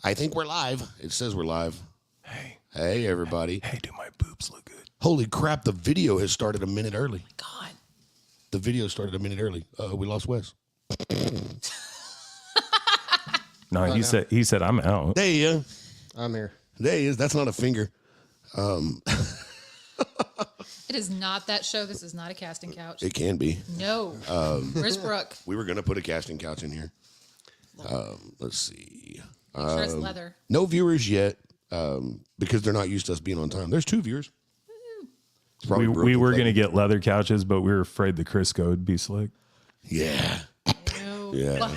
I think we're live. It says we're live. Hey, everybody. Hey, do my boobs look good? Holy crap, the video has started a minute early. God. The video started a minute early. We lost Wes. No, he said I'm out. There he is. I'm here. There he is. That's not a finger. It is not that show. This is not a casting couch. It can be. No. Where's Brooke? We were going to put a casting couch in here. Let's see. Make sure it's leather. No viewers yet because they're not used to us being on time. There's 2 viewers. We were going to get leather couches, but we were afraid the Crisco would be slick. Yeah. No. Yeah.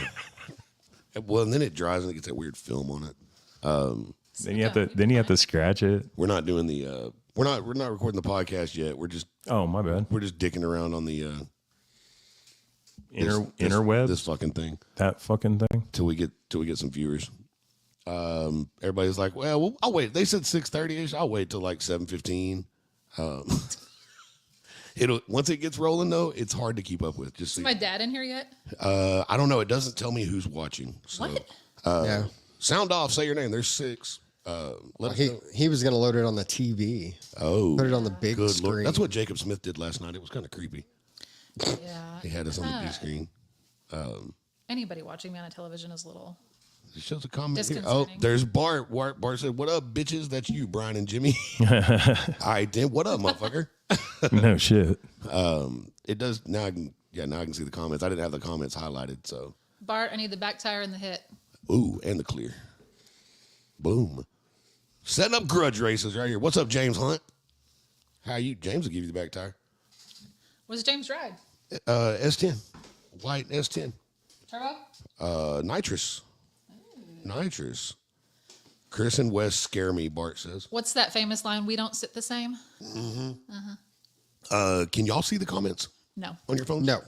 Well, and then it dries and it gets that weird film on it. Then you have to scratch it. We're not doing the we're not recording the podcast yet. We're just my bad. We're just dicking around on the interweb. This fucking thing. That fucking thing. Till we get some viewers. Everybody's like, well, I'll wait. They said 6:30ish. I'll wait till like 7:15. Once it gets rolling though, it's hard to keep up with. Just Is my dad in here yet? I don't know. It doesn't tell me who's watching. So, What? Yeah. Sound off. Say your name. There's 6. Let us know. He was going to load it on the TV. Oh, Put it on the big good screen. Lord. That's what Jacob Smith did last night. It was kind of creepy. Yeah. He had us on the big screen. Anybody watching me on a television is a little. It shows a comment here. Oh, Disconcerting. there's Bart. Bart said, "What up, bitches? That's you, Brian and Jimmy." All right, then. What up, motherfucker? No shit. It does now. Now I can see the comments. I didn't have the comments highlighted, so. Bart, I need the back tire and the hit. Ooh, and the clear. Boom. Setting up grudge races right here. What's up, James Hunt? How you? James will give you the back tire. What's James drive? S10, white S10. Turbo? Nitrous. Nitrous. Chris and Wes scare me, Bart says. What's that famous line? We don't sit the same? Can y'all see the comments No. on your phone? No.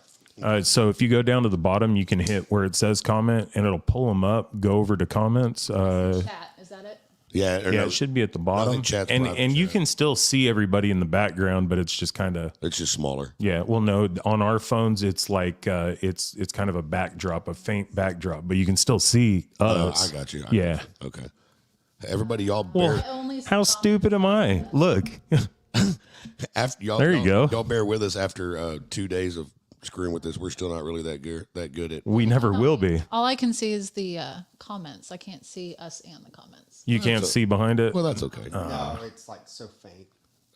So if you go down to the bottom, you can hit where it says comment, and it'll pull them up. Go over to comments. Chat. Is that it? Yeah. Or no, It should be at the bottom. chat's and private you chat. can still see everybody in the background, but it's just kind of It's just smaller. yeah. Well, no, on our phones it's like it's kind of a backdrop, a faint backdrop, but you can still see us. I got you. Yeah. Okay. Everybody, y'all bear. How stupid am I? Look. After y'all, There you go. Y'all bear with us after 2 days of screwing with this. We're still not really that good at. We never will be. All I can see is the comments. I can't see us and the comments. You can't see behind it. Well, that's okay. No, it's like so faint.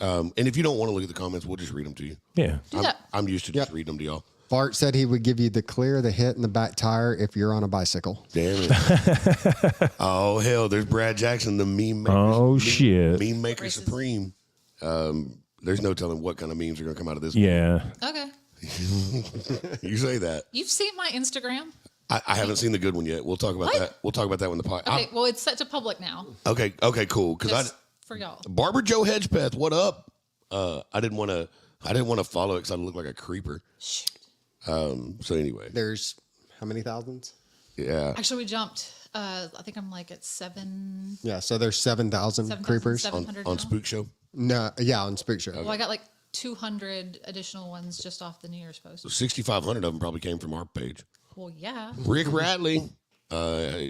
And if you don't want to look at the comments, we'll just read them to you. Yeah. Do that. I'm used to just reading them to y'all. Bart said he would give you the clear, the hit, and the back tire if you're on a bicycle. Damn it. Oh, hell. There's Brad Jackson, the meme maker. Oh, shit. Meme maker Racist. supreme. There's no telling what kind of memes are going to come out of this. Yeah. Okay. You say that. You've seen my Instagram? I haven't seen the good one yet. We'll talk about What? that. We'll talk about that when the pod. Okay, well, it's set to public now. Okay, cool. Because Just for y'all. Barber Joe Hedgepeth, what up? I didn't want to follow it because I look like a creeper. Shoot. So anyway, There's how many thousands? yeah. Actually, we jumped. I think I'm like at 7,000 Yeah, so there's 7,000 creepers. 700 On now. Spook Show. No, yeah, on Spook Show. Well, I got like 200 additional ones just off the New Year's post. 6,500 of them probably came from our page. Well, yeah. Rick Ratley.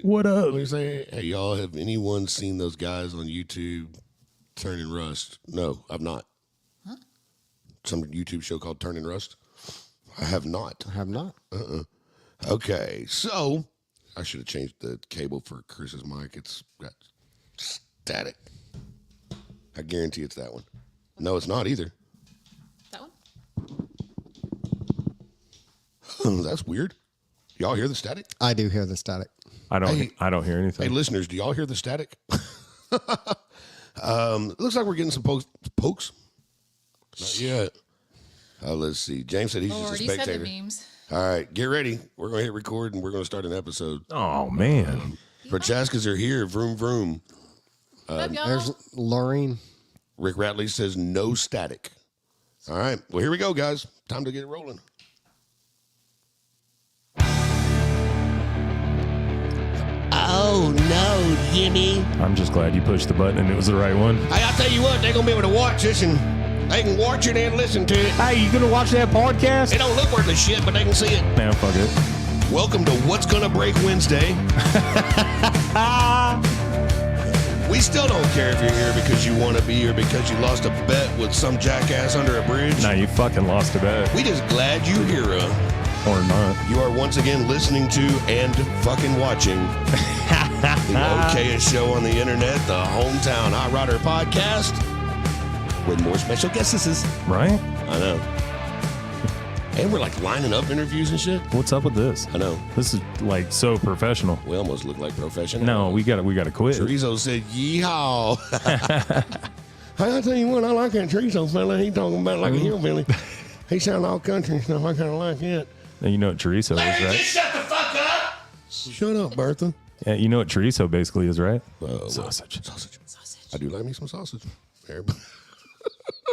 What up? What do you say? Hey, y'all, have anyone seen those guys on YouTube turning rust? No, I've not. Huh? Some YouTube show called Turning Rust? I have not. I have not. Okay, so I should have changed the cable for Chris's mic. It's got static. I guarantee it's that one. No, it's not either. That one? That's weird. Y'all hear the static? I do hear the static. I don't hear Hey, anything. listeners, do y'all hear the static? Looks like we're getting some pokes. Not yet. Let's see. James said he's Lord, just a you said spectator. the memes. All right, get ready. We're going to hit record and we're going to start an episode. Oh man. Prochaskas are here. Vroom, vroom. What up, y'all? There's Lorraine. Rick Ratley says no static. All right. Well, here we go, guys. Time to get it rolling. Oh, no, Jimmy. I'm just glad you pushed the button and it was the right one. Hey, I'll tell you what, they're going to be able to watch this and they can watch it and listen to it. Hey, you gonna watch that podcast? It don't look worth a shit, but they can see it. Nah, fuck it. Welcome to What's Gonna Break Wednesday. We still don't care if you're here because you want to be or because you lost a bet with some jackass under a bridge. Now you fucking lost a bet. We just glad you're here. Or not. You are once again listening to and fucking watching the okayest show on the internet, the Hometown Hot Rodder Podcast, with more special guests. Right? I know. And we're like lining up interviews and shit. What's up with this? I know. This is like so professional. We almost look like professional. No, we gotta quit. Chorizo said, yeehaw. I tell you what, I like that Chorizo fella. He talking about like a hillbilly. He sound all country and stuff. I kind of like it. Now, you know what chorizo is, right? Shut the fuck up. Shut up, Bertha. Yeah, you know what chorizo basically is, right? Sausage. I do like me some sausage. Everybody.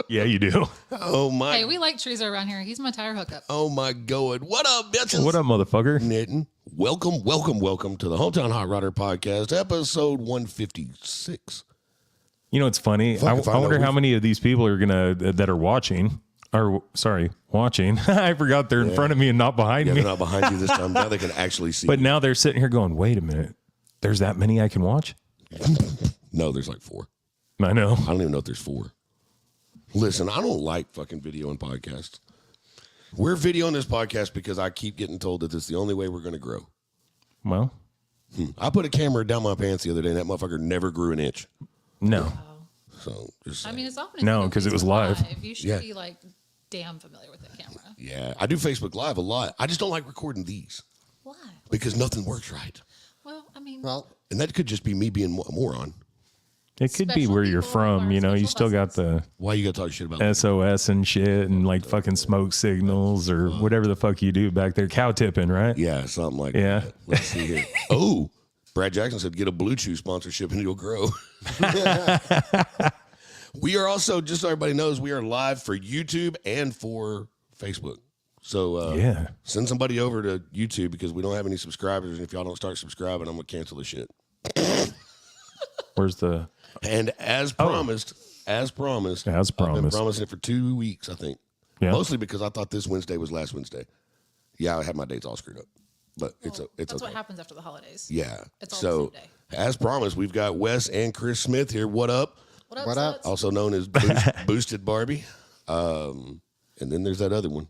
Yeah, you do. Oh my. Hey, we like Chorizo around here. He's my tire hookup. Oh my God. What up, bitches? What up, motherfucker? Knitting. Welcome to the Hometown Hot Rodder Podcast, episode 156. You know, it's funny. I wonder how many of these people are that are watching. Watching. I forgot they're in front of me and not behind Yeah, me. they're not behind you this time. Now they can actually see. But now they're sitting here going, wait a minute. There's that many I can watch? No, there's like 4. I know. I don't even know if there's 4. Listen, I don't like fucking video and podcasts. We're videoing this podcast because I keep getting told that it's the only way we're going to grow. Well, I put a camera down my pants the other day, and that motherfucker never grew an inch. no. So, just saying. I mean, as often as No, you go 'cause it was Facebook live. You should Yeah. be like damn familiar with the camera. Yeah, I do Facebook Live a lot. I just don't like recording these Why? because nothing works right. Well, I mean, Well, And that could just be me being a moron. It could be Special where you're people from. require You know, you special still got the Why you got to talk shit about that? SOS and shit and like fucking smoke signals or whatever the fuck you do back there. Cow tipping, right? Yeah, something like Yeah. that. Let's see here. Oh, Brad Jackson said get a Blue Chew sponsorship and you'll grow. We are also, just so everybody knows, we are live for YouTube and for Facebook. So Yeah. send somebody over to YouTube because we don't have any subscribers. And if y'all don't start subscribing, I'm going to cancel the shit. Where's the... And as promised, I've been promising it for 2 weeks, I think. Yeah. Mostly because I thought this Wednesday was last Wednesday. Yeah, I had my dates all screwed up. But it's that's okay. what happens after the holidays. Yeah. It's all so, the same day. as promised, we've got Wes and Krys Smith here. What up? What up? Sluts? Also known as Boosted Barbie. And then there's that other one.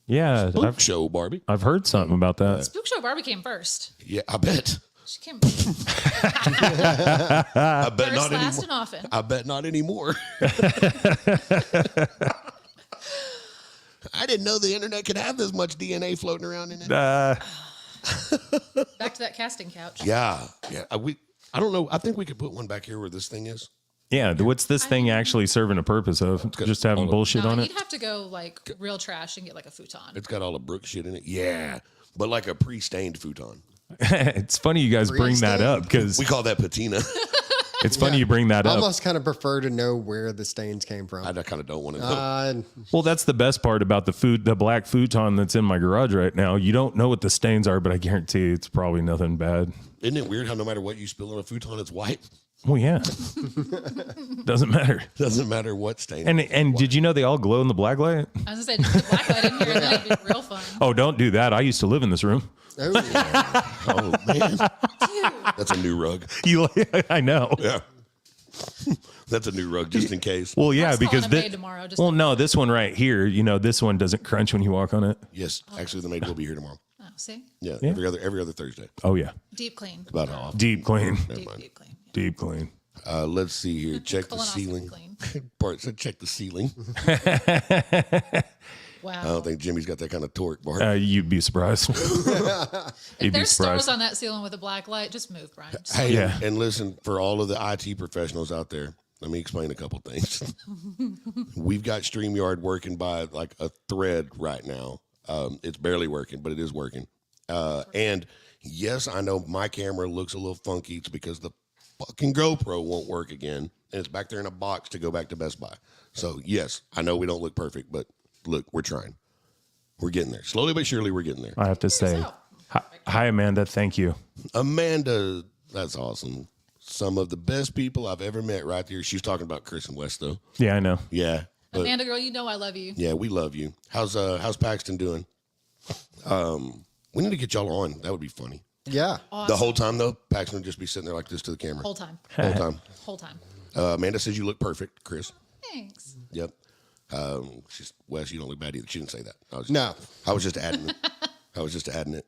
Yeah. Spook Show Barbie. I've heard something about that. Spook Show Barbie came first. Yeah, I bet. She came I bet first, not last, anymore. and often. I bet not anymore. I didn't know the internet could have this much DNA floating around in it. Back to that casting couch. Yeah. I don't know. I think we could put one back here where this thing is. Yeah. What's this thing actually serving a purpose of? Just having bullshit No, on you'd it? have to go like real trash and get like a futon. It's got all the Brooke shit in it. Yeah. But like a pre-stained futon. It's funny you guys bring that up because We call that patina. it's funny you bring that I up. almost kind of prefer to know where the stains came from. I kind of don't want to know. Well, that's the best part about the black futon that's in my garage right now. You don't know what the stains are, but I guarantee it's probably nothing bad. Isn't it weird how no matter what you spill on a futon, it's white? Well, yeah. Doesn't matter. Doesn't matter what stain. And did you know they all glow in the black light? I was gonna say the black light in here that'd be real fun. Oh, don't do that. I used to live in this room. Oh, yeah. Oh, man. Dude, That's a new rug. I know. Yeah. That's a new rug just in case. Well, yeah, I'm just because calling a maid tomorrow, just well, to- no, this one right here, this one doesn't crunch when you walk on it. Yes. Actually, the maid will be here tomorrow. oh, see, Yeah. Yeah. Every other Thursday. Oh, yeah. deep clean. About how often. Deep clean. Deep clean. Yeah. Deep clean. Let's see here. Check the Colonoscopy ceiling. clean. Bart said check the ceiling. Wow. I don't think Jimmy's got that kind of torque, Bart. You'd be surprised. if You'd be there's stars surprised. on that ceiling with a black light, just move, Brian. Just Hey, Yeah. and listen, for all of the IT professionals out there, let me explain a couple things. We've got StreamYard working by like a thread right now. It's barely working, but it is working. And yes, I know my camera looks a little funky. It's because the fucking GoPro won't work again. And it's back there in a box to go back to Best Buy. So yes, I know we don't look perfect, but look, we're trying. We're getting there. Slowly but surely, we're getting there. I have to say, hi, Amanda. Thank you. Amanda, that's awesome. Some of the best people I've ever met right there. She's talking about Krys and West, though. Yeah, I know. Yeah. But, Amanda, girl, you know I love you. yeah, we love you. How's Paxton doing? We need to get y'all on. That would be funny. Yeah. The whole time, though, Paxton would just be sitting there like this to the camera. Whole time. Whole time. Amanda says you look perfect, Krys. Thanks. Yep. Wes, you don't look bad either. She didn't say that. I was just adding it.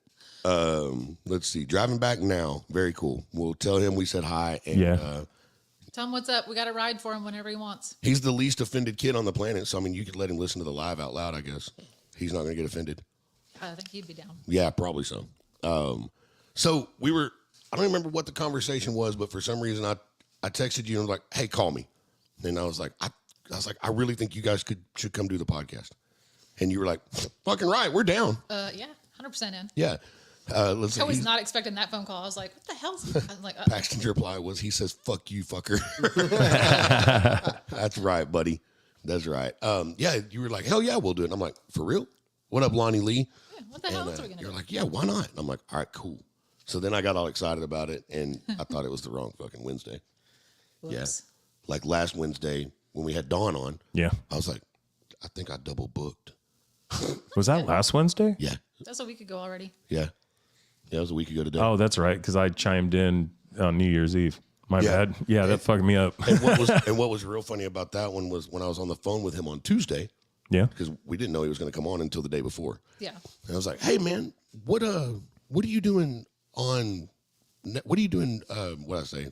Let's see. Driving back now. Very cool. We'll tell him we said hi. And, Tell him what's up. We got a ride for him whenever he wants. he's the least offended kid on the planet. So, I mean, you could let him listen to the live out loud, I guess. He's not going to get offended. I think he'd be down. Yeah, probably so. So I don't remember what the conversation was, but for some reason I texted you and was like, hey, call me. And I was like, I really think you guys should come do the podcast. And you were like, fucking right, we're down. Yeah, 100% in. Yeah. Let's see. I was not expecting that phone call. I was like, what the hell? I was like, Paxton's reply was, he says, fuck you, fucker. That's right, buddy. That's right. Yeah, you were like, hell yeah, we'll do it. And I'm like, for real? What up, Lonnie Lee? yeah, what the hell else are we going to do? You're like, yeah, why not? And I'm like, all right, cool. So then I got all excited about it, and I thought it was the wrong fucking Wednesday. Whoops. Yeah. Like last Wednesday when we had Dawn on, Yeah. I was like, I think I double booked. Was that last Wednesday? Yeah. That's a week ago already. Yeah. Yeah, it was a week ago today. Oh, that's right. Because I chimed in on New Year's Eve. My bad. Yeah, that fucked me up. And what was real funny about that one was when I was on the phone with him on Tuesday, Yeah. because we didn't know he was going to come on until the day before. Yeah. And I was like, hey man, what are you doing what I say?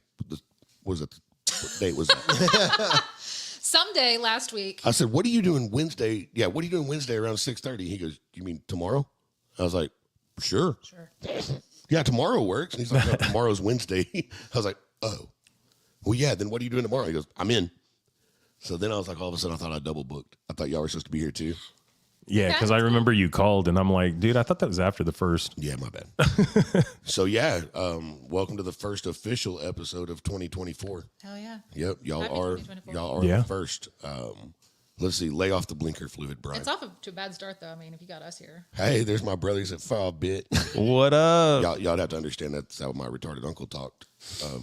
What date was that? Someday last week. I said, what are you doing Wednesday? Yeah, what are you doing Wednesday around 6:30? He goes, you mean tomorrow? I was like, sure. Yeah, tomorrow works. And he's like, no, tomorrow's Wednesday. I was like, oh. Well, yeah, then what are you doing tomorrow? He goes, I'm in. So then I was like, all of a sudden, I thought I double booked. I thought y'all were supposed to be here too. Yeah, because I remember you called and I'm like, dude, I thought that was after the first. Yeah, my bad. So yeah, welcome to the first official episode of 2024. Hell yeah. Yep, Happy 2024. y'all are the first. Let's see, lay off the blinker fluid, Brian. It's off to a bad start, though. I mean, if you got us here. Hey, there's my brothers at 5-bit. What up? Y'all have to understand that's how my retarded uncle talked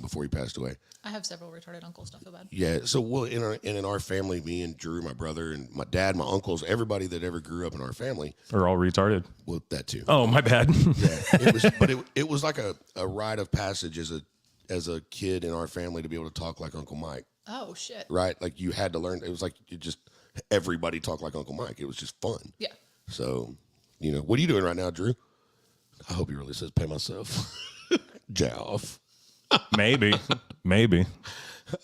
before he passed away. I have several retarded uncles. Don't feel bad. Yeah, so in our family, me and Drew, my brother, and my dad, my uncles, everybody that ever grew up in our family, Are all retarded? well, that too. Oh, my bad. Yeah, it was like a rite of passage as a kid in our family to be able to talk like Uncle Mike. Oh, shit. Right? Like you had to learn. It was like everybody talked like Uncle Mike. It was just fun. Yeah. So, what are you doing right now, Drew? I hope he really says pay myself. Joff. Maybe.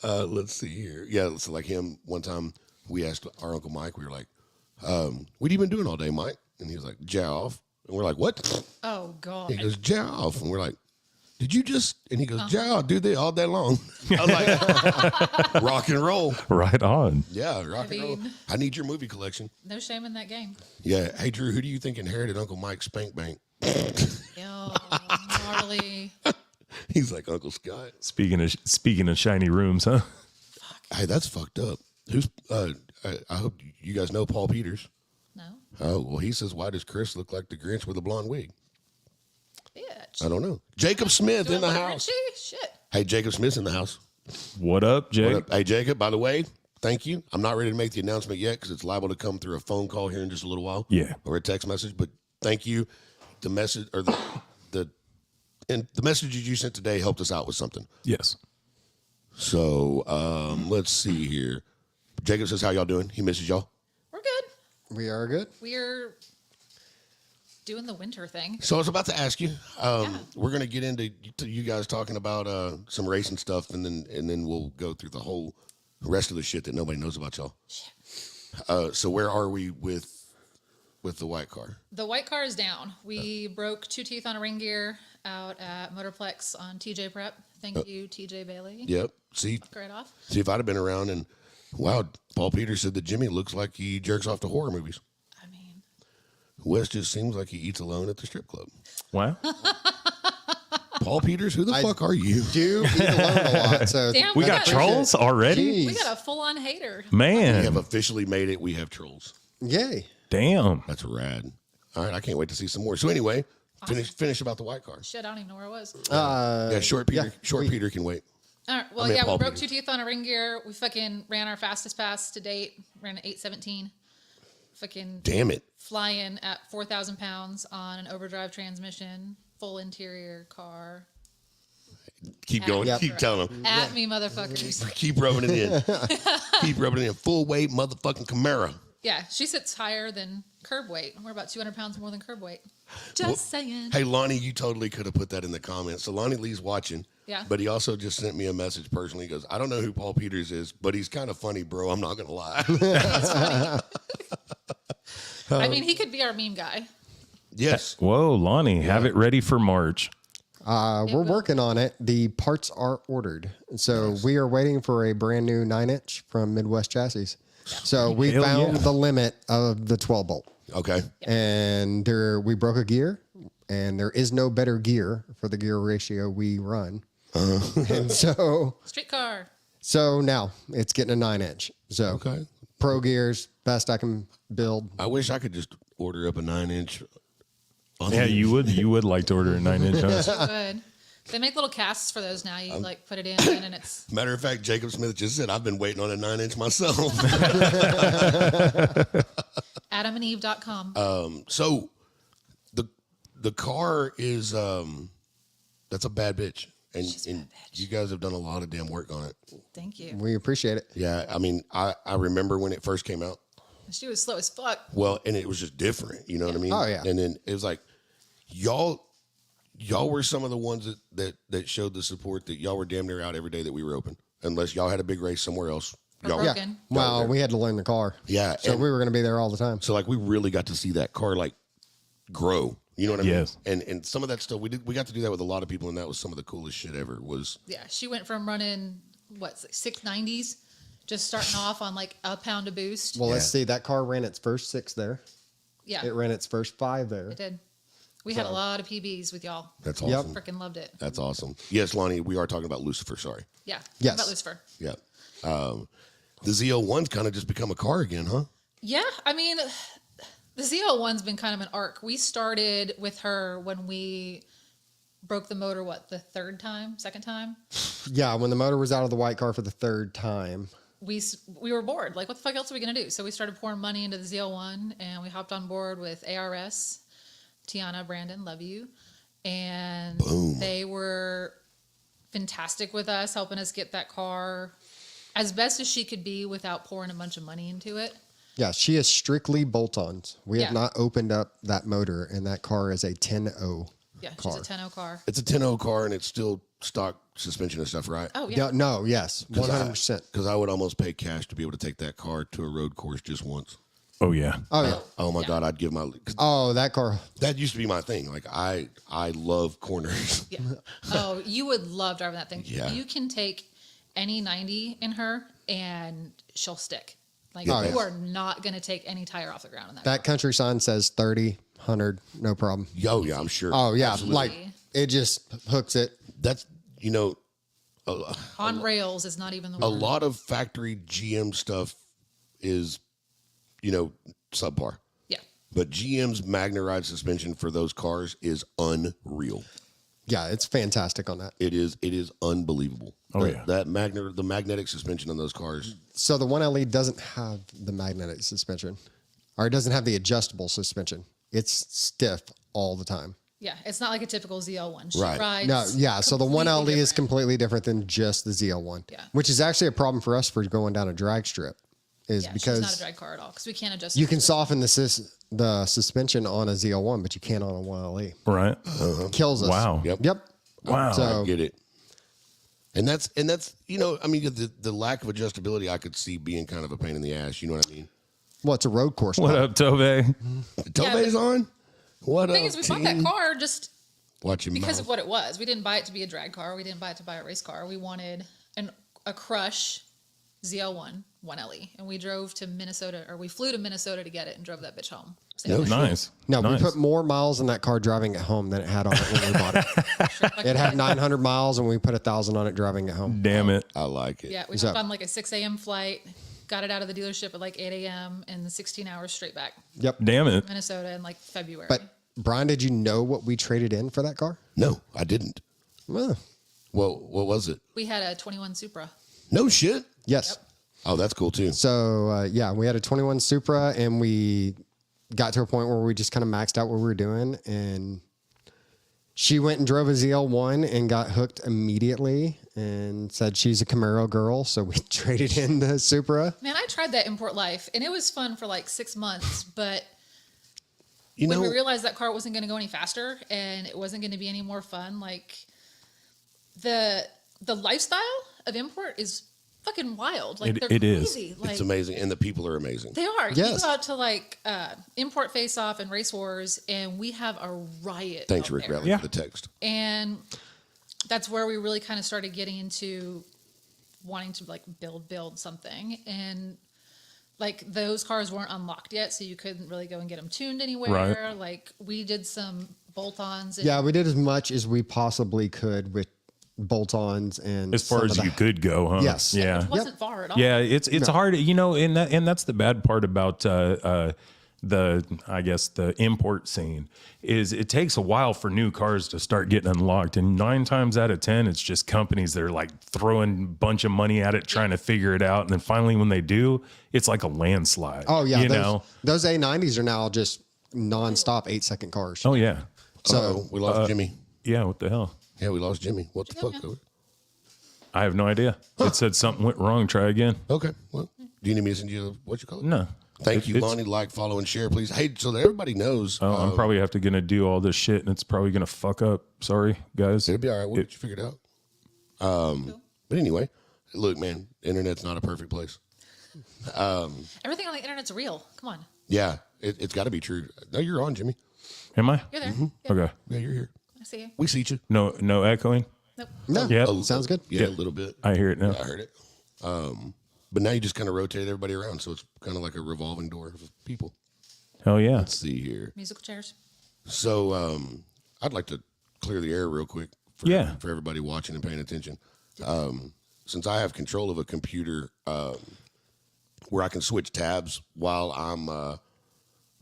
Let's see here. Yeah, so like him, one time we asked our Uncle Mike, we were like, what have you been doing all day, Mike? And he was like, Joff. And we're like, what? Oh, God. He goes, Joff. And we're like, did you just? And he goes, Joff, do this all day long. I was like, rock and roll. Right on. Yeah, rock and roll. I need your movie collection. No shame in that game. Yeah. Hey, Drew, who do you think inherited Uncle Mike's spank bank? Yo, gnarly. He's like Uncle Scott. Speaking of shiny rooms, huh? Hey, that's fucked up. Who's? I hope you guys know Paul Peters. No. Oh well, he says, why does Krys look like the Grinch with a blonde wig? Bitch. I don't know. Jacob Smith in the Like house. Richie? Shit. Hey, Jacob Smith's in the house. What up, Jake? What up? Hey, Jacob. By the way, thank you. I'm not ready to make the announcement yet because it's liable to come through a phone call here in just a little while. Yeah. Or a text message. But thank you. The message or the messages you sent today helped us out with something. Yes. So let's see here. Jacob says, how y'all doing? He misses y'all. We're good. We are good. We're doing the winter thing. So I was about to ask you. We're going to get into you guys talking about some racing stuff, and then we'll go through the whole rest of the shit that nobody knows about y'all. So where are we with the white car? The white car is down. We broke 2 teeth on a ring gear out at Motorplex on TJ Prep. Thank you, TJ Bailey. Yep. See Right off. if I'd have been around and wow, Paul Peters said that Jimmy looks like he jerks off to horror movies. I mean, Wes just seems like he eats alone at the strip club. Wow. Paul Peters, who the fuck are you? Do eat alone a lot. So damn, We got trolls already? We got a full-on hater. We Man. have officially made it. We have trolls. Yay. Damn. That's rad. All right, I can't wait to see some more. So anyway, finish about the white car. Shit, I don't even know where I was. Yeah, short Peter can wait. All right. Well, I mean, yeah, we Paul broke Peters. 2 teeth on a ring gear. We fucking ran our fastest pass to date. Ran an 8:17. Fucking Damn it. flying at 4,000 pounds on an overdrive transmission. full interior car. Keep going. Yep. Keep telling them. At me, motherfuckers. Keep rubbing it in. Keep rubbing it in. Full weight motherfucking Camaro. Yeah, she sits higher than curb weight. We're about 200 pounds more than curb weight. Just saying. Hey, Lonnie, you totally could have put that in the comments. So Lonnie Lee's watching. Yeah. But he also just sent me a message personally. He goes, I don't know who Paul Peters is, but he's kind of funny, bro. I'm not going to lie. It's funny. I mean, he could be our meme guy. Yes. Whoa, Lonnie, have it ready for March. We're working on it. The parts are ordered. So we are waiting for a brand new 9-inch from Midwest Chassis. So we Hell found yeah. the limit of the 12 bolt. Okay. And we broke a gear, and there is no better gear for the gear ratio we run. And Street car. so now it's getting a 9-inch. So Okay. pro gears, best I can build. I wish I could just order up a 9-inch. Yeah, you would like to order a 9-inch. Huh? Good. They make little casts for those now. You like put it in and it's Matter of fact, Jacob Smith just said, I've been waiting on a 9-inch myself. adamandeve.com. So the car is, that's a bad bitch. And, She's a and bad bitch. you guys have done a lot of damn work on it. Thank you. We appreciate it. Yeah. I mean, I remember when it first came out. She was slow as fuck. Well, and it was just different, you know what I mean? Oh, yeah. And then it was like, y'all were some of the ones that showed the support that y'all were damn near out every day that we were open, unless y'all had a big race somewhere else. Or Y'all, broken. Well, we had to learn the car. Yeah. So and we were going to be there all the time. so like we really got to see that car like grow. You know what I Yes. mean? And some of that stuff we got to do that with a lot of people, and that was some of the coolest shit ever. Was Yeah, she went from running like 690s, just starting off on like a pound a boost. Well, let's see. That car ran its first 6 there. Yeah, It ran its first 5 there. it did. We had a lot of PBs with y'all. that's Yep. awesome. Freaking loved it. That's awesome. Yes, Lonnie, we are talking about Lucifer. Sorry. Yeah. Yes. About Lucifer. Yeah. The ZL1's kind of just become a car again, huh? Yeah, I mean, the ZL1's been kind of an arc. We started with her when we broke the motor, the second time? Yeah, when the motor was out of the white car for the 3rd time. We were bored. Like, what the fuck else are we going to do? So we started pouring money into the ZL1, and we hopped on board with ARS. Tiana, Brandon, love you. And they were fantastic with us, helping us get that car as best as she could be without pouring a bunch of money into it. Yeah, she is strictly bolt-ons. We have Yeah. not opened up that motor, and that car is a 10.0 Yeah, car. she's a 10.0 car. It's a 10.0 car, and it's still stock suspension and stuff, right? Oh, yeah. Yeah, no, yes, 100%. Because I would almost pay cash to be able to take that car to a road course just once. Oh yeah. Oh, yeah. Oh my Yeah. God, I'd give my. 'Cause Oh, that car. that used to be my thing. Like I love corners. Yeah. Oh, you would love driving that thing. Yeah. You can take any 90 in her and she'll stick. Like, Oh, you yeah. are not going to take any tire off the ground in that That car. country sign says 30, 100, no problem. Yo, yeah, I'm sure. Oh, yeah. Absolutely. Like, it just hooks it. That's On rails is not even the a word. lot of factory GM stuff is subpar. Yeah. But GM's Magna Ride suspension for those cars is unreal. Yeah, it's fantastic on that. It is unbelievable. Oh, The- yeah. the magnetic suspension on those cars. So the 1LE doesn't have the magnetic suspension, or it doesn't have the adjustable suspension. It's stiff all the time. Yeah. It's not like a typical ZL1. She Right. rides No, yeah. So the completely 1LE is different. completely different than just the ZL1. Yeah. Which is actually a problem for us for going down a drag strip, is Yeah, she's not a because drag car at all because we can't adjust. you her can suspension. soften the suspension on a ZL1, but you can't on a 1LE. Right. It kills us. Wow. Yep. Wow. So I get it. And that's I mean the lack of adjustability I could see being kind of a pain in the ass. You know what I mean? well, it's a road course. What car. up, Tove? Tove's on. What The thing up, is, we bought that team? car just Watch your because mouth. of what it was. We didn't buy it to be a drag car. We didn't buy it to buy a race car. We wanted a Crush ZL1 1LE, and we drove to Minnesota, or we flew to Minnesota to get it and drove that bitch home. No shit. Nice. No, nice. we put more miles in that car driving it home than it had on it when we bought it. It had 900 miles, and we put 1,000 on it driving it home. Damn it. I like it. Yeah, we So- hopped on like a 6 a.m. flight, got it out of the dealership at like 8 a.m. and 16 hours straight back Yep. Damn it. Minnesota in like February. But Brian, did you know what we traded in for that car? No, I didn't. Well, Well, what was it? we had a 21 Supra. No shit. yes. Oh, that's cool too. So yeah, we had a 21 Supra, and we got to a point where we just kind of maxed out what we were doing, and She went and drove a ZL1 and got hooked immediately and said she's a Camaro girl. So we traded in the Supra. Man, I tried that import life and it was fun for like 6 months, but You when know, we realized that car wasn't going to go any faster and it wasn't going to be any more fun, like the lifestyle of import is fucking wild. Like they're It is. crazy. Like, it's amazing, and the people are amazing. They are. Yes. You go out to like import face off and race wars, and we have a riot. Thanks, out Rick there. Rally, for the text. And that's where we really kind of started getting into wanting to like build something. And like those cars weren't unlocked yet, so you couldn't really go and get them tuned anywhere. Right. Like we did some bolt-ons. Yeah, we did as much as we possibly could with bolt-ons and As far some as of you the- could go, huh? Yes. Yeah. It wasn't far at all. Yeah, it's hard, and that's the bad part about the import scene is it takes a while for new cars to start getting unlocked, and 9 times out of 10 it's just companies that are like throwing a bunch of money at it trying to figure it out, and then finally when they do, it's like a landslide. Oh yeah, you those, know. those A90s are now just non-stop 8-second cars. Oh yeah, So we lost Jimmy. yeah. What the hell? Yeah, we lost Jimmy. What the fuck? I have no idea. It said something went wrong. Try again. Okay. Well, do you need me to send you what you call it? No. Thank you, Lonnie. Like, follow, and share, please. Hey, so that everybody knows. I'm probably have to gonna do all this shit, and it's probably gonna fuck up. Sorry, guys. It'll be all right. We'll get you figured out. But anyway, look, man, internet's not a perfect place. Everything on the internet's real. Come on. Yeah, it's got to be true. No, you're on, Jimmy. Am I? You're there. Mm-hmm. Yeah, Okay. Yeah, you're here. I see you. We see you. No echoing. Nope. No, Yeah. sounds good. Yeah, a little bit. I hear it now. I heard it. But now you just kind of rotate everybody around, so it's kind of like a revolving door of people. Hell yeah. Let's see here. Musical chairs. So I'd like to clear the air real quick for, Yeah. for everybody watching and paying attention. Since I have control of a computer where I can switch tabs while I'm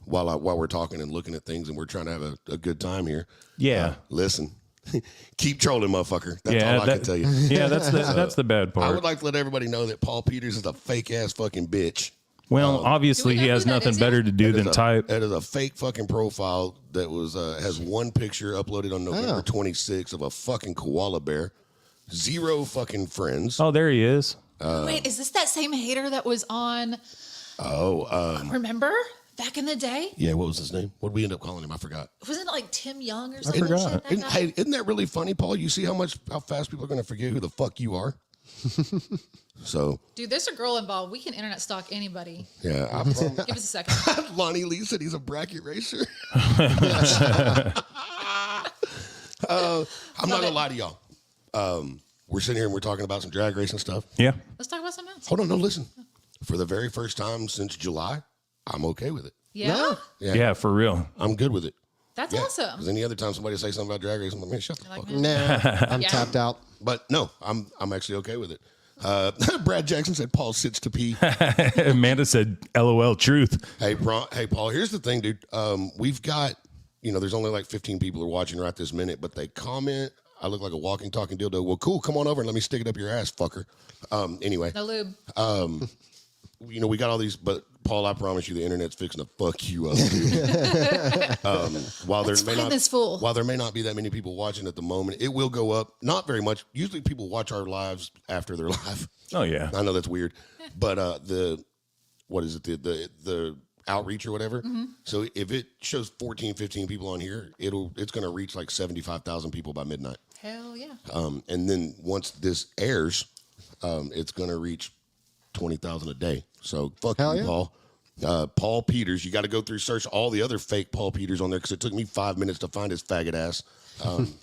while we're talking and looking at things and we're trying to have a good time here. Yeah. Listen, keep trolling, motherfucker. That's Yeah, all I can tell you. Yeah, that's the bad I part. would like to let everybody know that Paul Peters is a fake ass fucking bitch. Well, obviously Do we he know has who that nothing is better yet? to do That is than a- type. That is a fake fucking profile that was has one picture uploaded on November 26th of a fucking koala bear. 0 fucking friends. Oh, there he is. Wait, is this that same hater that was on? Remember back in the day? Yeah, what was his name? What did we end up calling him? I forgot. Wasn't it like Tim Young or something? forgot. Shit, that guy? Hey, isn't that really funny, Paul? You see how fast people are going to forget who the fuck you are? So, Dude, there's a girl involved. We can internet stalk anybody. yeah. Give us a second. Lonnie Lee said he's a bracket racer. I'm not going to lie to y'all. We're sitting here and we're talking about some drag racing stuff. Yeah. Let's talk about something else. Hold on, no, listen. For the very first time since July, I'm okay with it. Yeah? Yeah, for real. I'm good with it. That's Yeah. awesome. Because any other time somebody say something about drag racing, I'm like, man, shut the Like, fuck man. up. Nah, I'm Yeah. tapped out. But no, I'm actually okay with it. Brad Jackson said Paul sits to pee. Amanda said, LOL, truth. Hey, Paul, here's the thing, dude. We've got, there's only like 15 people who are watching right this minute, but they comment, I look like a walking, talking dildo. Well, cool, come on over and let me stick it up your ass, fucker. Anyway, No lube. we got all these, but Paul, I promise you the internet's fixing to fuck you up, dude. While there may find not, this fool. while there may not be that many people watching at the moment, it will go up. Not very much. Usually people watch our lives after they're live. Oh, yeah. I know that's weird, but the outreach or whatever. Mm-hmm. So if it shows 14, 15 people on here, it's going to reach like 75,000 people by midnight. Hell yeah. And then once this airs, it's going to reach 20,000 a day. So fuck Hell you, yeah. Paul. Paul Peters, you got to go through search all the other fake Paul Peters on there because it took me 5 minutes to find his faggot ass.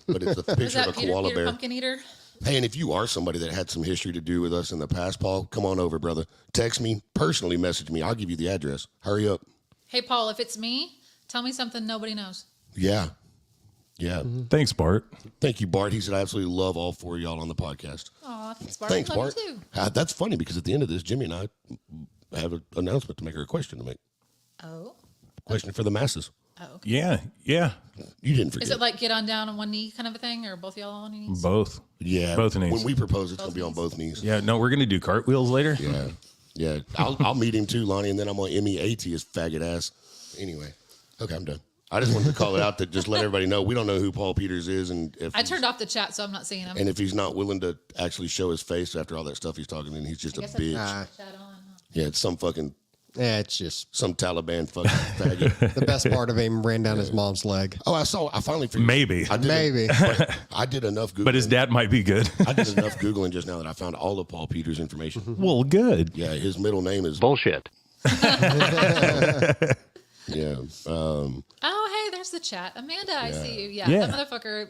But it's a Was picture that of a Peter, koala Peter bear. Pumpkin Eater? Hey, and if you are somebody that had some history to do with us in the past, Paul, come on over, brother. Text me, personally message me. I'll give you the address. Hurry up. Hey, Paul, if it's me, tell me something nobody knows. Yeah. Yeah. Thanks, Bart. Thank you, Bart. He said, I absolutely love all 4 of y'all on the podcast. Aw, thanks, Bart. Thanks, Love Bart. you too. That's funny because at the end of this, Jimmy and I have an announcement to make or a question to make. Oh. Question for the masses. Oh, okay. Yeah. Yeah. You didn't forget. Is it like get on down on one knee kind of a thing, or both of y'all on your knees? Both. Yeah. Both knees. When we propose, it's going to be on knees. both knees. Yeah. No, we're going to do cartwheels later. Yeah. Yeah. I'll meet him too, Lonnie, and then I'm going to MEAT his faggot ass. Anyway. Okay, I'm done. I just wanted to call it out to just let everybody know we don't know who Paul Peters is, and if I turned off the chat, so I'm not seeing him. and if he's not willing to actually show his face after all that stuff he's talking, then he's just a I guess bitch. that's chat on. Huh? Yeah, it's some fucking It's just some Taliban fucking faggot. the best part of him ran down his mom's leg. Oh, I finally figured. Maybe. Maybe. I did enough Googling. But his dad might be good. I did enough Googling just now that I found all of Paul Peters' information. Well, good. Yeah, his middle name is Bullshit. Yeah. Oh, hey, there's the chat. Amanda, I see you. Yeah, Yeah. that motherfucker.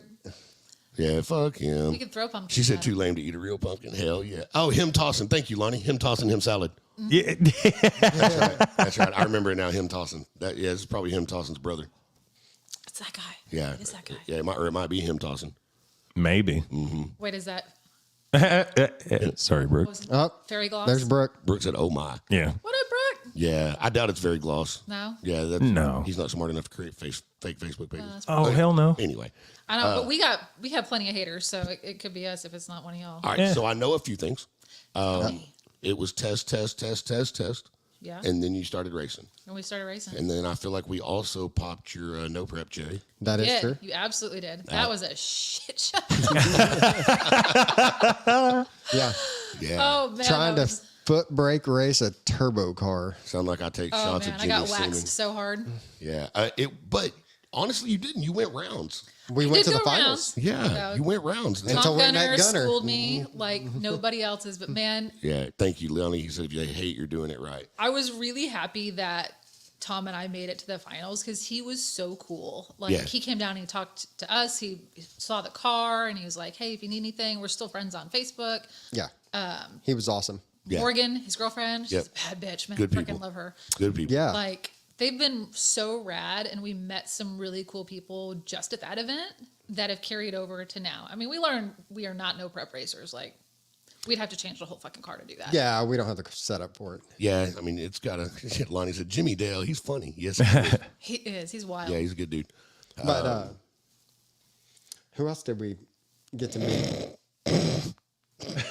Yeah, fuck him. We could throw pumpkin. She said at too him. lame to eat a real pumpkin. Hell yeah. Oh, him tossing. Thank you, Lonnie. Him tossing, him salad. Yeah. That's right. That's right. I remember it now. Him tossing. That yeah, it's probably him tossing's brother. It's that guy. Yeah. It is that guy. Yeah, it might be him tossing. Maybe. Wait, is that Sorry, Brooke. Oh, fairy gloss? there's Brooke. Brooke said, "Oh my." Yeah. What up, Brooke? Yeah, I doubt it's very gloss. No. Yeah, that's, No. He's not smart enough to create fake Facebook pages. Oh, hell no. Anyway, I know, but we have plenty of haters, so it could be us if it's not one of y'all. all right. Yeah. So I know a few things. It was test, Yeah. and then you started racing, And we started racing. and then I feel like we also popped your no prep cherry. That is Yeah, true. you absolutely did. That was a shit show. Yeah. Yeah, Oh man, Trying that to was- foot brake race a turbo car. sound like I take Oh shots man, at I Jimmy got waxed Simmons. so hard. Yeah, but honestly, you didn't. You went rounds. We went to did the go finals. Yeah, Yeah. you went rounds. Until Tom we met Gunner Gunner. schooled me like nobody else's, but man, Yeah, thank you, Leonie. He said, if you hate, you're doing it right. I was really happy that Tom and I made it to the finals because he was so cool. Like Yeah. he came down and he talked to us. He saw the car and he was like, "Hey, if you need anything, we're still friends on Facebook." Yeah. He was awesome. Yeah. Morgan, his girlfriend, she's Yep. a bad bitch, man. Good I people. freaking love her. Good people. Yeah. Like they've been so rad, and we met some really cool people just at that event that have carried over to now. I mean, we learned we are not no prep racers. Like we'd have to change the whole fucking car to do that. Yeah, we don't have the setup for it. Yeah, I mean, it's got a. Lonnie said, Jimmy Dale, he's funny. Yes, he is. He is. He's wild. Yeah, he's a good dude. But who else did we get to meet?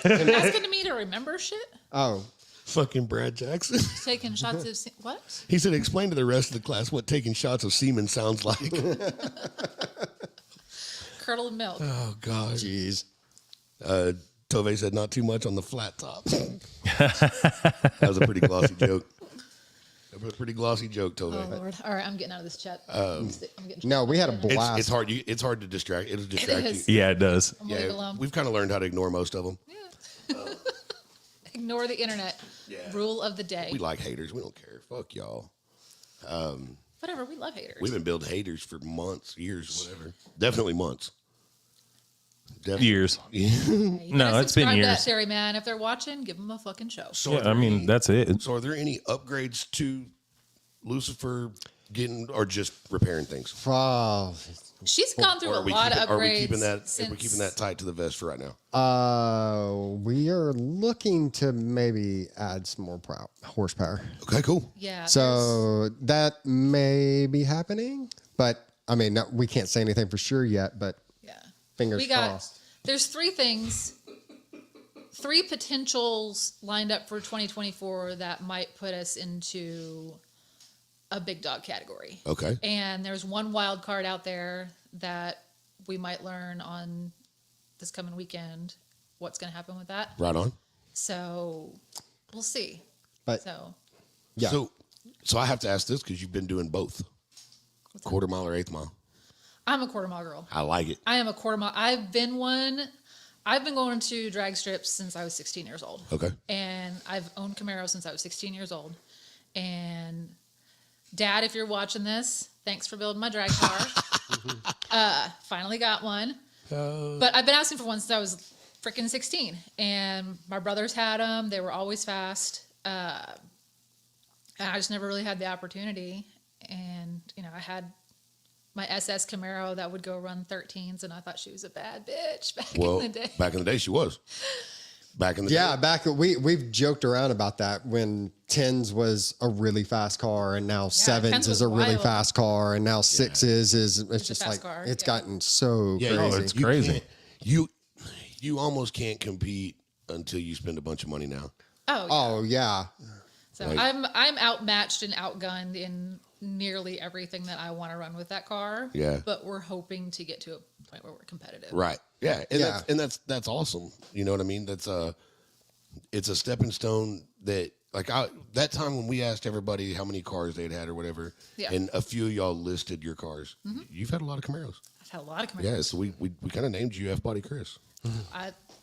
Asking me to remember shit, Oh, Fucking Brad Jackson. taking shots of what? He said, explain to the rest of the class what taking shots of semen sounds like. Curdled milk. Oh, God. jeez. Tove said, not too much on the flat top. That was a pretty glossy joke. That was a pretty glossy joke, Tove. Oh Lord! All right, I'm getting out of this chat. I'm getting No, we had a It's, blast. it's hard. It's hard to distract. It'll distract is. you. Yeah, it does. I'm gonna leave it alone. We've kind of learned how to ignore most of them. Ignore the internet. Yeah. Rule of the day. We like haters. We don't care. Fuck y'all. Whatever. We love haters. We've been building haters for months, years, whatever. Definitely months. Years. You No, gotta it's been subscribe to that years. theory, man. If they're watching, give them a fucking show. So Yeah, I mean, that's it. So are there any upgrades to Lucifer getting or just repairing things? Oh, She's gone through Or a lot of upgrades. Are we keeping that? Since, We're keeping that tight to the vest for right now. we are looking to maybe add some more horsepower. Okay, cool. Yeah. So that may be happening, but I mean, no, we can't say anything for sure yet. But yeah. fingers We got. crossed. There's three potentials lined up for 2024 that might put us into a big dog category. Okay. And there's one wild card out there that we might learn on this coming weekend what's going to happen with that. Right on. So we'll see. But So yeah, So I have to ask this because you've been doing both, quarter mile or eighth mile. I'm a quarter mile girl. I like it. I am a quarter mile. I've been going to drag strips since I was 16 years old. Okay. And I've owned Camaro since I was 16 years old. And Dad, if you're watching this, thanks for building my drag car. Finally got one. But I've been asking for one since I was freaking 16. And my brothers had them. They were always fast. And I just never really had the opportunity. And, I had my SS Camaro that would go run 13s, and I thought she was a bad bitch back Well, in the day. back in the day, she was. Back in the yeah. day. Back we've joked around about that when tens was a really fast car, and now sevens 10s is was a really wild. fast car, and now sixes is it's just fast like car, it's yeah. gotten so Yeah, crazy. it's you crazy. can't- You almost can't compete until you spend a bunch of money now. Oh, yeah. Oh yeah, So Like- I'm outmatched and outgunned in nearly everything that I want to run with that car. Yeah. But we're hoping to get to a point where we're competitive. Right. Yeah. And Yeah. that's awesome. You know what I mean? It's a stepping stone that that time when we asked everybody how many cars they'd had or whatever, Yeah. and a few of y'all listed your cars. You've had a lot of Camaros. I've had a lot of Camaros. Yeah. So we kind of named you F Body Krys.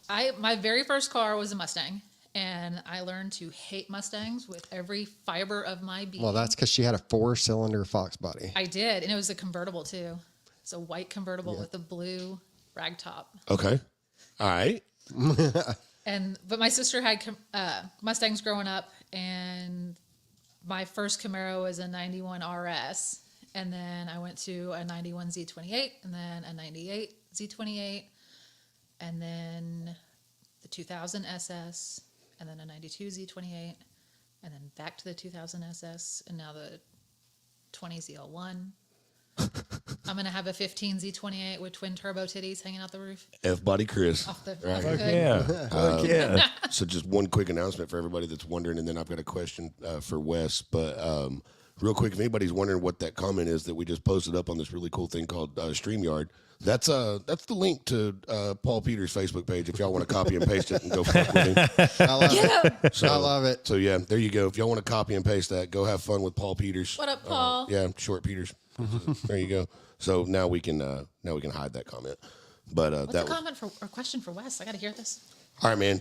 My very first car was a Mustang, and I learned to hate Mustangs with every fiber of my being. Well, that's because she had a 4-cylinder Fox body. I did, and it was a convertible too. It's a white convertible with a blue rag top. Okay. All right. But my sister had Mustangs growing up, and my first Camaro was a 91 RS, and then I went to a 91 Z28, and then a 98 Z28, and then the 2000 SS, and then a 92 Z28, and then back to the 2000 SS, and now the 20 ZL1. I'm going to have a 15 Z28 with twin turbo titties hanging out the roof. F Body Krys. Off the Right. hood. Yeah. Fuck yeah. So just one quick announcement for everybody that's wondering, and then I've got a question for Wes. But real quick, if anybody's wondering what that comment is that we just posted up on this really cool thing called StreamYard, that's the link to Paul Peters' Facebook page. If y'all want to copy and paste it and go fuck with him. I love it. So, I love it. So yeah, there you go. If y'all want to copy and paste that, go have fun with Paul Peters. What up, Paul? Yeah, Short Peters. There you go. So now we can hide that comment. But What's that the was, comment or question for Wes? I got to hear this. all right, man.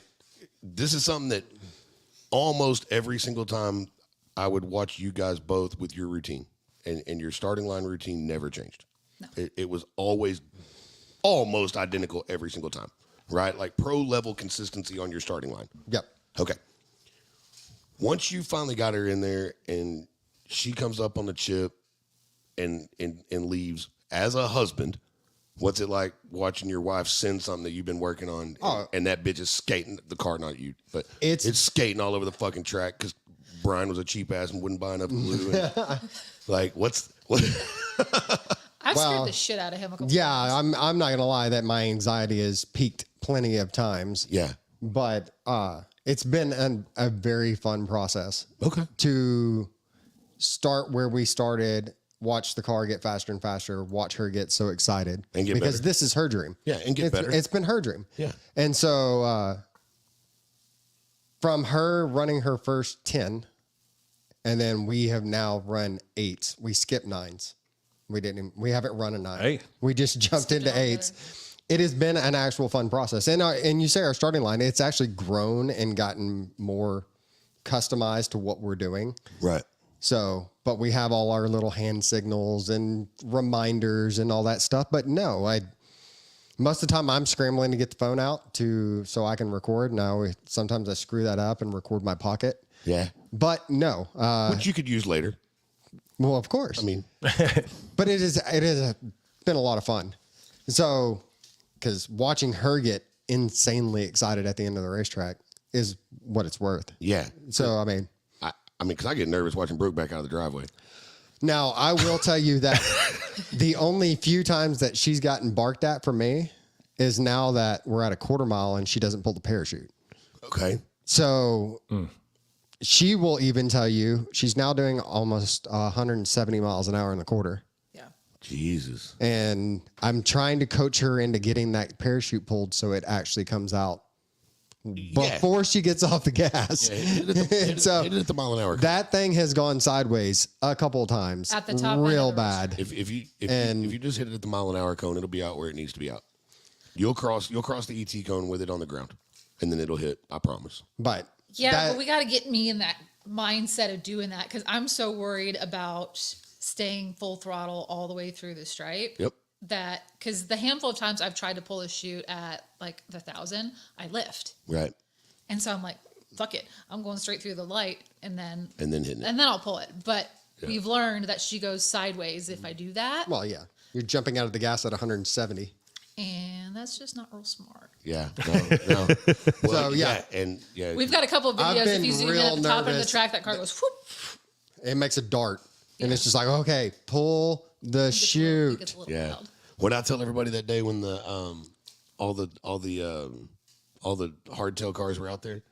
This is something that almost every single time I would watch you guys both with your routine, and your starting line routine never changed. No. It was always almost identical every single time, right? Like pro level consistency on your starting line. Yep. Okay. Once you finally got her in there and she comes up on the chip and leaves as a husband, what's it like watching your wife send something that you've been working on and that bitch is skating the car, not you, but it's skating all over the fucking track because Brian was a cheap ass and wouldn't buy enough glue. And, like, what? I've scared the shit out of him a couple Yeah, times. I'm not gonna lie that my anxiety has peaked plenty of times. Yeah. But it's been a very fun process. Okay. To start where we started, watch the car get faster and faster, watch her get so excited. And get because better. this is her dream. Yeah, and get better. It's been her dream. Yeah. And so from her running her first 10, and then we have now run 8s. We skipped 9s. We haven't run a 9. Hey. We just jumped into 8s. It has been an actual fun process. And you say our starting line, it's actually grown and gotten more customized to what we're doing. Right. So, but we have all our little hand signals and reminders and all that stuff. But no, most of the time I'm scrambling to get the phone out so I can record. Now, sometimes I screw that up and record my pocket. Yeah. But no, Which you could use later. well, of course. I mean, but it has been a lot of fun. So, because watching her get insanely excited at the end of the racetrack is what it's worth. yeah. So, I mean, Because I get nervous watching Brooke back out of the driveway. now I will tell you that the only few times that she's gotten barked at from me is now that we're at a quarter mile and she doesn't pull the parachute. Okay. So she will even tell you she's now doing almost 170 miles an hour in the quarter. Yeah. Jesus. And I'm trying to coach her into getting that parachute pulled so it actually comes out before she gets off the gas. Yeah, hit it at the mile an hour. That thing has gone sideways a couple of times. At the top end real of the bad. If you just hit it at the mile an hour cone, it'll be out where it needs to be out. You'll cross the ET cone with it on the ground, and then it'll hit. I promise. But Yeah, but we got to get me in that mindset of doing that because I'm so worried about staying full throttle all the way through the stripe. Yep. That because the handful of times I've tried to pull a chute at like the 1,000, I lift, Right. and so I'm like, fuck it, I'm going straight through the light, and then Hitting it. I'll pull it. But we've learned that she goes sideways if I do that, well, yeah, you're jumping out of the gas at 170. and that's just not real smart. Yeah. No. Well, So, yeah. And yeah. We've got a couple of I've videos. been If you zoom in real at the top end of the nervous. track, that car goes whoop. It makes a dart, and it's just like, okay, pull the It gets a little- it chute. gets a little Yeah. wild. What I tell everybody that day when the all the hardtail cars were out there,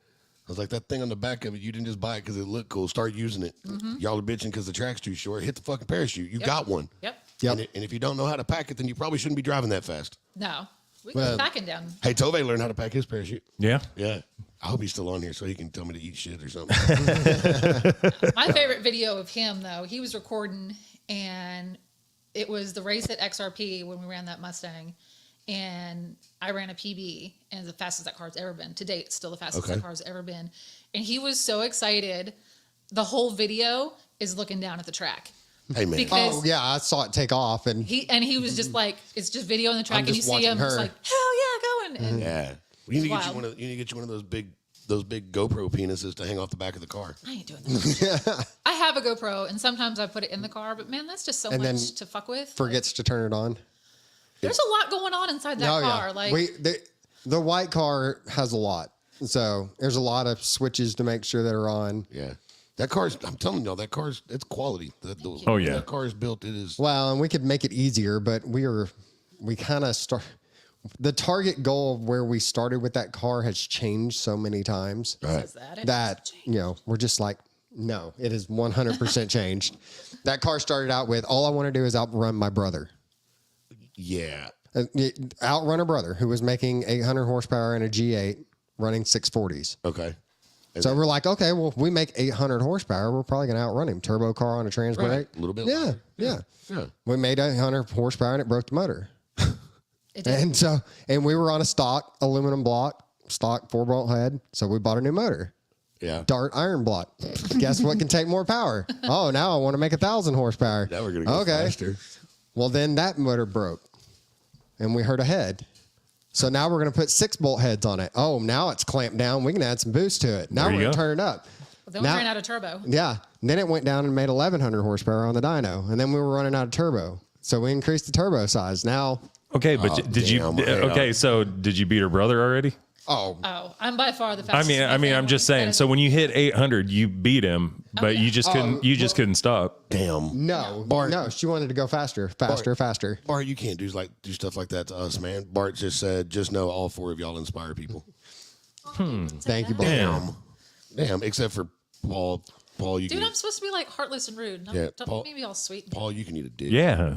I was like, that thing on the back of it, you didn't just buy it because it looked cool. Start using it. Y'all are bitching because the track's too short. Hit the fucking parachute. You got one. Yep. And if you don't know how to pack it, then you probably shouldn't be driving that fast. No. We can be packing down. Hey, Tove learned how to pack his parachute. Yeah. Yeah. I hope he's still on here so he can tell me to eat shit or something. My favorite video of him, though, he was recording, and it was the race at XRP when we ran that Mustang. And I ran a PB, and it's the fastest that car's ever been. To date, still the fastest that car's ever been. And he was so excited. The whole video is looking down at the track. Hey, man. Because I saw it take off, and he was just like, it's just video on the track, I'm and you just see him watching just her. like, hell yeah, going. And Yeah. You need to get you wild. you need to get you one of those big GoPro penises to hang off the back of the car. I ain't doing that. I have a GoPro, and sometimes I put it in the car, but man, that's just so And then much to fuck with. forgets to turn it on. There's a lot going on inside that car. Like, the white car has a lot, so there's a lot of switches to make sure that are on. Yeah. That car's, I'm telling y'all, it's quality. Oh, yeah. That car is built, it is. Well, and we could make it easier, but we kind of start. The target goal of where we started with that car has changed so many times Right. that we're just like, no, it is 100% changed. That car started out with all I want to do is outrun my brother. Yeah. Outrun a brother who was making 800 horsepower in a G8 running 640s. Okay. So we're like, okay, well, if we make 800 horsepower, we're probably going to outrun him. Turbo car on a trans brake. Right. A little bit. Yeah, lighter. yeah. Yeah. We made 800 horsepower and it broke the motor. it did. And we were on a stock aluminum block, stock 4-bolt head. So we bought a new motor. Yeah. Dart iron block. Guess what can take more power? Oh, now I want to make 1,000 horsepower. Now we're going to go faster. Well, then that motor broke and we heard a head. So now we're going to put 6-bolt heads on it. Oh, now it's clamped down. We can add some boost to it. Now There we're you going to go. turn it up. But then we ran out of turbo. Yeah. And then it went down and made 1,100 horsepower on the dyno. And then we were running out of turbo. So we increased the turbo size. Now, Okay, but did you? damn. Okay, so did you beat her brother already? Oh, I'm by far the I fastest. mean, in my I'm family. just saying. So when you hit 800, you beat him, but yeah. you just couldn't. You just couldn't stop. Damn. no. Bart. No, she wanted to go faster. Bart, you can't do stuff like that to us, man. Bart just said, just know all 4 of y'all inspire people. Thank you, Bart. Damn. Except for Paul. Paul, you Dude, can. I'm supposed to be like heartless and rude. Yeah, Don't Paul- make me all sweet. Paul, you can eat a dick. Yeah.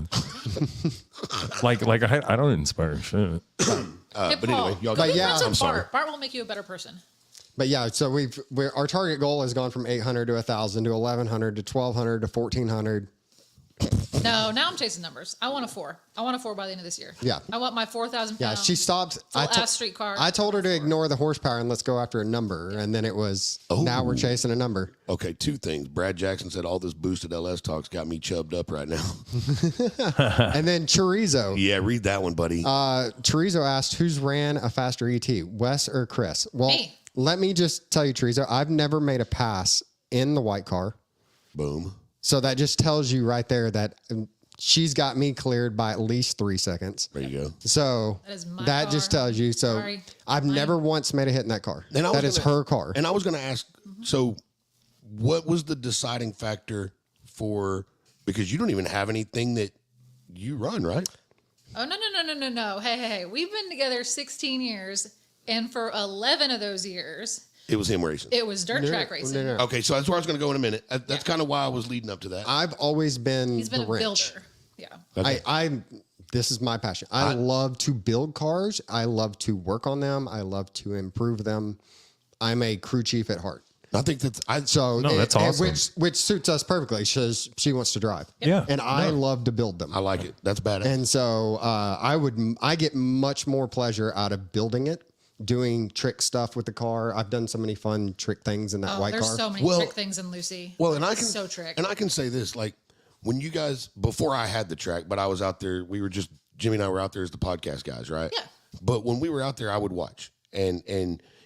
like I don't inspire shit. Hey, But Paul, anyway, y'all go got. be yeah, friends with I'm sorry. Bart. Bart will make you a better person. But yeah, so our target goal has gone from 800 to 1,000 to 1,100 to 1,200 to 1,400. No, now I'm chasing numbers. I want a 4. I want a 4 by the end of this year. Yeah. I want my 4,000 Yeah, pounds. she stopped. Full-ass street car. I told her to ignore the horsepower and let's go after a number. And then it was, now we're chasing a number. Okay, 2 things. Brad Jackson said all this boosted LS talk's got me chubbed up right now. And then Chorizo. Yeah, read that one, buddy. Chorizo asked, who's ran a faster ET, Wes or Chris? Well, Me. let me just tell you, Chorizo, I've never made a pass in the white car. Boom. So that just tells you right there that she's got me cleared by at least 3 seconds. There you go. So That is my that just car. tells you. So Sorry. I've never once made a hit in that car. And I was That is gonna- her car. And I was going to ask, so what was the deciding factor for, because you don't even have anything that you run, right? Oh, no. Hey. We've been together 16 years. And for 11 of those years, It was him racing. it was dirt track racing. No. Okay, so that's where I was going to go in a minute. That's kind of why I was leading up to that. I've always been He's been the a wrench. builder. Yeah. Okay. This is my passion. I love to build cars. I love to work on them. I love to improve them. I'm a crew chief at heart. I think that's, So No, that's awesome. Which suits us perfectly. She wants to drive. Yeah. And I love to build them. I like it. That's badass. And so I get much more pleasure out of building it, doing trick stuff with the car. I've done so many fun trick things in that Oh, white there's car. so many Well- trick things in Lucy. Well, and I can So trick. and I can say this, like when you guys, before I had the track, but I was out there, Jimmy and I were out there as the podcast guys, right? Yeah. But when we were out there, I would watch, and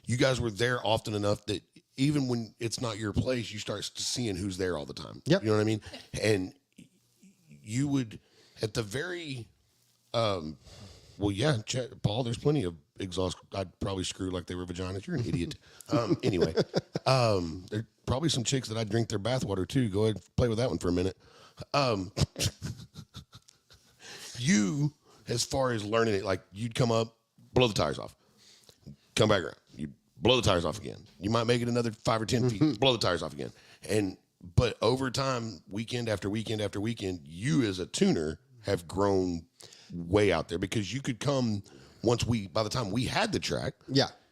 you guys were there often enough that even when it's not your place, you start seeing who's there all the time. Yep. You know what I mean? And you would at the very, well, yeah, Paul. There's plenty of exhaust. I'd probably screw like they were vaginas. You're an idiot. Anyway, there's probably some chicks that I'd drink their bathwater too. Go ahead and play with that one for a minute. You, as far as learning it, like you'd come up, blow the tires off, come back around, you blow the tires off again. You might make it another 5 or 10 feet, blow the tires off again. But over time, weekend after weekend after weekend, you as a tuner have grown way out there because you could come by the time we had the track,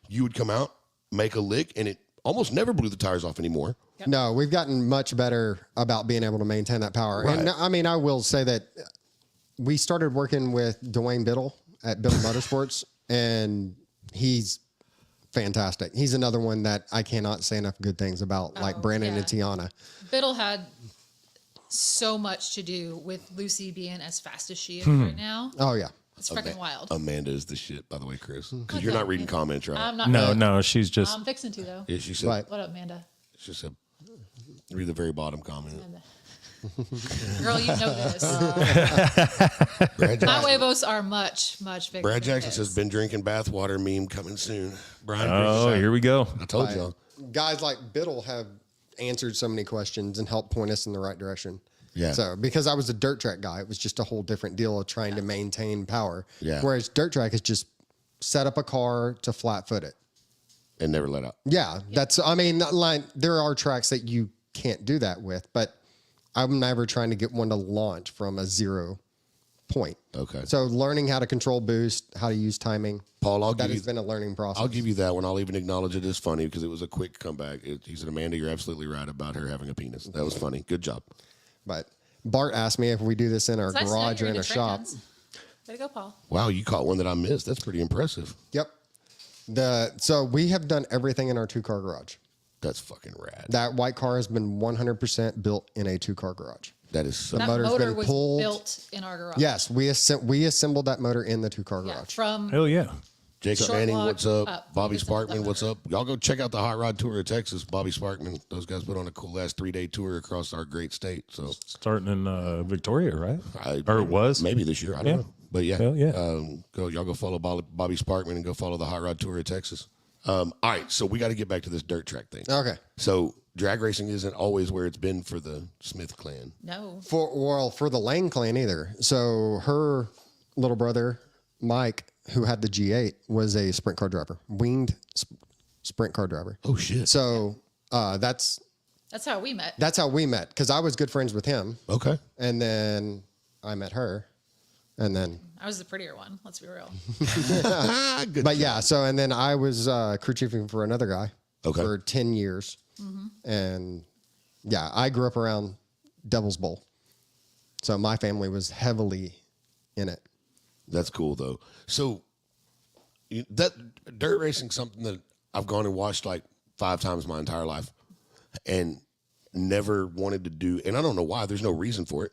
you would come out, make a lick, and it almost never blew the tires off anymore. Yep. No, we've gotten much better about being able to maintain that power. Right. And I mean, I will say that we started working with Dwayne Biddle at Biddle Motorsports, and he's fantastic. He's another one that I cannot say enough good things about, like Brandon and Tiana. Biddle had so much to do with Lucy being as fast as she is right now. Oh, yeah. It's freaking wild. Amanda is the shit, by the way, Chris. Because you're not reading comments, right? I'm not. No, she's just. I'm fixing to, though. Yeah, she said. Right. What up, Amanda? She said. Read the very bottom comment. Girl, you know this. My huevos are much, much bigger. Brad than Jackson his. says, "Been drinking bathwater meme coming soon." Brian. Oh, here we go. I told y'all. Guys like Biddle have answered so many questions and helped point us in the right direction. Yeah. So because I was a dirt track guy, it was just a whole different deal of trying to maintain power. Yeah. Whereas dirt track is just set up a car to flat foot it. And never let up. Yeah. That's, I mean, like there are tracks that you can't do that with, but I'm never trying to get one to launch from a 0 point. Okay. So learning how to control boost, how to use timing. Paul, that has been a learning process. I'll give you that one. I'll even acknowledge it as funny because it was a quick comeback. He said, Amanda, you're absolutely right about her having a penis. That was funny. Good job. But Bart asked me if we do this in our It's nice to know garage or you're in a into shop. trans. Way to go, Paul. Wow, you caught one that I missed. That's pretty impressive. Yep. So we have done everything in our 2-car garage. That's fucking rad. That white car has been 100% built in a 2-car garage. That is so. That motor's motor been was pulled. built in our garage. Yes, we assembled that motor in the 2-car Yeah, garage. from Hell yeah. Jacob Short Manning, walk what's up? up. Bobby Just up Sparkman, that what's motor. up? Y'all go check out the Hot Rod Tour of Texas. Bobby Sparkman. Those guys put on a cool ass 3-day tour across our great state. So Starting in Victoria, right? Or it was? maybe this year. I don't know. But yeah, Hell yeah. Y'all go follow Bobby Sparkman and go follow the Hot Rod Tour of Texas. All right, so we got to get back to this dirt track thing. Okay. So drag racing isn't always where it's been for the Smith clan. no. For the Lane clan either. So her little brother, Mike, who had the G8, was a sprint car driver, winged sprint car driver. Oh shit. So that's That's how we met. how we met because I was good friends with him, Okay. and then I met her, and then I was the prettier one. Let's be real. Good. but yeah. So and then I was crew chiefing for another guy Okay. for 10 years, and yeah, I grew up around Devil's Bowl, so my family was heavily in it. That's cool though. So that dirt racing something that I've gone and watched like 5 times my entire life and never wanted to do. And I don't know why. There's no reason for it.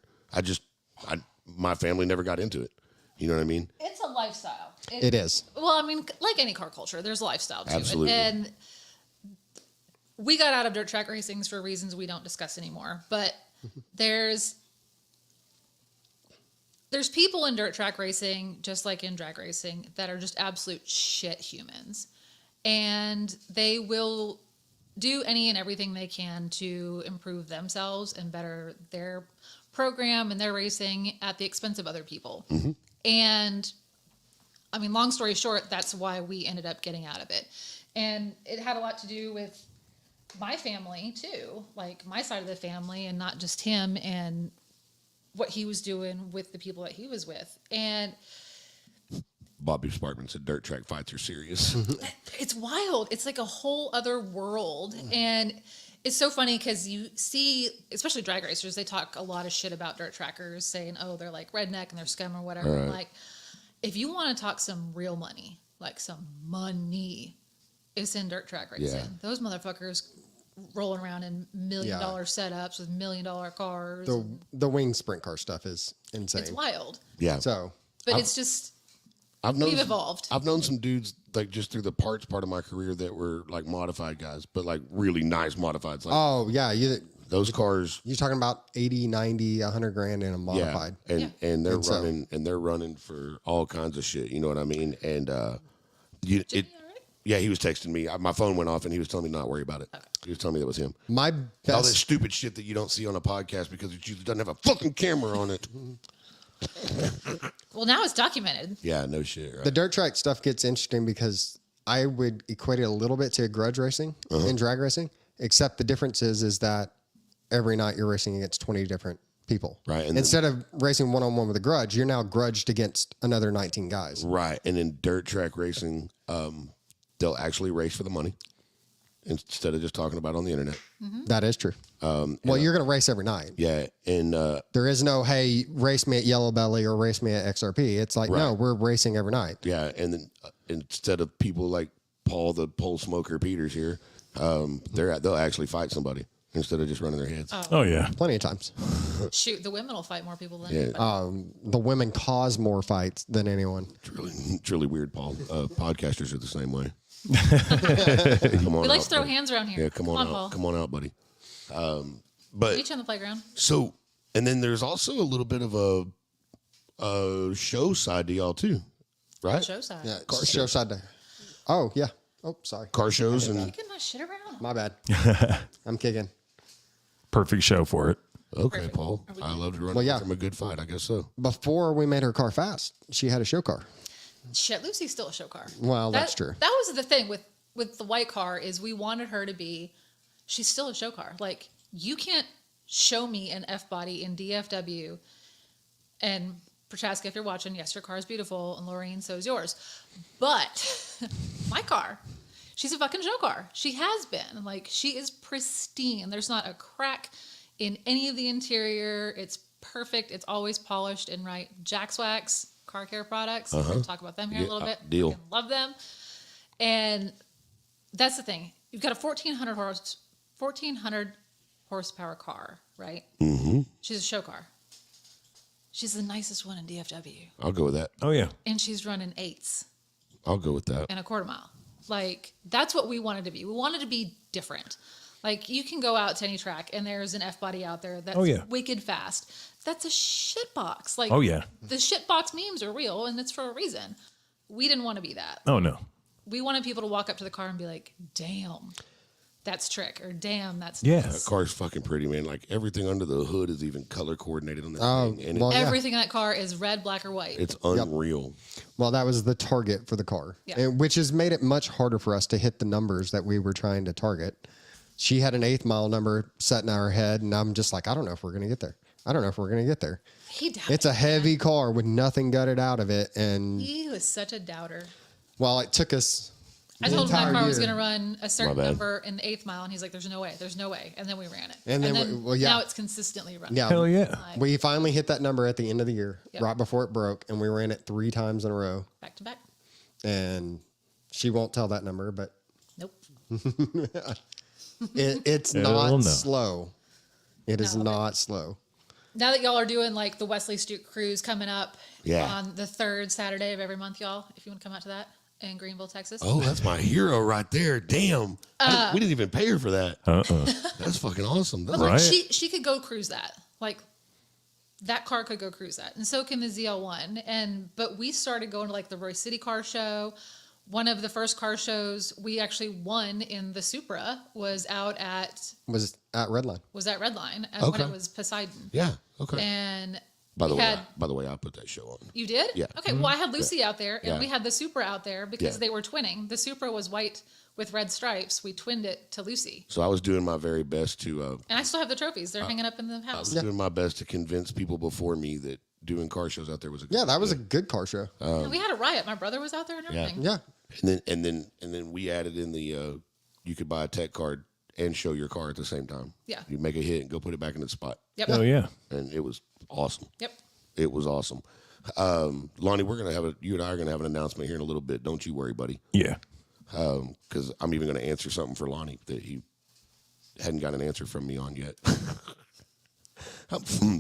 My family never got into it. You know what I mean? It's a lifestyle. It is. Well, I mean, like any car culture, there's a lifestyle to Absolutely. it. And we got out of dirt track racings for reasons we don't discuss anymore. But there's people in dirt track racing, just like in drag racing, that are just absolute shit humans. And they will do any and everything they can to improve themselves and better their program and their racing at the expense of other people. And I mean, long story short, that's why we ended up getting out of it. And it had a lot to do with my family too, like my side of the family, and not just him and what he was doing with the people that he was with. And Bobby Sparkman said dirt track fights are serious. it's wild. It's like a whole other world. And it's so funny because you see, especially drag racers, they talk a lot of shit about dirt trackers, saying, oh, they're like redneck and they're scum or whatever. Right. Like, if you want to talk some real money, like some money, it's in dirt track racing. Yeah. Those motherfuckers rolling around in $1 million setups with $1 million cars. The wing sprint car stuff is insane. It's wild. Yeah. So But it's just, We've evolved. I've known some dudes like just through the parts part of my career that were like modified guys, but like really nice modifieds. Like oh yeah, those cars. you're talking about 80, 90, 100 grand in a modified. Yeah. And they're And so- running for all kinds of shit. You know what I mean? And Jimmy, all right? yeah, he was texting me. My phone went off and he was telling me not to worry about it. Okay. He was telling me that was him. My All that best stupid shit that you don't see on a podcast because it usually doesn't have a fucking camera on it. Well, now it's documented. Yeah, no shit. Right? the dirt track stuff gets interesting because I would equate it a little bit to grudge racing and drag racing, except the difference is that every night you're racing against 20 different people. Right. And Instead of racing one-on-one with a grudge, you're now grudged against another 19 guys. Right. And in dirt track racing, they'll actually race for the money instead of just talking about it on the internet. That is true. Well, you're going to race every night. Yeah. And There is no, hey, race me at Yellow Belly or race me at XRP. It's like, no, we're racing every night. yeah. And then instead of people like Paul, the pole smoker Peters here, they'll actually fight somebody instead of just running their heads. Oh yeah. Plenty of times. Shoot, the women will fight more people than Yeah. anybody. The women cause more fights than anyone. It's really weird, Paul. Podcasters are the same way. Come on We like out, to throw buddy. hands around here. Yeah, come on out. Paul. Come on out, buddy. But Meet you on the playground. so, and then there's also a little bit of a show side to y'all too, right? Show side. Yeah, show side day. Oh, yeah. Oh, sorry. Car shows and Kicking my shit around. My bad. I'm kicking. Perfect show for it. okay, Perfect. Paul. I love to run Well, yeah. from a good fight. I guess so. Before we made her car fast, she had a show car. Shit, Lucy's still a show car. Well, that's true. That was the thing with the white car is we wanted her to be. She's still a show car. Like you can't show me an F body in DFW, and Prochaska, if you're watching, yes, your car is beautiful, and Laureen, so is yours. But my car, she's a fucking show car. She has been. Like she is pristine. There's not a crack in any of the interior. It's perfect. It's always polished and right. Jack's Wax car care products. We're going to talk about them here Yeah, a little bit. deal. Fucking love them. And that's the thing. You've got a 1400 horsepower car, right? Mm-hmm. She's a show car. She's the nicest one in DFW. I'll go with that. Oh yeah. And she's running 8s I'll go with that. and a quarter mile. Like, that's what we wanted to be. We wanted to be different. Like, you can go out to any track and there's an F body out there that's wicked fast. That's a shit box. Like, Oh yeah. the shit box memes are real and it's for a reason. We didn't want to be that. Oh no. We wanted people to walk up to the car and be like, damn, that's trick, or damn, that's Yeah. That car's fucking pretty, man. Like everything under the hood is even color coordinated on this thing, and well, yeah. everything in that car is red, black, or white. it's unreal. Well, that was the target for the car, Yeah. and, which has made it much harder for us to hit the numbers that we were trying to target. She had an 8th mile number set in our head, and I'm just like, I don't know if we're going to get there. I don't know if we're going to get there. He doubted. It's a heavy car with nothing gutted out of it, and He was such a doubter. well, it took us. I the told him that entire car was year. going to run a certain My bad. number in the 8th mile, and he's like, "There's no way, there's no way." And then we ran it, And then well, yeah. now it's consistently running. Yeah, Hell yeah. Like, we finally hit that number at the end of the year, Yep. right before it broke, and we ran it 3 times in a row. back to back. And she won't tell that number, but Nope. it's Hell not no. slow. It is No. not slow. Now that y'all are doing like the Wesley Stute cruise coming up Yeah. on the 3rd Saturday of every month, y'all, if you want to come out to that in Greenville, Texas. Oh, that's my hero right there. Damn. We didn't even pay her for that. That's fucking awesome. That's But like Right. she could go cruise that. Like that car could go cruise that. And so can the ZL1. But we started going to like the Roy City car show. One of the first car shows we actually won in the Supra was out at Was at Redline. Redline, and when Okay. it was Poseidon. yeah. Okay. And By the we way, had by the way, I put that show on. you did? Yeah. Okay. Well, I had Lucy out there, and Yeah. we had the Supra out there because Yeah. they were twinning. The Supra was white with red stripes. We twinned it to Lucy, So I was doing my very best to. and I still have the trophies. They're hanging up in the I house. was doing my best to convince people before me that doing car shows out there was a good Yeah, that was a idea. good car show. And we had a riot. My brother was out there and everything. Yeah. And then we added in the you could buy a tech card and show your car at the same time. Yeah. You make a hit and go put it back in its spot, Yep. Oh yeah. and it was awesome. Yep. It was awesome. Lonnie, we're gonna have you and I are gonna have an announcement here in a little bit. Don't you worry, buddy. Yeah. Because I'm even gonna answer something for Lonnie that he hadn't got an answer from me on yet.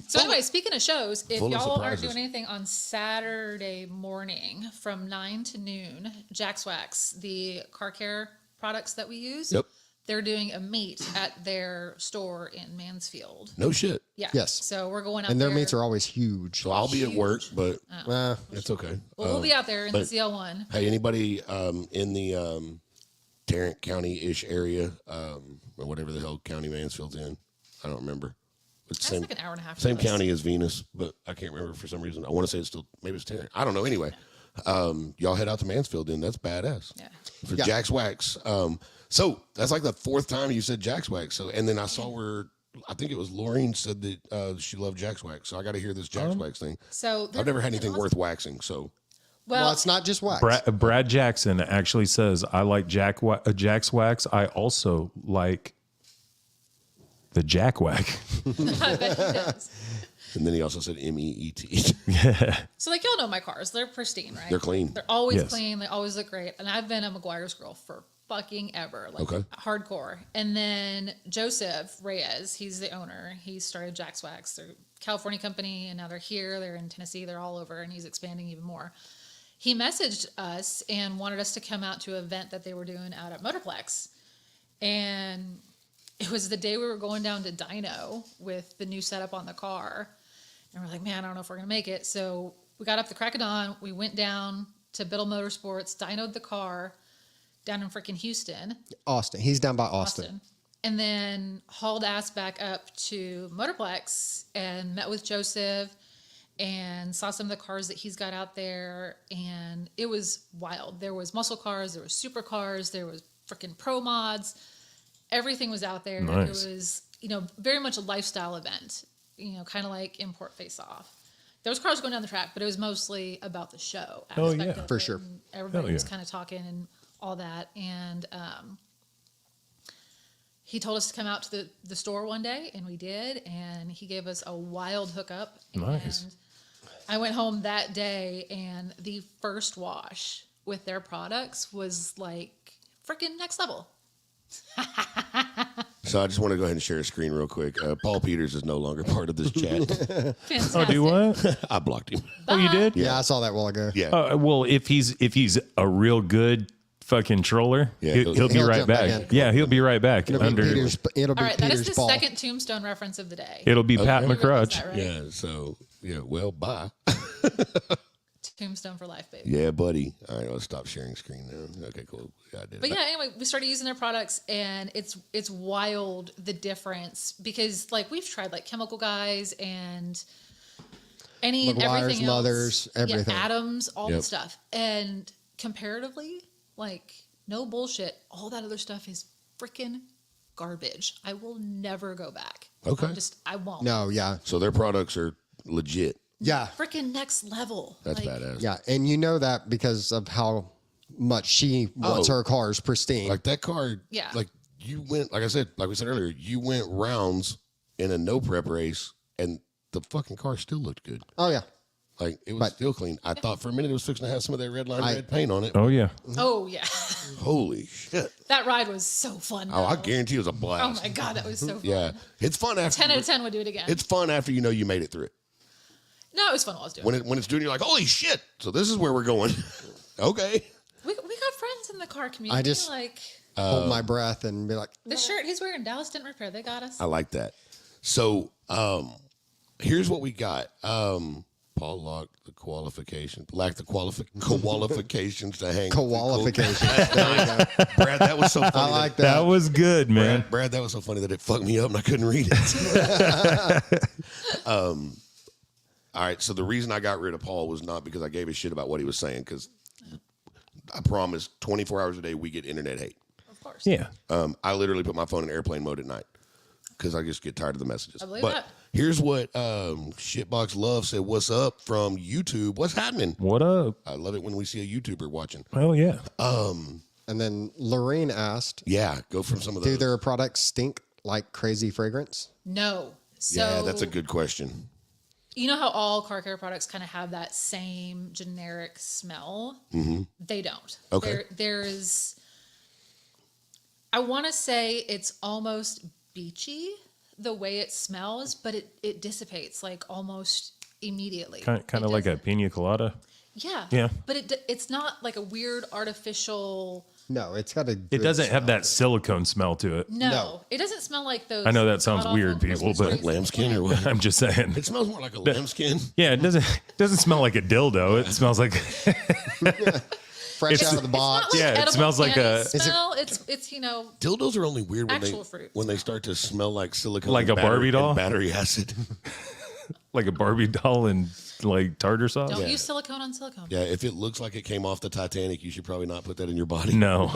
So anyway, speaking of shows, if full of y'all aren't surprises. doing anything on Saturday morning from 9 to noon, Jack's Wax, the car care products that we use, Yep. they're doing a meet at their store in Mansfield. No shit. Yeah. Yes. So we're going out And their there. meats are always huge. So I'll be at work, but it's okay. Well, we'll be out there in the but- ZL1. Hey, anybody in the Tarrant County-ish area, or whatever the hell county Mansfield's in? I don't remember. It's That's same, like an hour and a half. same from us. county as Venus, but I can't remember for some reason. I want to say it's still, maybe it's Tarrant. I don't know. Anyway, Y'all head out to Mansfield then. That's badass. Yeah. For Yeah. Jack's Wax. So that's like the 4th time you said Jack's Wax. So, and then I saw where, I think it was Laureen said that she loved Jack's Wax. So I got to hear this Jack's Wax thing. So I've never had they're anything awesome. worth waxing. So Well, it's not just wax. Brad Jackson actually says, I like Jack's Wax. I also like the Jack Whack. I bet he does. and then he also said MEET. So like y'all know my cars, they're pristine, right? They're clean. They're always Yes. clean. They always look great. And I've been a McGuire's girl for fucking ever, like Okay. hardcore. And then Joseph Reyes, he's the owner. He started Jack's Wax. They're a California company, and now they're here. They're in Tennessee. They're all over, and he's expanding even more. He messaged us and wanted us to come out to an event that they were doing out at Motorplex. And it was the day we were going down to dyno with the new setup on the car. And we're like, man, I don't know if we're going to make it. So we got up the crack of dawn. We went down to Biddle Motorsports, dynoed the car down in freaking Houston, Austin. He's down by Austin. and then hauled ass back up to Motorplex and met with Joseph and saw some of the cars that he's got out there. And it was wild. There was muscle cars, there was supercars, there was freaking pro mods. Everything was out there. Nice. It was, very much a lifestyle event, kind of like Import Face Off. There was cars going down the track, but it was mostly about the show. Oh, aspect yeah. of For it, sure. and everybody Hell was yeah. kind of talking and all that. And he told us to come out to the store one day, and we did. And he gave us a wild hookup. Nice. And I went home that day, and the first wash with their products was like freaking next level. So I just want to go ahead and share a screen real quick. Paul Peters is no longer part of this chat. Fantastic. Oh, do what? I blocked him. Oh, you did? Yeah, I saw that a while ago. Yeah. Well, if he's a real good fucking troller, Yeah, he'll be he'll right jump back back. in. Yeah, he'll be right back. It'll be Peter's, All right, that is Peter's the ball. second Tombstone reference of the day. It'll be Pat Okay. McCrutch. Is that right? Yeah. So, yeah. Well, bye. Tombstone for life, baby. Yeah, buddy. All right. Let's stop sharing screen now. Okay, cool. Yeah, I did. But yeah, anyway, we started using their products, and it's wild the difference, because like we've tried like Chemical Guys and any and McGuire's, everything else, Mothers, everything. yeah, Adams, all the Yep. stuff, and comparatively, like no bullshit, all that other stuff is freaking garbage. I will never go back. Okay. I won't. No, yeah. So their products are legit. Yeah. Freaking next level. That's Like, badass. Yeah. And you know that because of how much she wants Oh. her cars pristine. Like that car. Yeah. Like you went, like I said, like we said earlier, you went rounds in a no prep race, and the fucking car still looked good. oh, yeah. Like it was But- still clean. I thought for a minute it was fixing to have some of that red line red paint on it. Oh yeah. Oh yeah, Holy shit! that ride was so fun. Oh, I though. guarantee it was a Oh blast. my god, that was so fun. Yeah, it's fun after 10 out of 10 would do it again. It's fun after you know you made it through it. No, it was fun while I was doing it. When it's doing, you're like, holy shit! So this is where we're going. Okay. We got friends in the car community. I just- like Hold my breath and be like, the shirt he's wearing, Dallas Didn't Repair. They got us. I like that. So here's what we got. Paul lacked the qualifications to hang. qualification. There you go. Brad, that was so funny. I like That that. was good, man. Brad, that was so funny that it fucked me up and I couldn't read it. All right, so the reason I got rid of Paul was not because I gave a shit about what he was saying, because I promise 24 hours a day we get internet hate. Of course. Yeah. I literally put my phone in airplane mode at night because I just get tired of the messages. I believe but that. here's what Shitbox Love said, what's up from YouTube? What's happening? What up? I love it when we see a YouTuber watching. Hell yeah. And then Lorraine asked, Yeah, go from some of do those. their products stink like crazy fragrance? No. So Yeah, that's a good question. You know how all car care products kind of have that same generic smell? Mm-hmm. They don't. Okay. There's, I want to say it's almost beachy the way it smells, but it dissipates like almost immediately. Kind It of like a doesn't- pina colada. Yeah. Yeah. But it's not like a weird artificial. No, it's got a It good doesn't have smell. that silicone smell to it. No, No. it doesn't smell like those. I know that sounds god-awful weird, people, Christmas but- trees. Lambskin or what? I'm just saying. It smells more like a lambskin. Yeah, it doesn't smell like a dildo. It smells like fresh out of the box. Not like Yeah, it edible smells like candy a- Is it- smell. It's Dildos are only weird when Actual fruit when they start to smell like silicone, Like and a Barbie and doll? battery acid. like a Barbie doll and like tartar sauce. Don't use silicone on silicone. Yeah, if it looks like it came off the Titanic, you should probably not put that in your body. No,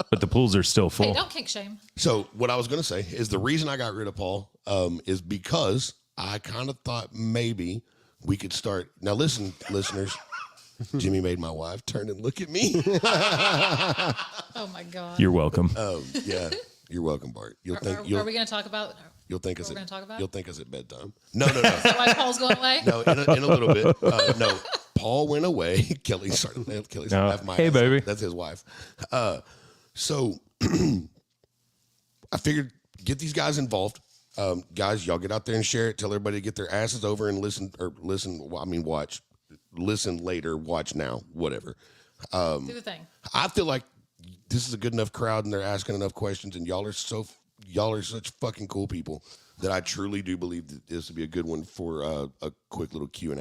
but the pools are still full. Hey, don't kink shame. So what I was going to say is the reason I got rid of Paul is because I kind of thought maybe we could start. Now listen, listeners. Jimmy made my wife turn and look at me. Oh my God. You're welcome. Yeah, you're welcome, Bart. You'll think Are you'll, we going to talk about? you'll think us we're at, gonna talk about? You'll think us at bedtime. No. Why Paul's going away? No, in a little bit. No, Paul went away. Kelly's No. Hey, baby. That's his wife. So I figured get these guys involved. Guys, y'all get out there and share it. Tell everybody to get their asses over and listen. Well, I mean, watch. Listen later. Watch now. Whatever. Do the thing. I feel like this is a good enough crowd, and they're asking enough questions, and y'all are such fucking cool people that I truly do believe that this would be a good one for a quick little Q&A.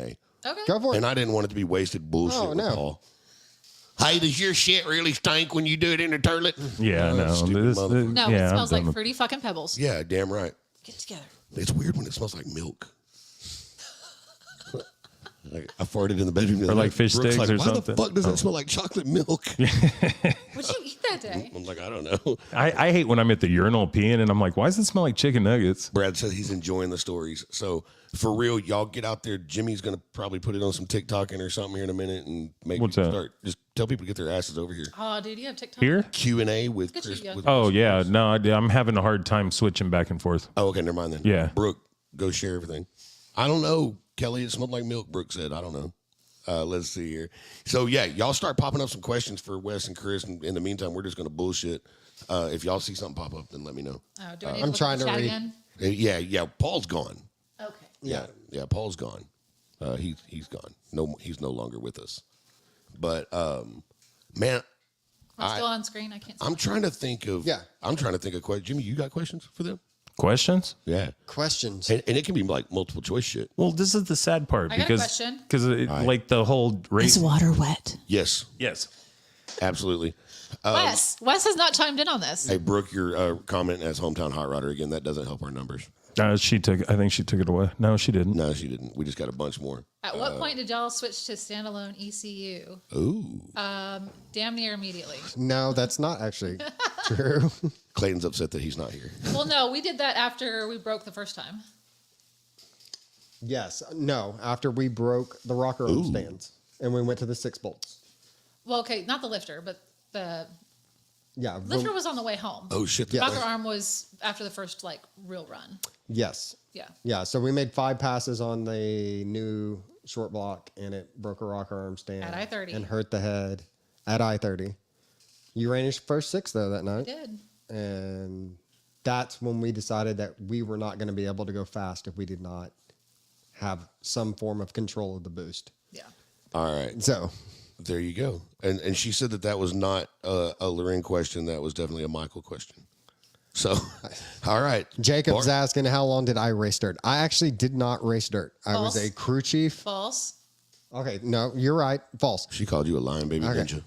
Okay. Go for it. And I didn't want it to be wasted bullshit Oh, with no. Paul. Hey, does your shit really stink when you do it in the toilet? Yeah, no. stupid motherfucker. No, yeah, it smells I'm like done with- fruity fucking pebbles. Yeah, damn right. Get together. It's weird when it smells like milk. Like, I farted in the bedroom. Or like fish Brooke's sticks like, or why something. the fuck does that smell like chocolate milk? What'd you eat that day? I'm like, I don't know. I hate when I'm at the urinal peeing and I'm like, why does it smell like chicken nuggets? Brad says he's enjoying the stories. So for real, y'all get out there. Jimmy's gonna probably put it on some TikToking or something here in a minute and make What's people that? start. Just tell people to get their asses over here. Oh, dude, you have TikTok? Here? Q&A with Look at Chris. you, yeah. with Oh, Chris. yeah. No, I'm having a hard time switching back and forth. Oh, okay, never mind then. Yeah. Brooke, go share everything. I don't know, Kelly. It smelled like milk. Brooke said, I don't know. Let's see here. So yeah, y'all start popping up some questions for Wes and Chris. And in the meantime, we're just gonna bullshit. If y'all see something pop up, then let me know. Oh, do I need I'm look at trying the to chat read. again? Yeah. Paul's gone. Okay. Yeah. Paul's gone. He's gone. No, he's no longer with us. But man, I'm still on screen. I can't see. I'm trying to think of. Yeah. I'm trying to think of questions. Jimmy, you got questions for them? Questions? Yeah. Questions. And it can be like multiple choice shit. Well, this is the sad part I got a because question. like the whole race. Is water wet? Yes, Yes. absolutely. Wes has not chimed in on this. Hey, Brooke, your comment as hometown hot rodder again. That doesn't help our numbers. I think she took it away. No, she didn't. No, she didn't. We just got a bunch more. At what point did y'all switch to standalone ECU? Ooh. Damn near immediately. No, that's not actually true. Clayton's upset that he's not here. Well, no, we did that after we broke the first time. Yes. No, after we broke the rocker arm stands and we went to the 6 bolts. Well, okay, not the lifter, but the Yeah. lifter was on the way home. Oh, shit. Yeah. Rocker arm was after the first like real run. Yes. Yeah. Yeah. So we made 5 passes on the new short block and it broke a rocker arm stand. At I-30. And hurt the head at I-30. You ran your first 6 though that night. Did. And that's when we decided that we were not going to be able to go fast if we did not have some form of control of the boost. Yeah. All right. So There you go. And she said that was not a Lorraine question. That was definitely a Michael question. So, all right. Jacob's Bart- asking, how long did I race dirt? I actually did not race dirt. I was False. a crew chief. False. Okay, no, you're right. False. She called you a lion baby, Okay. didn't you?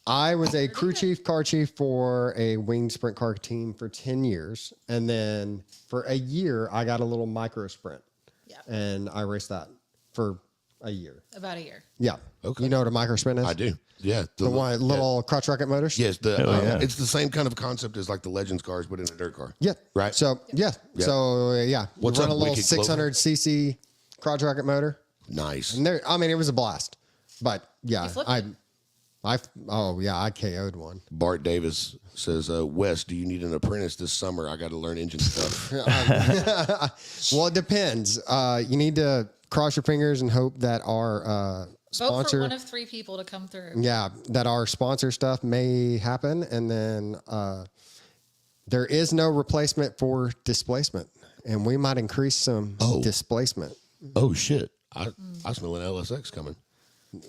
I was a crew chief, car chief for a winged sprint car team for 10 years. And then for a year, I got a little micro sprint. Yeah. And I raced that for a year. About a year. Yeah. Okay. You know what a micro sprint is? I do. Yeah. The one little crotch rocket motors? Yes, yeah. it's the same kind of concept as like the Legends cars, but in a dirt car. Yeah. Right? So, yeah. Yeah. So, yeah. What's you run up, a little Wicked Clover? 600cc crotch rocket motor. Nice. And there, I mean, it was a blast. But yeah, You flipped I it. I KO'd one. Bart Davis says, Wes, do you need an apprentice this summer? I got to learn engine stuff. Well, it depends. You need to cross your fingers and hope that our Vote for sponsor, one of 3 people to come through. yeah, that our sponsor stuff may happen, and then there is no replacement for displacement, and we might increase some displacement. Oh, shit. I smell an LSX coming.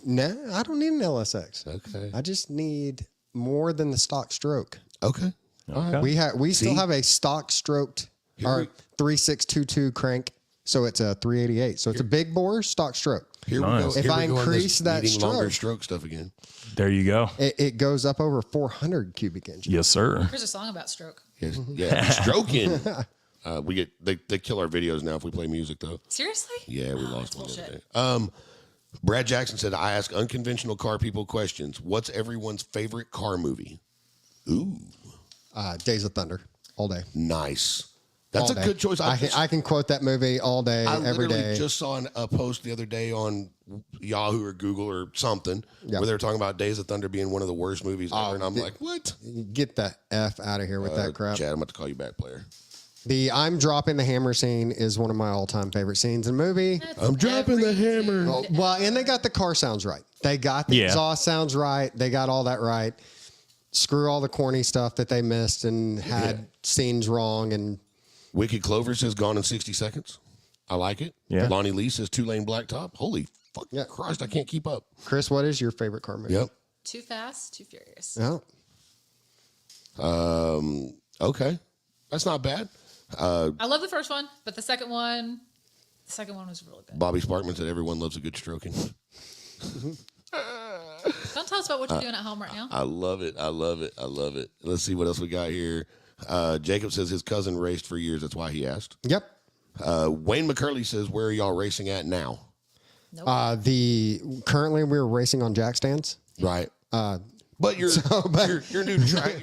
No, I don't need an LSX. Okay. I just need more than the stock stroke. Okay. All right. We still See? have a stock stroked or 3622 crank, so it's a 388. So it's a big bore stock stroke. Here we Nice. go. If Here I we go on increase this that needing longer stroke- stroke stuff again. There you go. It goes up over 400 cubic inches. Yes, sir. There's a song about stroke. Yes. Yeah. Stroking. They kill our videos now if we play music though. Seriously? Yeah, we lost one the bullshit. other day. Brad Jackson said, I ask unconventional car people questions. What's everyone's favorite car movie? Ooh. Days of Thunder, all day. Nice. That's All a day. good choice. I can quote that movie all day, I every literally day. just saw a post the other day on Yahoo or Google or something where they were talking about Days of Thunder being one of the worst movies ever. And I'm like, what? Get the F out of here with that crap. Chad, I'm about to call you back, player. The I'm dropping the hammer scene is one of my all-time favorite scenes in a movie. That's I'm dropping the hammer. Oh, well, and they got the car sounds right. They got the exhaust sounds right. They got all that right. Screw all the corny stuff that they missed and had scenes wrong. And Wicked Clover says Gone in 60 Seconds. I like it. Yeah. Lonnie Lee says Two Lane Blacktop. Holy fuck Christ, I can't keep up. Chris, what is your favorite car movie? Yep. Too Fast, Too Furious. Oh. Okay. That's not bad. I love the first one, but the second one was really bad. Bobby Sparkman said everyone loves a good stroking. Don't tell us about what you're doing at home right now. I love it. I love it. I love it. Let's see what else we got here. Jacob says his cousin raced for years. That's why he asked. Yep. Wayne McCurley says, where are y'all racing at now? Nope. Currently we're racing on jack stands. Right. But your new track,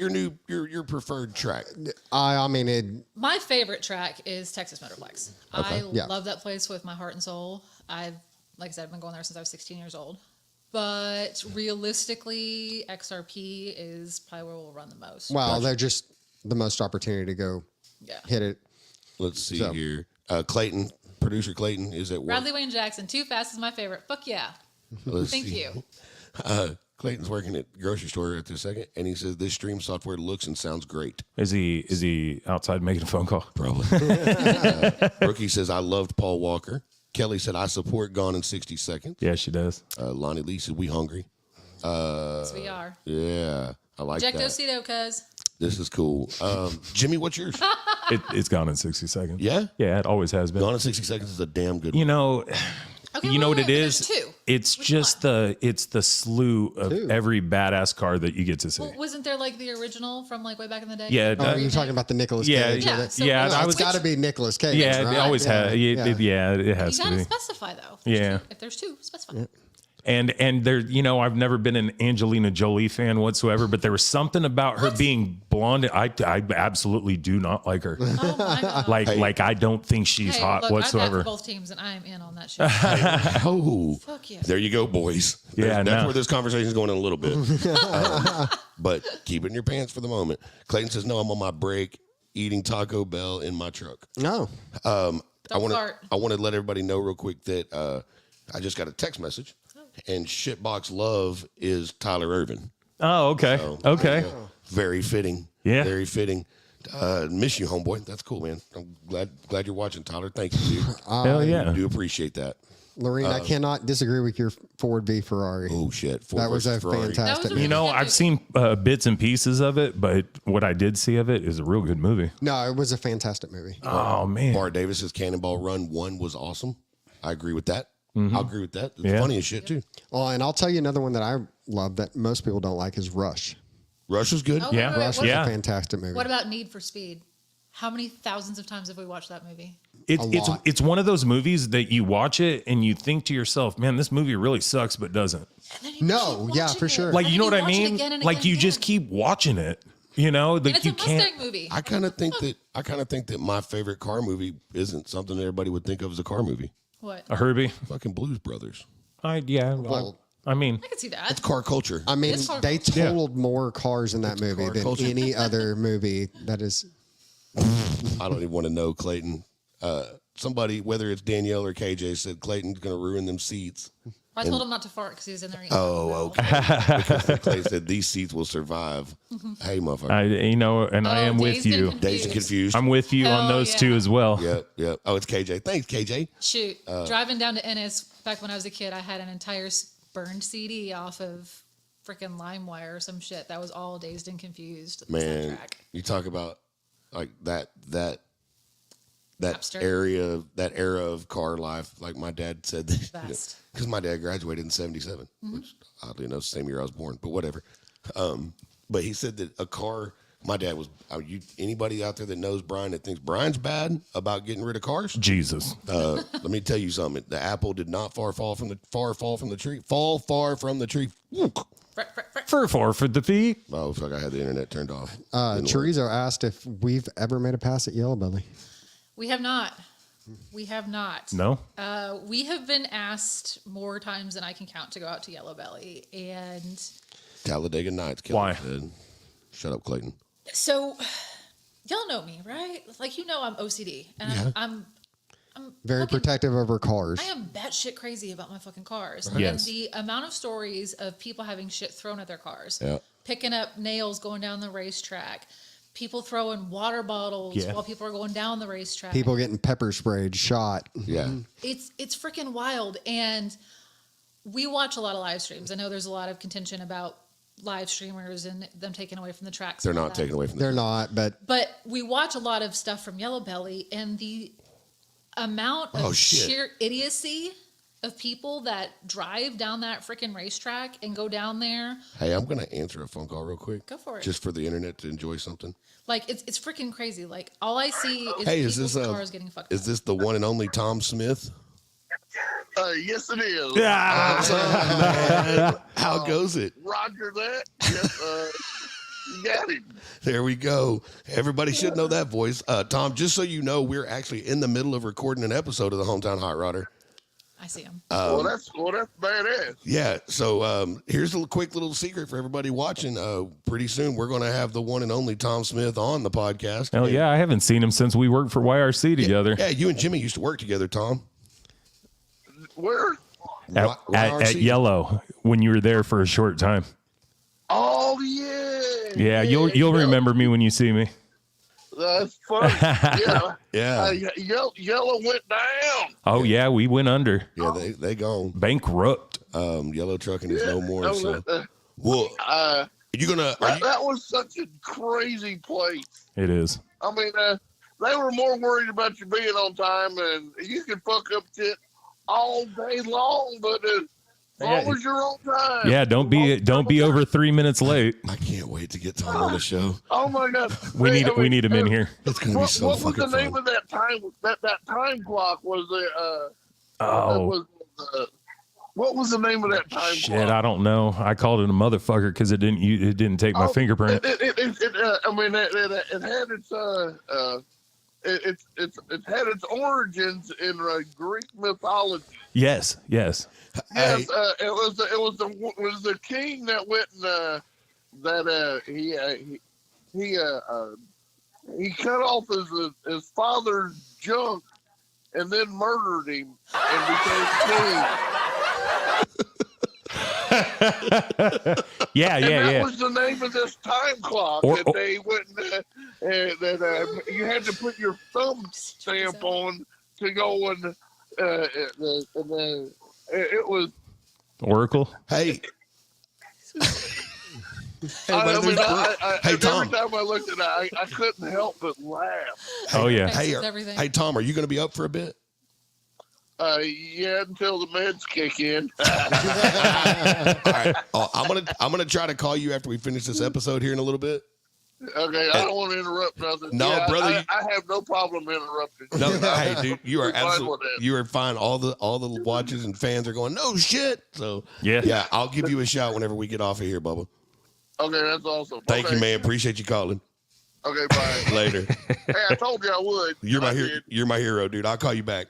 your preferred track. I mean, My favorite track is Texas Motorplex. I Yeah. love that place with my heart and soul. Like I said, I've been going there since I was 16 years old. But realistically, XRP is probably where we'll run the most. well, they're just the most opportunity to go Yeah. hit it. Let's see So- here. Clayton, producer Clayton, is at work. Bradley Wayne Jackson, Too Fast is my favorite. Fuck yeah. Let's Thank see. you. Clayton's working at the grocery store at this second, and he says this stream software looks and sounds great. Is he outside making a phone call? Probably. Rookie says, I loved Paul Walker. Kelly said, I support Gone in 60 Seconds. Yeah, she does. Lonnie Lee said, we hungry. Yes, we are. Yeah, I like Jack that. Dosito, cuz. This is cool. Jimmy, what's yours? It's gone in 60 seconds. Yeah? Yeah, it always has been. Gone in 60 Seconds is a damn good You one. know, Okay, you know wait, what wait, it but is? there's two. It's Which just one? it's the slew of every badass car that you get to see. Well, wasn't there like the original from like way back in the day? Yeah, Oh, that- you're talking about the Nicolas Yeah, Cage. yeah, of it? so yeah. which- I It's was got to be Nicolas Cage. Yeah, right? it always has. It has You to gotta be. specify though. Yeah. If there's two, specify. And there, you know, I've never been an Angelina Jolie fan whatsoever, but there was something about her being blonde. I absolutely do not like her. Oh my god. Like I don't think she's Hey, hot look, whatsoever. I've got both teams and I am in on that shit. Oh, Fuck yeah. there you go, boys. Yeah, That's no. where this conversation is going in a little bit. But keep it in your pants for the moment. Clayton says, no, I'm on my break eating Taco Bell in my truck. No. Don't I want fart. to let everybody know real quick that I just got a text message, and Shitbox Love is Tyler Irvin. Oh, okay. Okay. Very fitting. Yeah. Very fitting. Miss you, homeboy. That's cool, man. I'm glad you're watching, Tyler. Thank you, dude. Hell yeah. I do appreciate that. Lorene, I cannot disagree with your Ford v Ferrari. Oh shit! Ford That was a versus Ferrari. fantastic. That was a You know, Yeah, I've dude. seen bits and pieces of it, but what I did see of it is a real good movie. No, it was a fantastic movie. Oh man. Bart Davis's Cannonball Run 1 was awesome. I agree with that. I'll agree with that. It's Yeah. funny as shit too. Well, and I'll tell you another one that I love that most people don't like is Rush. Rush is good. Oh, Yeah. wait, Rush what, is Yeah. a fantastic movie. what about Need for Speed? How many thousands of times have we watched that movie? lot. It's one of those movies that you watch it and you think to yourself, man, this movie really sucks, but doesn't. And then you No, keep yeah, watching for it. sure. Like, And you know then what I watch it mean? again and Like, again you and just again. keep watching it. You know, And like it's you a Mustang can't. movie. I kind of think that my favorite car movie isn't something that everybody would think of as a car movie. What? A Herbie. Fucking Blues Brothers. Well, I mean, I could see that. It's car culture. I mean, It's car they culture. totaled more cars in that movie car than culture. any other movie that is. I don't even want to know, Clayton. Somebody, whether it's Danielle or KJ, said Clayton's going to ruin them seats. I told him not to fart because he was in there eating. Oh, Taco Bell. okay. Because Clay said these seats will survive. Hey, motherfucker. you know, and I Oh, am with Dazed and you. Confused. Dazed and confused. I'm with you on Hell those yeah. two as well. Yep. Oh, it's KJ. Thanks, KJ. Shoot. Driving down to Ennis, back when I was a kid, I had an entire burned CD off of freaking LimeWire or some shit. That was all Dazed and Confused. the Man, soundtrack. you talk about like that Napster. era of car life. Like my dad said, Best. because my dad graduated in '77, which oddly enough, same year I was born. But whatever. But he said that a car My dad was. Anybody out there that knows Brian that thinks Brian's bad about getting rid of cars? Jesus. Let me tell you something. The apple did not fall from the tree. Fall far from the tree. For the fee. Oh, fuck! I had the internet turned off. Chorizo asked if we've ever made a pass at Yellow Belly. We have not. We have not. No. We have been asked more times than I can count to go out to Yellow Belly, and Talladega Nights. Why? Said. Shut up, Clayton. so y'all know me, right? Like, you know, I'm OCD, and Yeah. I'm Very fucking- protective of her cars. I am batshit crazy about my fucking cars. Yes. And the amount of stories of people having shit thrown at their cars, Yeah. picking up nails going down the racetrack, people throwing water bottles Yeah. while people are going down the racetrack. People getting pepper sprayed, shot. Yeah. It's freaking wild. And we watch a lot of live streams. I know there's a lot of contention about live streamers and them taken away from the tracks. They're and all not that. taken away from. They're not, But we watch a lot of stuff from Yellow Belly, and the amount of shit. sheer idiocy of people that drive down that freaking racetrack and go down there. Hey, I'm gonna answer a phone call real quick. Go for it. Just for the internet to enjoy something. Like, it's freaking crazy. Like, all I see is Hey, is people's this cars getting fucked is up. this the one and only Tom Smith? Yes, it is. How goes it? Roger that. Yes, you got him. There we go. Everybody should know that voice. Tom, just so you know, we're actually in the middle of recording an episode of the Hometown Hot Rodder. I see them. Well, that's badass. Yeah. So here's a quick little secret for everybody watching. Pretty soon we're going to have the one and only Tom Smith on the podcast. Hell yeah, I haven't seen him since we worked for YRC together. Yeah, you and Jimmy used to work together, Tom. Where? At Yellow when you were there for a short time. Oh yeah. Yeah, you'll remember me when you see me. That's funny. Yeah. Yeah. Yellow went down. Oh yeah, we went under. Yeah, they gone. Bankrupt. Yellow trucking is no more. That So, was, well, you gonna? that was such a crazy place. It is. I mean, they were more worried about you being on time, and you could fuck up shit all day long, but as long as you're on time. Yeah, don't be over 3 minutes late. I can't wait to get Tom on the show. Oh my God. We need him in here. It's gonna be so what was fucking the name fun. of that time? That time clock was it? Oh What was the name of that time shit, clock? I don't know. I called it a motherfucker because it didn't take my fingerprint. I mean, it had it had its origins in Greek mythology. Yes. Yes, it was the king that went and he cut off his father's junk and then murdered him and became king. Yeah. That was the name of this time clock that they went that you had to put your thumb stamp on to go and it was. Oracle. Hey. Every Tom. time I looked at it, I couldn't help but laugh. Oh yeah. Fixes everything. Hey, Tom, are you going to be up for a bit? Yeah, until the meds kick in. All right. I'm gonna try to call you after we finish this episode here in a little bit. Okay, I don't want to interrupt nothing. No, yeah, brother, I have no problem interrupting. No, hey, dude, you are Fine with absolutely, that. you are fine. All the watchers and fans are going, no shit. So Yeah. I'll give you a shout whenever we get off of here, Bubba. Okay, that's awesome. Thank okay. you, man. Appreciate you calling. Okay, bye. Later. Hey, I told you I would. You're my I hero. did. You're my hero, dude. I'll call you back.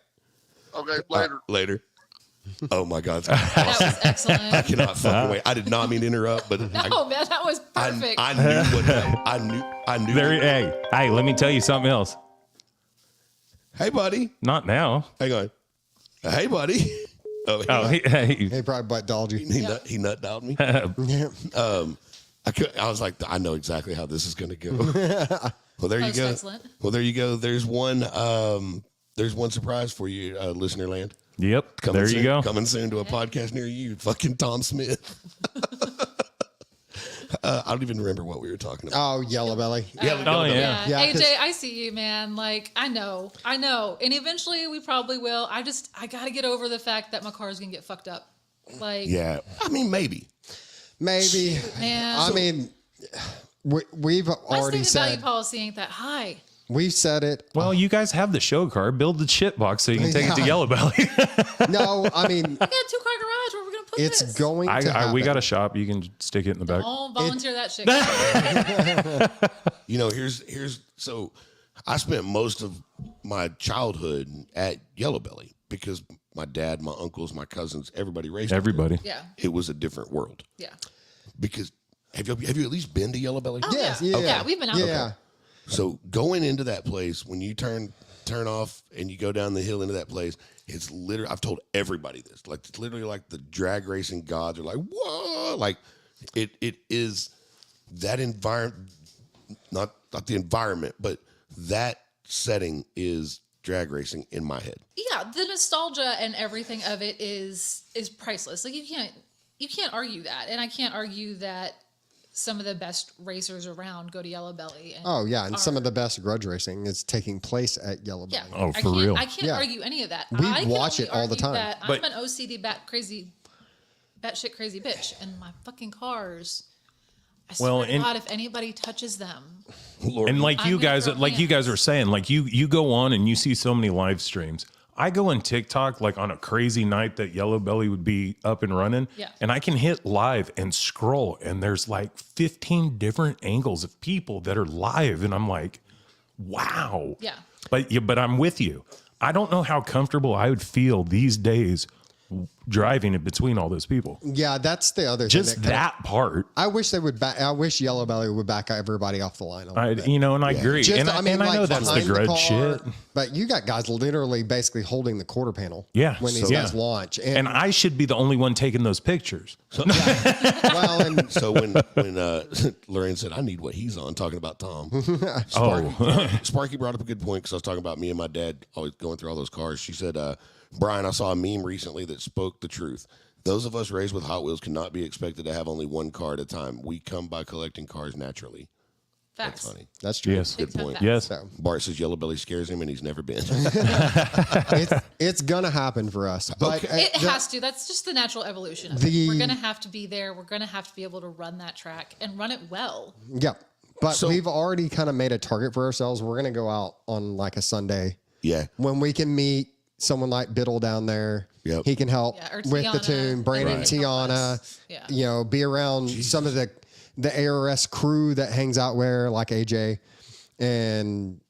Okay, later. Later. Oh my God. That was excellent. I cannot fucking wait. I did not mean to interrupt, but No, man, that was perfect. I knew what that, I knew. Hey, let me tell you something else. Hey, buddy. Not now. Hang on. Hey, buddy. Oh, Hey. He probably butt dolled you. he nut dialed me. Yeah. I was like, I know exactly how this is going to go. Well, there That you was go. excellent. Well, there you go. There's one surprise for you, listener land. Yep. Coming There soon, you go. Coming soon to a podcast near you. Fucking Tom Smith. I don't even remember what we were talking about. Oh, Yellow Belly. Oh yeah. Yeah, AJ, 'cause- I see you, man. Like, I know. And eventually we probably will. I got to get over the fact that my car is going to get fucked up. Like, Yeah. I mean, maybe. Maybe. man. I mean, we've My already stated value said, policy ain't that high. we've said it. Well, you guys have the show car. Build the shit box so you can take it to Yeah. Yellow Belly. No, I mean, We got a 2-car garage. Where are we gonna put it's this? going to happen. We got a shop. You can stick it in the back. Don't volunteer that shit. You know, here's so I spent most of my childhood at Yellow Belly because my dad, my uncles, my cousins, everybody raced. Everybody. Yeah. It was a different world. Yeah. Because have you at least been to Yellow Belly? Oh, Yes, yeah. yeah. Yeah, we've been out Yeah. there. So going into that place, when you turn off and you go down the hill into that place, it's literally, I've told everybody this, like it's literally like the drag racing gods are like, whoa, like it is that environment, not the environment, but that setting is drag racing in my head. Yeah, the nostalgia and everything of it is priceless. Like you can't argue that, and I can't argue that some of the best racers around go to Yellow Belly. And Oh yeah, and some of the best grudge racing is taking place at Yellow yeah. Belly. Oh, I for can't- real. I can't Yeah. argue any of that. We I can watch only it all the argue time. That But- I'm an OCD batshit crazy bitch, and my fucking cars. I swear Well, to and- God, if anybody touches them, And like I'm you gonna guys, throw like you guys hands. were saying, like you go on and you see so many live streams. I go on TikTok like on a crazy night that Yellow Belly would be up and running, Yeah. and I can hit live and scroll, and there's like 15 different angles of people that are live, and I'm like, wow. Yeah. But I'm with you. I don't know how comfortable I would feel these days driving in between all those people. Yeah, that's the other Just thing. That that part. I wish they would back. I wish Yellow Belly would back everybody off the line a little bit. And I agree. Just, and I know that's the behind grudge car, shit. But you got guys literally basically holding the quarter panel. Yeah, When these so- guys yeah. launch. And I should be the only one taking those pictures. well, and So when Lorraine said, I need what he's on, talking about Tom, Sparky brought up a good point because I was talking about me and my dad always going through all those cars. She said, Brian, I saw a meme recently that spoke the truth. Those of us raised with Hot Wheels cannot be expected to have only one car at a time. We come by collecting cars naturally. facts. Funny. that's true. Yes. Big time point. facts. Yes. So Bart says Yellow Belly scares him and he's never been. it's gonna happen for us. But It has to. That's just the natural evolution of The- it. We're going to have to be there. We're going to have to be able to run that track and run it well. yeah. But So- we've already kind of made a target for ourselves. We're gonna go out on like a Sunday Yeah. when we can meet someone like Biddle down there. Yep. He can help Yeah, or with the Tiana. tune. Brandon Right. Help Tiana. us. Yeah. You know, be around some of the ARS crew that hangs out where, like AJ, and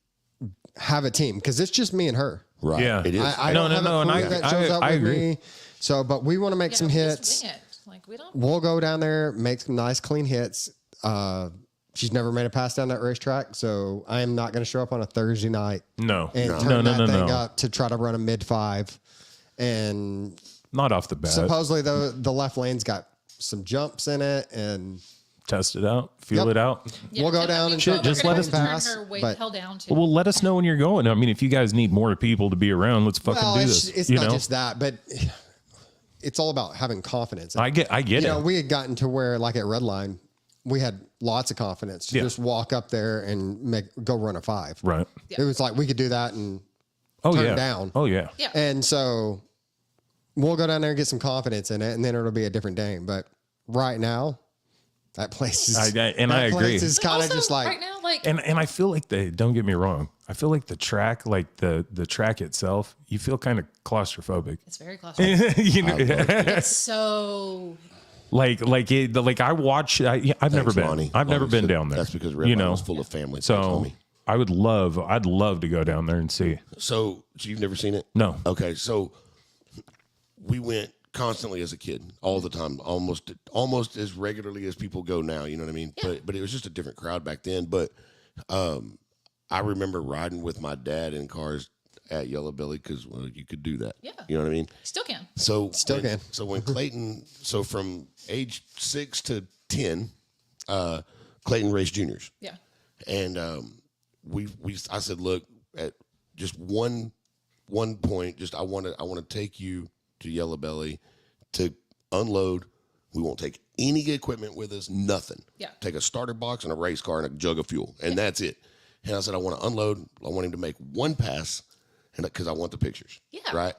have a team because it's just me and her. Right. Yeah. It is. I No, don't no, have no, a and crew I- that shows up I with agree. me. So, but we want to make Yeah, some we just hits. wing it. Like, we don't. We'll go down there, make some nice, clean hits. She's never made a pass down that racetrack, so I am not going to show up on a Thursday night No. and No, turn no, that no. thing up to try to run a mid-5. And Not off the bat. supposedly the left lane's got some jumps in it, and Test it out. Feel Yep. it out. Yeah, We'll go I down mean, and we're shit, just gonna let have us to pass, Turn her weight but- hell down too. Well, let us know when you're going. I mean, if you guys need more people to be around, let's fucking well, do it's, this. it's you not know? just that, but it's all about having confidence. I get you it. know, we had gotten to where, like at Redline, we had lots of confidence to Yeah. just walk up there and go run a 5. Right. It was like we could do that and Oh turn yeah. down. Oh yeah. yeah. And so we'll go down there and get some confidence in it, and then it'll be a different day. But right now, that place is. I agree. Place is But kind of also, just like. right now, like And I feel like don't get me wrong. I feel like the track, like the track itself, you feel kind of claustrophobic. it's very claustrophobic. You know, It's so like I watch. I've never been. Lonnie. I've never Lonnie been said down there. That's because Red you Line know. was full of family. Thanks, So homie. I'd love to go down there and see. So you've never seen it? No. Okay, so we went constantly as a kid, all the time, almost as regularly as people go now. You know what I mean? But it was just a different crowd back then. But I remember riding with my dad in cars at Yellow Belly because you could do that. Yeah. You know what I mean? still can. So Still can. So when Clayton, so from age 6 to 10, Clayton raced juniors. Yeah. And I said, look, at just one point, just I want to take you to Yellow Belly to unload. We won't take any equipment with us, nothing. Yeah. Take a starter box and a race car and a jug of fuel, and that's it. And I said, I want to unload. I want him to make one pass, and because I want the pictures. Yeah. Right.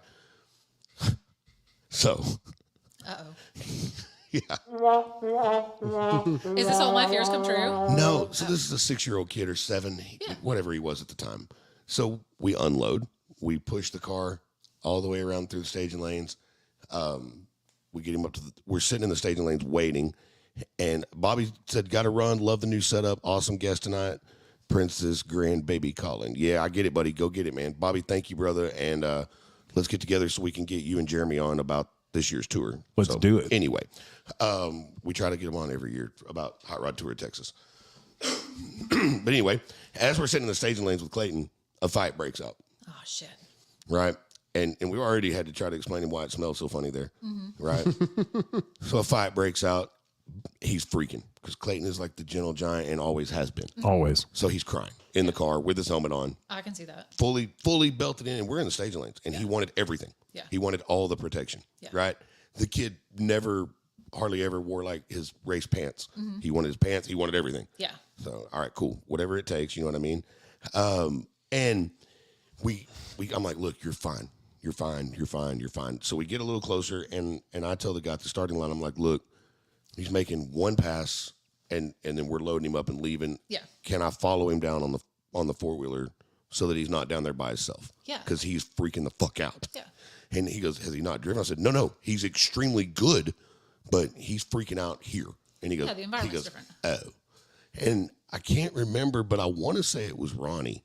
So Uh oh. Yeah. Is this all my fears come true? No. So this is a 6-year-old kid or 7, whatever he was at the time. So we unload. We push the car all the way around through the staging lanes. We get him up to we're sitting in the staging lanes waiting. And Bobby said, got to run. Love the new setup. Awesome guest tonight. Princess Grandbaby calling. Yeah, I get it, buddy. Go get it, man. Bobby, thank you, brother. And let's get together so we can get you and Jeremy on about this year's tour. Let's do it. Anyway, we try to get them on every year about Hot Rod Tour of Texas. But anyway, as we're sitting in the staging lanes with Clayton, a fight breaks out. Oh shit. Right? And we already had to try to explain to him why it smells so funny there. Right? So a fight breaks out. He's freaking because Clayton is like the gentle giant and always has been. Always. So he's crying in the car with his helmet on, I can see that. fully belted in, and we're in the staging lanes, and he wanted everything. Yeah. He wanted all the protection. Yeah. Right? The kid hardly ever wore like his race pants. He wanted his pants. He wanted everything. Yeah. So, all right, cool. Whatever it takes, you know what I mean? And I'm like, look, you're fine. You're fine. You're fine. You're fine. So we get a little closer, and I tell the guy at the starting line, I'm like, look, he's making one pass, and then we're loading him up and leaving. Yeah. Can I follow him down on the 4-wheeler so that he's not down there by himself? Yeah. Because he's freaking the fuck out. Yeah. And he goes, has he not driven? I said, no, he's extremely good, but he's freaking out here. And he goes, Yeah, the environment's different. Oh. And I can't remember, but I want to say it was Ronnie.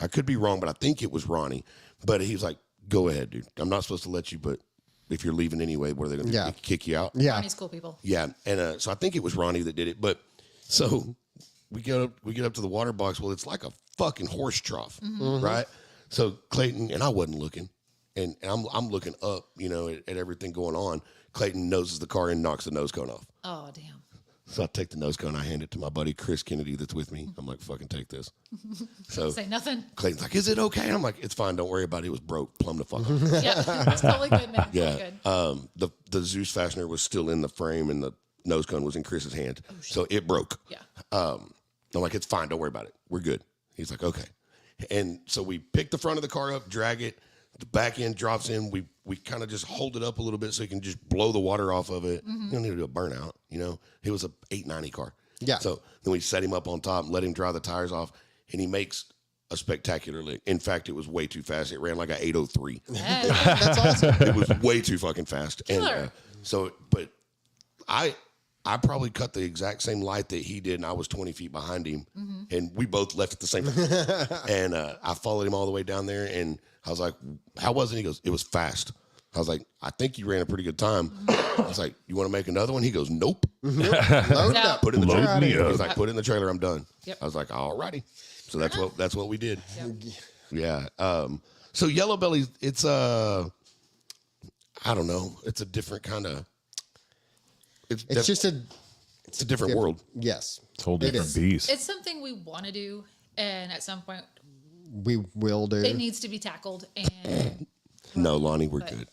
I could be wrong, but I think it was Ronnie. But he's like, go ahead, dude. I'm not supposed to let you, but if you're leaving anyway, what are they going to do? Kick you out? Yeah. Ronnie's cool people. Yeah. And so I think it was Ronnie that did it. But so we get up to the water box. Well, it's like a fucking horse trough, right? So Clayton, and I wasn't looking, and I'm looking up, at everything going on. Clayton noses the car and knocks the nose cone off. Oh damn. So I take the nose cone, I hand it to my buddy Krys Kennedy that's with me. I'm like, fucking take this. So Say nothing. Clayton's like, is it okay? And I'm like, it's fine. Don't worry about it. It was broke. Plumb the fuck off. Yeah. It's totally good, man. It's Yeah. totally good. The Zeus fastener was still in the frame, and the nose cone was in Chris's hand. So it broke. Yeah. I'm like, it's fine. Don't worry about it. We're good. He's like, okay. And so we pick the front of the car up, drag it. The back end drops in. We kind of just hold it up a little bit so you can just blow the water off of it. You don't need to do a burnout, It was a 890 car. Yeah. So then we set him up on top, let him dry the tires off, and he makes a spectacular lick. In fact, it was way too fast. It ran like a 803. Hey. That's awesome. It was way too fucking fast. Killer. And but I probably cut the exact same light that he did, and I was 20 feet behind him, and we both left at the same time. And I followed him all the way down there, and I was like, how was it? He goes, it was fast. I was like, I think you ran a pretty good time. I was like, you want to make another one? He goes, nope. Load it up. Put it in the Load trailer. me He up. was like, put it in the trailer. I'm done. Yep. I was like, all righty. So that's what we did. Yep. Yeah. So Yellow Belly, it's I don't know. It's a different kind of. It's just a It's a different world. yes. It's a whole It different is. beast. It's something we want to do, and at some point We will do. it needs to be tackled. And No, Lonnie, we're good.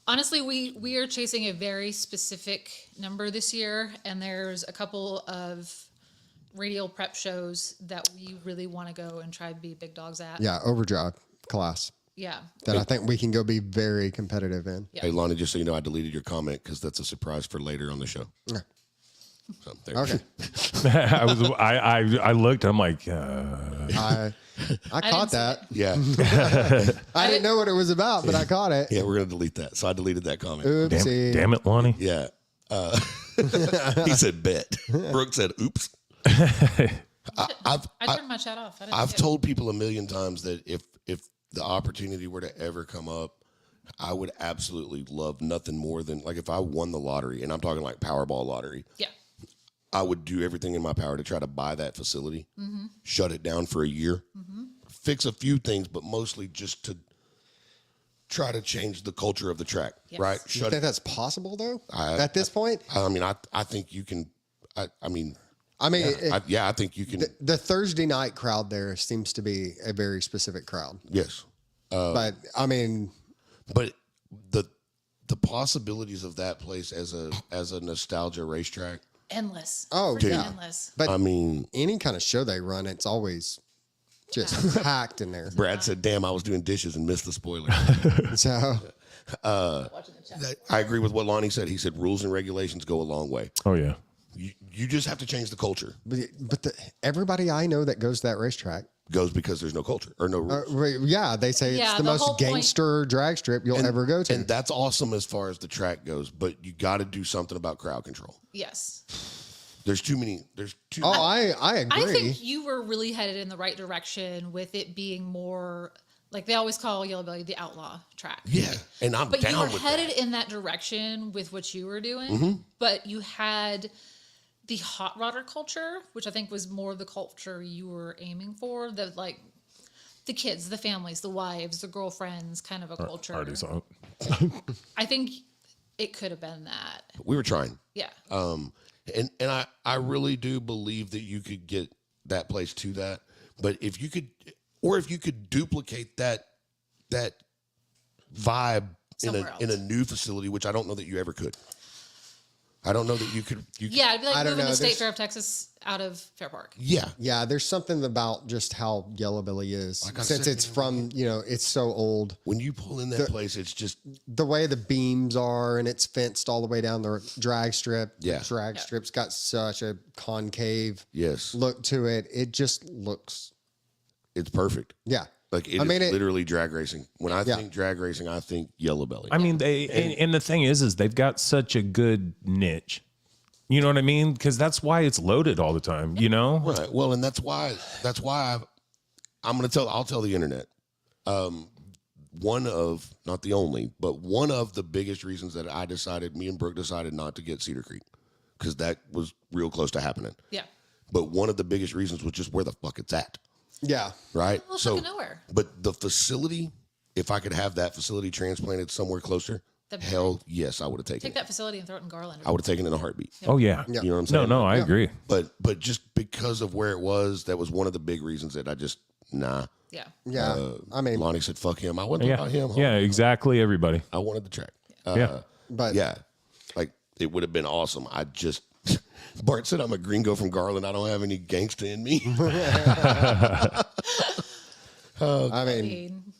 honestly, we are chasing a very specific number this year, and there's a couple of radial prep shows that we really want to go and try to be big dogs at. Yeah, overdrive class Yeah. that I think we can go be very competitive in. Yeah. Hey, Lonnie, just so you know, I deleted your comment because that's a surprise for later on the show. Yeah. So, there. Okay. I looked. I'm like, I caught didn't see that. Yeah. I didn't know what it was about, but I caught it. Yeah, we're going to delete that. So I deleted that comment. Oopsie. damn it, Lonnie. Yeah. He said bet. Brooke said oops. I turned my chat off. I've told people a million times that if the opportunity were to ever come up, I would absolutely love nothing more than, like, if I won the lottery, and I'm talking like Powerball lottery, Yeah. I would do everything in my power to try to buy that facility, shut it down for a year, fix a few things, but mostly just to try to change the culture of the track, Yes. right? You think that's possible though? At this point? I mean, I think you can, I mean, I think you can, the Thursday night crowd there seems to be a very specific crowd. yes. But I mean, But the possibilities of that place as a nostalgia racetrack, Endless. Oh, Freaking yeah. endless. but I mean, any kind of show they run, it's always just packed in there. Brad said, damn, I was doing dishes and missed the spoiler. So Watching the chat. I agree with what Lonnie said. He said rules and regulations go a long way. Oh yeah. You just have to change the culture. But everybody I know that goes to that racetrack, Goes because there's no culture or no rules. they say Yeah, it's the the whole most point- gangster drag strip you'll ever go to. And that's awesome as far as the track goes, but you got to do something about crowd control. Yes. There's too many. There's too. Oh, I agree. I think you were really headed in the right direction with it being more like they always call Yellow Belly the outlaw track. Yeah, and I'm But you down were with headed that. in that direction with what you were doing. Mm-hmm. But you had the hot rodder culture, which I think was more the culture you were aiming for. The like the kids, the families, the wives, the girlfriends, kind of a culture. Already saw it. I think it could have been that. We were trying. Yeah. And I really do believe that you could get that place to that. But if you could, or if you could duplicate that vibe Somewhere in a else. new facility, which I don't know that you ever could. I don't know that you could. Yeah, it'd be I like don't moving know, the State there's- Fair of Texas out of Fair Park. Yeah. Yeah, there's something about just how Yellow Belly is. Like I Since said, it's from, it's so old. When you pull in that place, it's just The way the beams are and it's fenced all the way down the drag strip. Yeah. The drag strip's got such a concave yes, look to it. It just looks, it's perfect. yeah. Like it I is mean, literally drag racing. When I Yeah. think drag racing, I think Yellow Belly. I mean, and the thing is they've got such a good niche. You know what I mean? Because that's why it's loaded all the time. You know? Right. Well, and that's why I'll tell the internet. One of, not the only, but one of the biggest reasons that me and Brooke decided not to get Cedar Creek, because that was real close to happening. Yeah. But one of the biggest reasons was just where the fuck it's at. Yeah. Right. Well, fucking nowhere. But the facility, if I could have that facility transplanted somewhere closer, That'd be hell yes, I would have taken Take it. that facility and throw it in Garland. I would have taken it in a heartbeat. Oh yeah. Yeah. You know what I'm saying? No, I agree. But just because of where it was, that was one of the big reasons that I just Yeah. Yeah. I mean, Lonnie said, "Fuck him." I wasn't Yeah. about him. Yeah, exactly. Everybody. I wanted the track. Yeah. but Yeah, like it would have been awesome. I just Bart said, "I'm a gringo from Garland. I don't have any gangsta in me." I mean,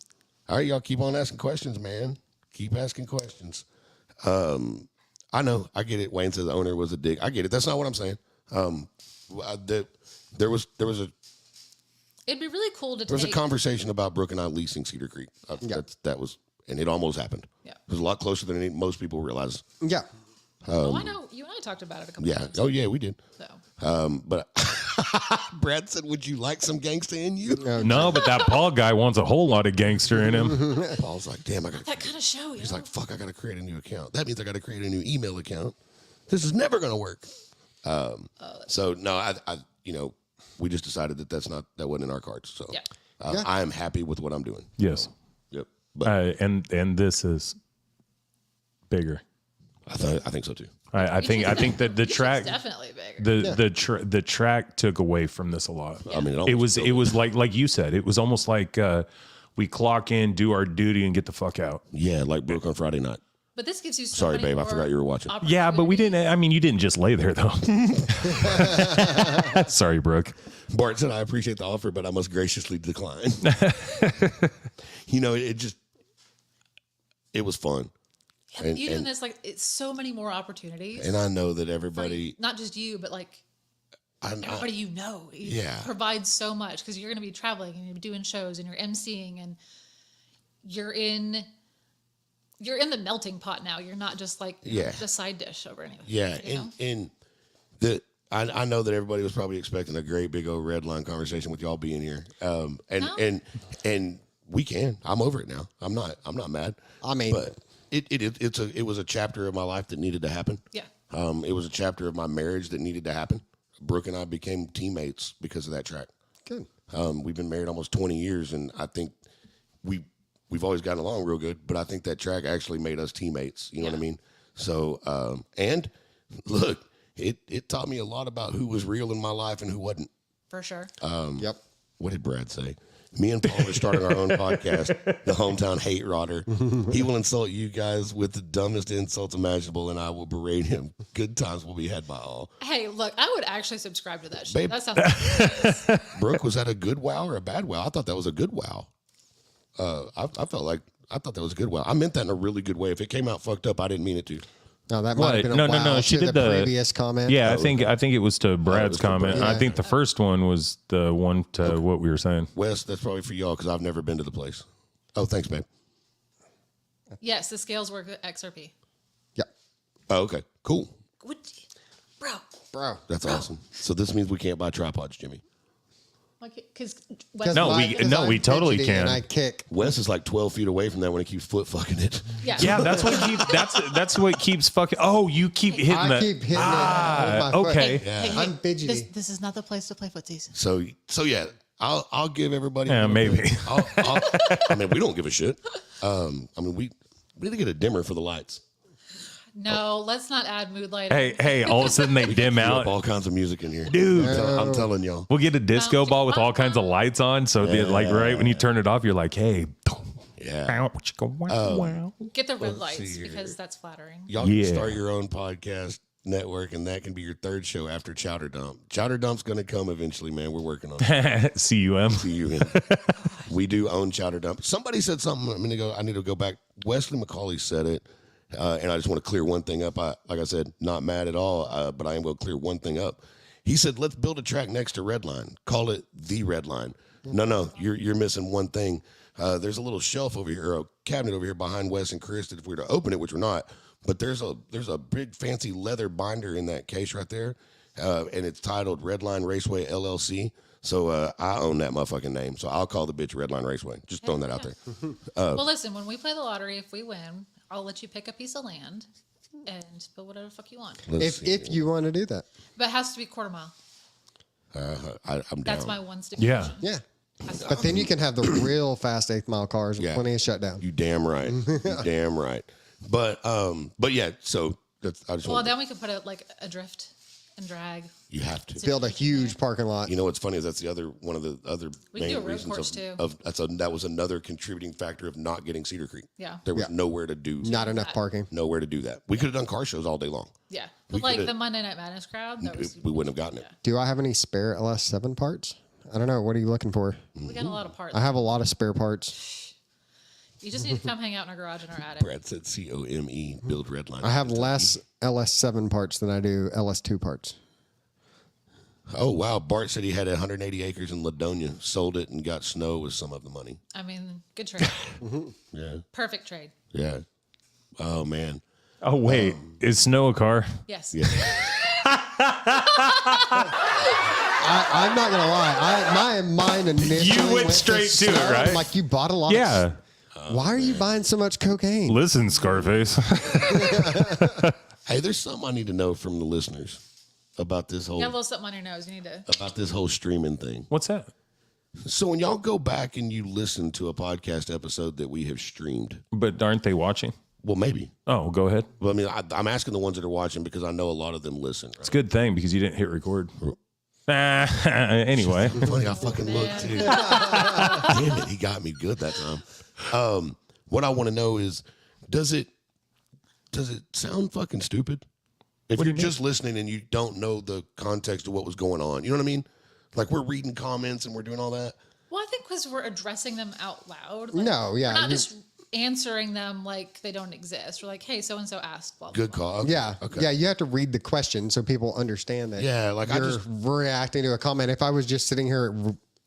All right, y'all keep on asking questions, man. Keep asking questions. I know. I get it. Wayne says the owner was a dick. I get it. That's not what I'm saying. There was a It'd be really cool to There was a take. conversation about Brooke and I leasing Cedar Creek. That was, and it almost happened. Yeah. It was a lot closer than most people realize. yeah. I know you and I talked about it a couple Yeah. times. Oh, yeah, we did. So But Brad said, "Would you like some gangsta in you?" No, but that Paul guy wants a whole lot of gangster in him. Paul's like, "Damn, I got." that kind of show. He's like, "Fuck, I got to create a new account. That means I got to create a new email account. This is never going to work." So no, I, we just decided that that wasn't in our cards. So Yeah. I am happy with what I'm doing. Yes. Yep. But And this is bigger. I think so too. I think that the track definitely bigger. the track took away from this a lot. I mean, It was like you said, it was almost like we clock in, do our duty, and get the fuck out. Yeah, like Brooke on Friday night. But this gives you so Sorry, many babe, I more forgot you were watching. Yeah, but we opportunities. didn't. I mean, you didn't just lay there though. Sorry, Brooke. Bart said, "I appreciate the offer, but I must graciously decline." It was fun. Yeah, but you doing this like it's so many more opportunities. And I know that for everybody, not just you, but like everybody you know. It Yeah. provides so much because you're going to be traveling and you're doing shows and you're emceeing and you're in the melting pot now. You're not just like Yeah. the side dish over anything. yeah, you know? and I know that everybody was probably expecting a great big old red line conversation with y'all being here. And we can. I'm over it now. I'm not mad. I mean, But it was a chapter of my life that needed to happen. Yeah. It was a chapter of my marriage that needed to happen. Brooke and I became teammates because of that track. good. We've been married almost 20 years, and I think we've always gotten along real good. But I think that track actually made us teammates. You know what I mean? So, and look, it taught me a lot about who was real in my life and who wasn't. For sure. Yep. What did Brad say? Me and Paul are starting our own podcast, The Hometown Hate Rodder. He will insult you guys with the dumbest insults imaginable, and I will berate him. Good times will be had by all. Hey, look, I would actually subscribe to that shit. Babe. That sounds Brooke, was that a good wow or a bad wow? I thought that was a good wow. I felt like I thought that was a good. Well, I meant that in a really good way. If it came out fucked up, I didn't mean it to. No, that might have been a No, wow she to did the the previous comment. Yeah, I think it was to Brad's to comment. Brad. I think the first one was the one to what we were saying. Wes, that's probably for y'all because I've never been to the place. Oh, thanks, babe. Yes, the scales work with XRP. Yeah. Oh, okay, cool. Bro. That's awesome. So this means we can't buy tripods, Jimmy. Because No, we totally can. And I kick. Wes is like 12 feet away from that when he keeps foot fucking it. yeah. Yeah, that's what keeps fucking. Oh, you keep hitting I keep hitting it with my foot. okay. Hey, I'm fidgety. This is not the place to play footsies. So yeah, I'll give everybody. Yeah, maybe. I mean, we don't give a shit. I mean, we need to get a dimmer for the lights. No, let's not add mood lighting. Hey, all of a sudden they dim Throw up out. all kinds of music in here, Dude. I'm telling y'all. We'll get a disco ball with all kinds of lights on. So that, like right when you turn it off, you're like, hey, Yeah, wow. Get the red lights because that's flattering. y'all can Yeah. start your own podcast network, and that can be your third show after Chowder Dump. Chowder Dump's going to come eventually, man. We're working on it. CUM. We do own Chowder Dump. Somebody said something a minute ago. I need to go back. Wesley McCauley said it. And I just want to clear one thing up. Like I said, not mad at all, but I am going to clear one thing up. He said, let's build a track next to Red Line. Call it the Red Line. No, you're missing one thing. There's a little shelf over here, or a cabinet over here behind Wes and Krys that if we were to open it, which we're not, but there's a big fancy leather binder in that case right there, and it's titled Red Line Raceway LLC. So I own that motherfucking name. So I'll call the bitch Red Line Raceway. Just throwing that out there. Well, listen, when we play the lottery, if we win, I'll let you pick a piece of land and build whatever the fuck you want. If you want to do that. But it has to be quarter mile. I'm down. That's my one stipulation. Yeah. Yeah. But then you can have the real fast 8th mile cars with Yeah. plenty of shutdown. You damn right. You damn right. But yeah, so that's I just Well, want then we could put a drift and drag. you have to. Build a huge parking lot. You know what's funny is that's the other one of the other We can main do a road reasons course, too. that was another contributing factor of not getting Cedar Creek. Yeah. There was Yeah. nowhere to do Not enough parking. nowhere to do that. We could have done car shows all day long. Yeah. We But like coulda- the Monday Night Madness crowd, that was, We wouldn't have gotten it. Do I have any spare LS7 parts? I don't know. What are you looking for? we got a lot of parts. I have a lot of spare parts. You just need to come hang out in our garage in our attic. Brad said COME build red line. I have less LS7 parts than I do LS2 parts. Oh wow, Bart said he had 180 acres in Ladonia, sold it and got snow with some of the money. I mean, good trade. Yeah. Perfect trade. Yeah. Oh man. Oh, wait. Is snow a car? Yes. Yeah. I'm not gonna lie. My mind initially You went to straight to it, snow. right? I'm like, you bought a lot. Yeah. Why are you buying so much cocaine? Listen, Scarface. Hey, there's something I need to know from the listeners about this You got a whole little something on your nose. You need to. streaming thing. What's that? So when y'all go back and you listen to a podcast episode that we have streamed, But aren't they watching? well, maybe. Oh, go ahead. Well, I mean, I'm asking the ones that are watching because I know a lot of them listen. It's a good thing because you didn't hit record. Anyway. Funny, I fucking looked too. Damn it, he got me good that time. What I want to know is, does it sound fucking stupid? If you're just listening and you don't know the context of what was going on, you know what I mean? Like we're reading comments and we're doing all that. Well, I think because we're addressing them out loud. No, yeah, We're not you- just answering them like they don't exist. We're like, hey, so and so asked. Blah, blah, Good blah. call. Okay. Yeah, Okay. yeah. You have to read the question so people understand that. Yeah, like I you're just- reacting to a comment. If I was just sitting here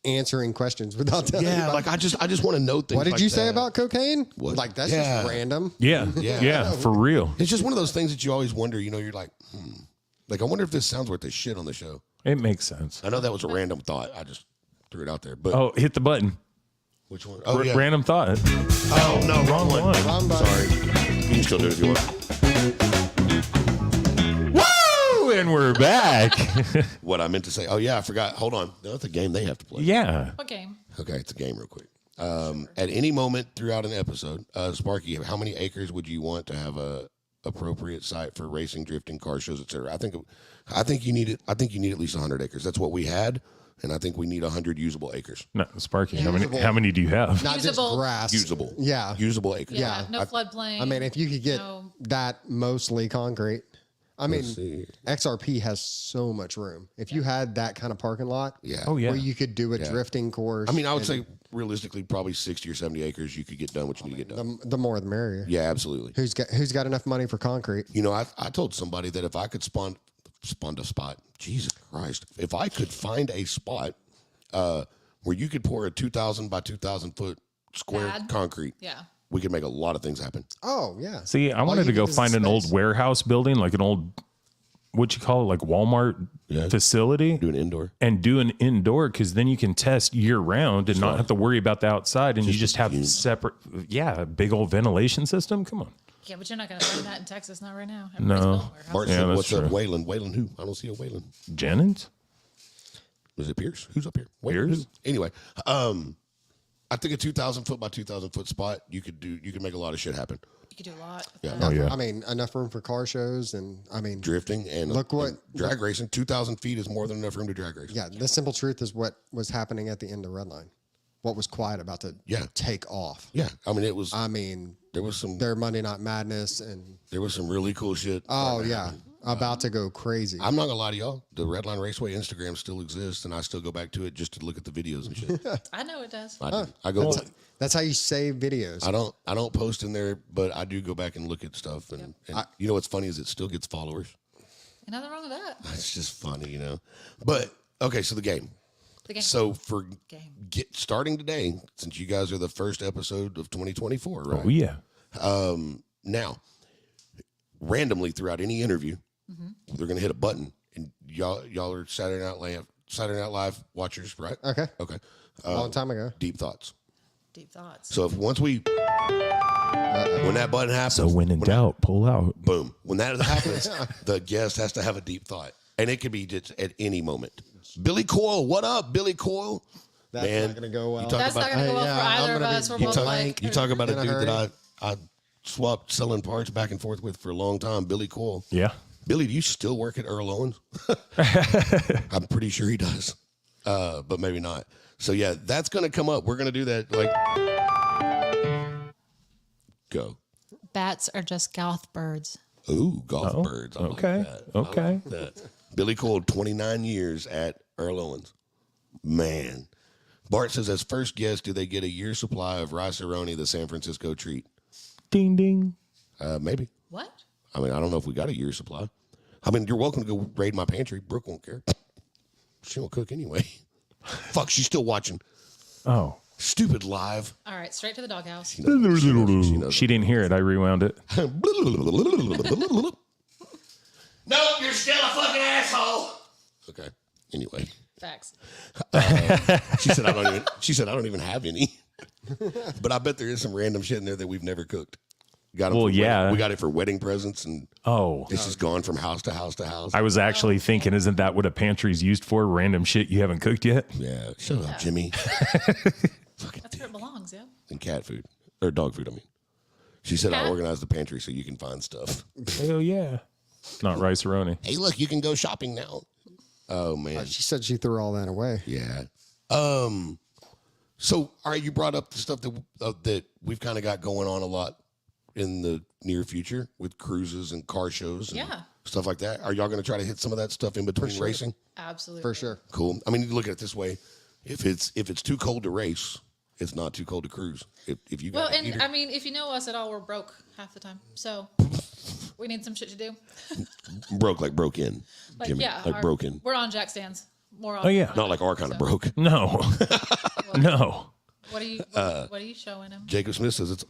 answering questions without telling you Yeah, about like I just want to know things. what did like you say that. about cocaine? What? Like that's Yeah. just random. Yeah. Yeah. Yeah, for real. It's just one of those things that you always wonder. You know, you're like, like I wonder if this sounds worth the shit on the show. It makes sense. I know that was a random thought. I just threw it out there. But Oh, hit the button. which one? Oh yeah. Random thought. Oh no, wrong one. Wrong button. Sorry. You can still do it if you want. Woo! And we're back. What I meant to say. Oh yeah, I forgot. Hold on. No, it's a game they have to play. Yeah. What game? Okay, it's a game real quick. At any moment throughout an episode, Sparky, how many acres would you want to have a appropriate site for racing, drifting, car shows, etc.? I think you need it. I think you need at least 100 acres. That's what we had, and I think we need 100 usable acres. No, Sparky, Yeah. how many do you have? Not Usable. just grass. Usable. Yeah. Usable acres. Yeah. Yeah. No floodplain. I mean, if you could get No. that mostly concrete. I mean, Let's see. XRP has so much room. If you had that kind of parking lot, Yeah. Oh, yeah. where you could do a drifting course. I mean, I would and- say realistically, probably 60 or 70 acres, you could get done what you need to get done. The more the merrier. Yeah, absolutely. Who's got enough money for concrete? You know, I told somebody that if I could spawn a spot, Jesus Christ, if I could find a spot where you could pour a 2,000 by 2,000 foot square Pad? concrete, Yeah. we could make a lot of things happen. Oh yeah. See, I All wanted you to go need is find an old space. warehouse building, like an old, what you call it, like Walmart Yeah. facility, Do an indoor. and do an indoor, because then you can test year round and not have to worry about the outside, and you just have separate, a big old ventilation system. Come on. Yeah, but you're not going to find that in Texas, not right now. No. Everybody's building warehouses. Bart Yeah, said, that's what's up, true. Waylon? Waylon who? I don't see a Waylon. Jennings? Is it Pierce? Who's up here? Waylon Pierce? who? Anyway, I think a 2,000 foot by 2,000 foot spot, you could make a lot of shit happen. You could do a lot. With Yeah. that. Oh, yeah. I mean, enough room for car shows, and I mean, Drifting and Look what- and drag racing. 2,000 feet is more than enough room to drag race. yeah. The simple truth is what was happening at the end of Redline. What was quiet about to Yeah. take off. Yeah. I mean, it was. I mean, There was some. their Monday Night Madness and There was some really cool shit. oh yeah, about to go crazy. I'm not gonna lie to y'all. The Redline Raceway Instagram still exists, and I still go back to it just to look at the videos and shit. I know it does. I do. I go. That's how you save videos. I don't post in there, but I do go back and look at stuff. And you know what's funny is it still gets followers. Ain't nothing wrong with that. It's just funny, you know. But okay, so the game. The game. So for Game. starting today, since you guys are the first episode of 2024, right? Oh, yeah. Now, randomly throughout any interview, they're gonna hit a button, and y'all are Saturday Night Live watchers, right? Okay, Okay. long time ago. Deep thoughts. Deep thoughts. So if once when that button happens, So when in doubt, pull out. boom. When that happens, the guest has to have a deep thought, and it could be just at any moment. Billy Coyle, what up, Billy Coyle? That's Man, not gonna go well. you talk That's about- not going to go well Hey, for yeah, I'm either of gonna be us. We're You both talk- like, You talk about a In a dude hurry. that I swapped selling parts back and forth with for a long time, Billy Coyle. Yeah. Billy, do you still work at Earl Owens? I'm pretty sure he does, but maybe not. So yeah, that's going to come up. We're going to do that. Like, go. bats are just goth birds. Ooh, golf birds. I okay. Like that. Okay. I like that. Billy Coyle, 29 years at Earl Owens. Man. Bart says, as first guest, do they get a year's supply of rice-a-roni, the San Francisco treat? Ding, ding. Maybe. What? I mean, I don't know if we got a year's supply. I mean, you're welcome to go raid my pantry. Brooke won't care. She won't cook anyway. Fuck, she's still watching. Oh. Stupid live. All right, straight to the doghouse. She knows. She didn't hear it. I rewound it. No, you're still a fucking asshole. Okay. Anyway, Facts. she said I don't even have any. But I bet there is some random shit in there that we've never cooked. Got 'em Well, for yeah. wedding- we got it for wedding presents, and Oh. it's just gone from house to house to house. I was actually thinking, isn't that what a pantry's used for? Random shit you haven't cooked yet? Yeah, shut up, Jimmy. Fucking That's where it belongs, yeah. and cat food or dog food. I mean, she said I Cat? organized the pantry so you can find stuff. Hell yeah. Not rice-a-roni. Hey, look, you can go shopping now. Oh man, She said she threw all that away. yeah. So all right, you brought up the stuff that we've kind of got going on a lot in the near future with cruises and car shows and Yeah. stuff like that. Are y'all going to try to hit some of that stuff in between racing? Absolutely. For sure. Cool. I mean, you look at it this way: if it's too cold to race, it's not too cold to cruise. If you Well, got a and heater- I mean, if you know us at all, we're broke half the time. So we need some shit to do. broke like broke in, Like, Jimmy, yeah. like broken. We're on jack stands. More on. Oh, yeah. Not like our kind of broke. No. No. What are you? What are you showing him? Jacob Smith says it's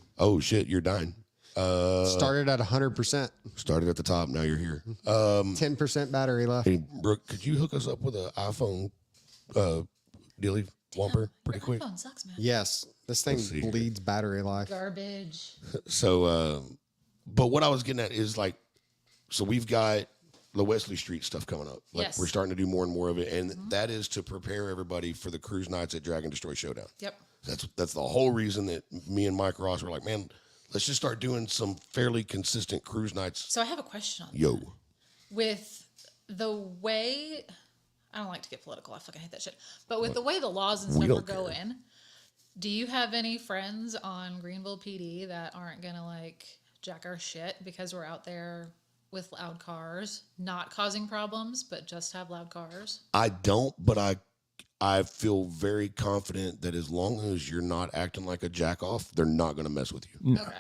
shit, you're dying. Started at 100%, Started at the top, now you're here. 10% battery left. Hey Brooke, could you hook us up with an iPhone Dilly Whomper pretty quick? Phone sucks, man. Yes, this thing see here. bleeds battery life. Garbage. So but what I was getting at is like, so we've got the Wesley Street stuff coming up. Like Yes. we're starting to do more and more of it, and that is to prepare everybody for the cruise nights at Drag and Destroy Showdown. Yep. That's the whole reason that me and Mike Ross were like, man, let's just start doing some fairly consistent cruise nights. So I have a question on that. Yo. With the way, I don't like to get political. I fucking hate that shit. But with the way the laws and We stuff are don't care. going, do you have any friends on Greenville PD that aren't gonna like jack our shit because we're out there with loud cars, not causing problems, but just have loud cars? I don't, but I feel very confident that as long as you're not acting like a jack off, they're not going to mess with you. Okay. Does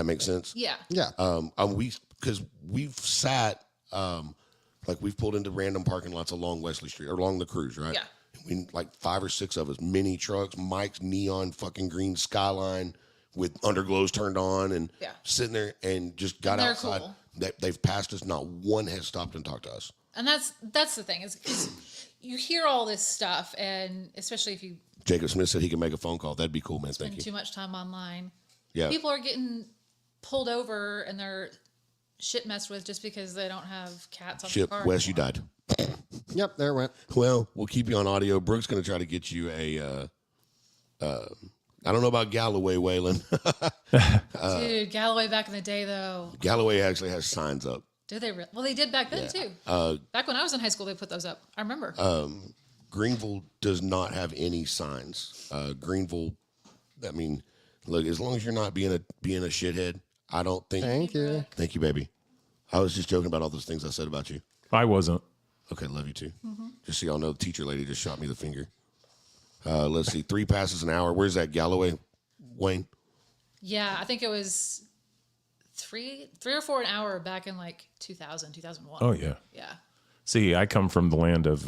that make sense? Yeah. Yeah. Because we've sat, like we've pulled into random parking lots along Wesley Street or along the cruise, right? Yeah. We, like 5 or 6 of us, mini trucks, Mike's neon fucking green Skyline with underglows turned on and sitting there and just got they're outside. cool. They've passed us. Not one has stopped and talked to us. And that's the thing is you hear all this stuff, and especially if you Jacob Smith said he can make a phone call. That'd be cool, man. Thank spend you. too much time online. Yeah. People are getting pulled over and their shit messed with just because they don't have cats on Shit, the car. Wes, you died. Yep, there it went. Well, we'll keep you on audio. Brooke's going to try to get you a, I don't know about Galloway, Waylon. Dude, Galloway back in the day, though. Galloway actually has signs up. Did they? Well, they did back then, too. Back when I was in high school, they put those up. I remember. Greenville does not have any signs. Greenville, I mean, look, as long as you're not being a shithead, I don't think. Thank you. Thank you, baby. I was just joking about all those things I said about you. I wasn't. Okay, love you too. Just so y'all know, the teacher lady just shot me the finger. Let's see, 3 passes an hour. Where's that, Galloway, Wayne? Yeah, I think it was three or four an hour back in like 2000, 2001. Oh, yeah. Yeah. See, I come from the land of,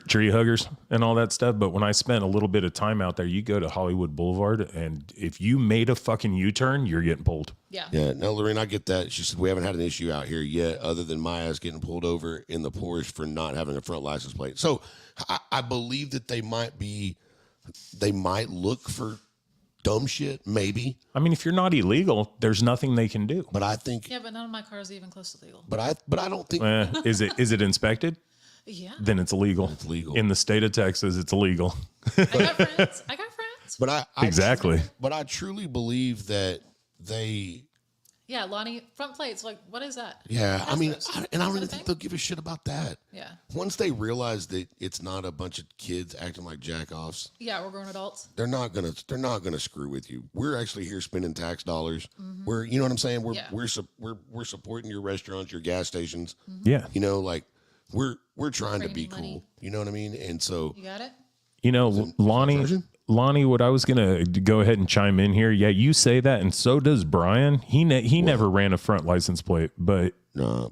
tree huggers and all that stuff. But when I spent a little bit of time out there, you go to Hollywood Boulevard, and if you made a fucking U-turn, you're getting pulled. Yeah. Yeah, no, Lorraine, I get that. She said we haven't had an issue out here yet other than my ass getting pulled over in the Porsche for not having a front license plate. So I believe that they might look for dumb shit, maybe. I mean, if you're not illegal, there's nothing they can do. But I think, Yeah, but none of my cars are even close to legal. but I don't think. Is it inspected? Yeah. Then it's illegal. It's legal. In the state of Texas, it's illegal. I got friends. But I Exactly. But I truly believe that they. Yeah, Lonnie, front plates. Like, what is that? Yeah, I mean, Is I don't that really a think thing? they'll give a shit about that. Yeah. Once they realize that it's not a bunch of kids acting like jack-offs, Yeah, we're grown adults. they're not gonna screw with you. We're actually here spending tax dollars. We're, you know what I'm saying? We're supporting your restaurants, your gas stations. Yeah. You know, like we're trying to be Bringing money. cool. You know what I mean? And so You got it? You know, Lonnie, what I was going to go ahead and chime in here. Yeah, you say that, and so does Brian. He never ran a front license plate, but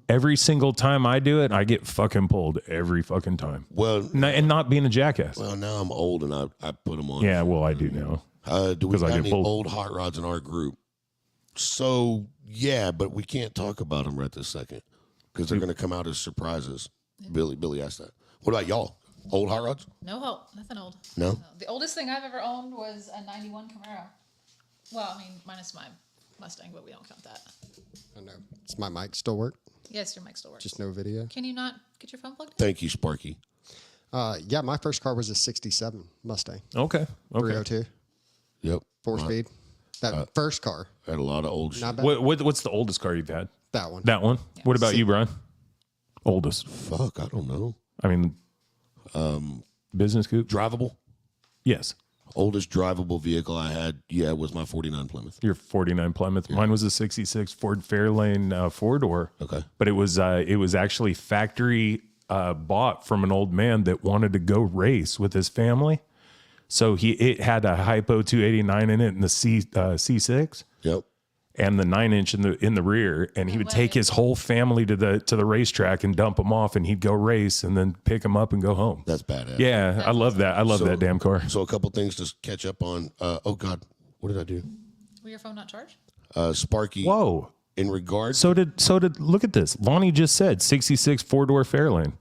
every single time I do it, I get fucking pulled every fucking time. well, And not being a jackass. well, now I'm old and I put them on. Yeah, well, I do now. Do we 'Cause I got get any pulled. old hot rods in our group? So yeah, but we can't talk about them right this second because they're going to come out as surprises. Billy asked that. What about y'all? Old hot rods? No help. Nothing old. No. The oldest thing I've ever owned was a 91 Camaro. Well, I mean, minus my Mustang, but we don't count that. I know. Does my mic still work? Yes, your mic still works. Just no video? Can you not get your phone plugged in? Thank you, Sparky. Yeah, my first car was a 67 Mustang, Okay. 302, Yep. 4-speed. That first car, I had a lot of old shit. not bad. What's the oldest car you've had? That one. That one? What about you, Brian? Oldest. Fuck, I don't know. I mean, business coupe? Drivable? Yes. Oldest drivable vehicle I had, was my 49 Plymouth. Your 49 Plymouth. Mine was a 66 Ford Fairlane 4-door. Okay. But it was actually factory bought from an old man that wanted to go race with his family. So it had a Hypo 289 in it and the C6 Yep. and the 9-inch in the rear, and he would take his whole family to the racetrack and dump them off, and he'd go race and then pick them up and go home. That's badass. Yeah, I love that. I love that damn car. So a couple things to catch up on. Oh God, what did I do? Will your phone not charge? Sparky. Whoa. In regards, So did look at this. Lonnie just said 66 4-door Fairlane.